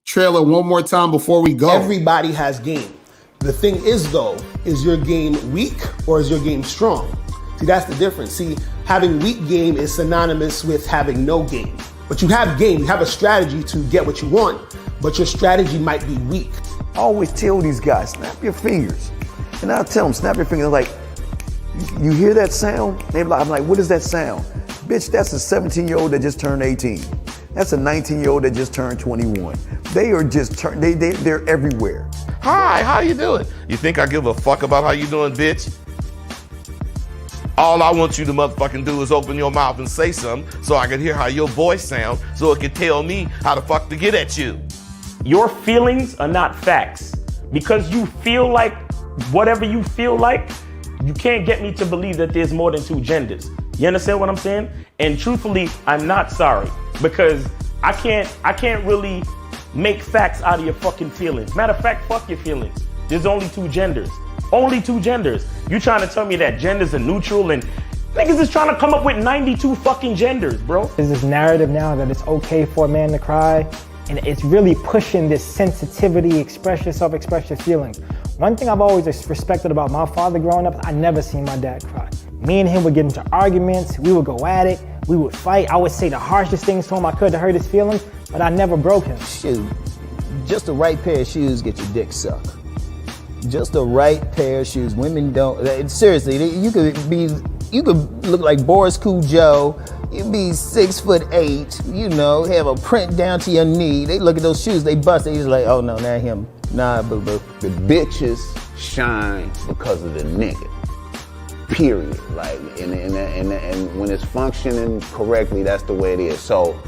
trailer one more time before we go. Everybody has game. The thing is, though, is your game weak or is your game strong? See, that's the difference. See, having weak game is synonymous with having no game. But you have game, you have a strategy to get what you want, but your strategy might be weak. I always tell these guys, snap your fingers. And I'll tell them, snap your fingers. They're like, you hear that sound? I'm like, what is that sound? Bitch, that's a 17-year-old that just turned 18. That's a 19-year-old that just turned 21. They are just, they're everywhere. Hi, how you doing? You think I give a fuck about how you doing, bitch? All I want you to motherfucking do is open your mouth and say something so I can hear how your voice sounds, so it can tell me how the fuck to get at you. Your feelings are not facts. Because you feel like whatever you feel like, you can't get me to believe that there's more than two genders. You understand what I'm saying? And truthfully, I'm not sorry, because I can't really make facts out of your fucking feelings. Matter of fact, fuck your feelings. There's only two genders. Only two genders. You trying to tell me that genders are neutral, and niggas is trying to come up with 92 fucking genders, bro. There's this narrative now that it's okay for a man to cry, and it's really pushing this sensitivity, express yourself, express your feelings. One thing I've always respected about my father growing up, I never seen my dad cry. Me and him would get into arguments, we would go at it, we would fight. I would say the harshest things to him I could to hurt his feelings, but I never broke him. Shoot, just the right pair of shoes get your dick sucked. Just the right pair of shoes. Women don't, seriously, you could look like Boris Cool Joe, you'd be 6'8", you know, have a print down to your knee. They look at those shoes, they bust, they just like, oh no, not him. Nah, boo-boo. The bitches shine because of the nigga. Period. Like, and when it's functioning correctly, that's the way it is. So,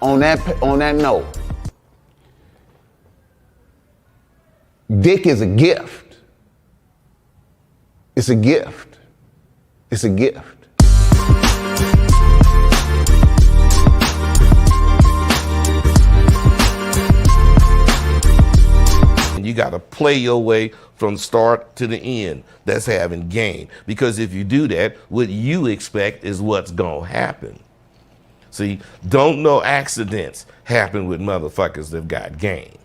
on that note, dick is a gift. It's a gift. It's a gift. You got to play your way from start to the end. That's having game. Because if you do that, what you expect is what's going to happen. See, don't know accidents happen with motherfuckers that got game.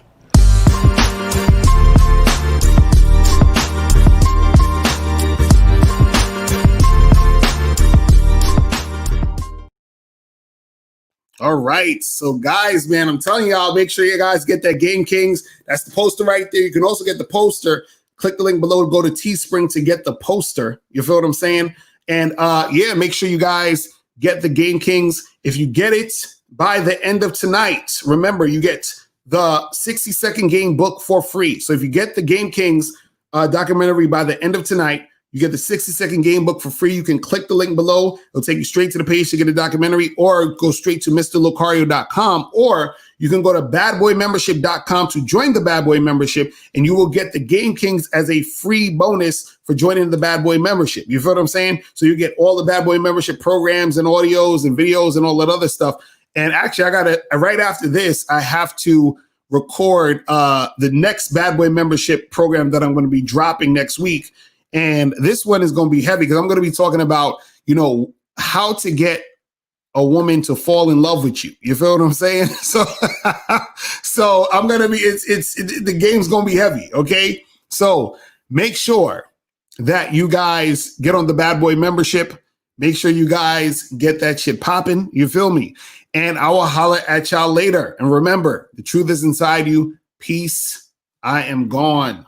All right. So, guys, man, I'm telling y'all, make sure you guys get that Game Kings. That's the poster right there. You can also get the poster. Click the link below to go to Teespring to get the poster. You feel what I'm saying? And, yeah, make sure you guys get the Game Kings. If you get it by the end of tonight, remember, you get the 60-second game book for free. So if you get the Game Kings documentary by the end of tonight, you get the 60-second game book for free. You can click the link below. It'll take you straight to the page to get a documentary, or go straight to MrLocario.com, or you can go to badboymembership.com to join the Bad Boy membership, and you will get the Game Kings as a free bonus for joining the Bad Boy membership. You feel what I'm saying? So you get all the Bad Boy membership programs and audios and videos and all that other stuff. And actually, I got to, right after this, I have to record the next Bad Boy membership program that I'm going to be dropping next week. And this one is going to be heavy because I'm going to be talking about, you know, how to get a woman to fall in love with you. You feel what I'm saying? So I'm going to be, the game's going to be heavy. Okay. So make sure that you guys get on the Bad Boy membership. Make sure you guys get that shit popping. You feel me? And I will holler at y'all later. And remember, the truth is inside you. Peace. I am gone.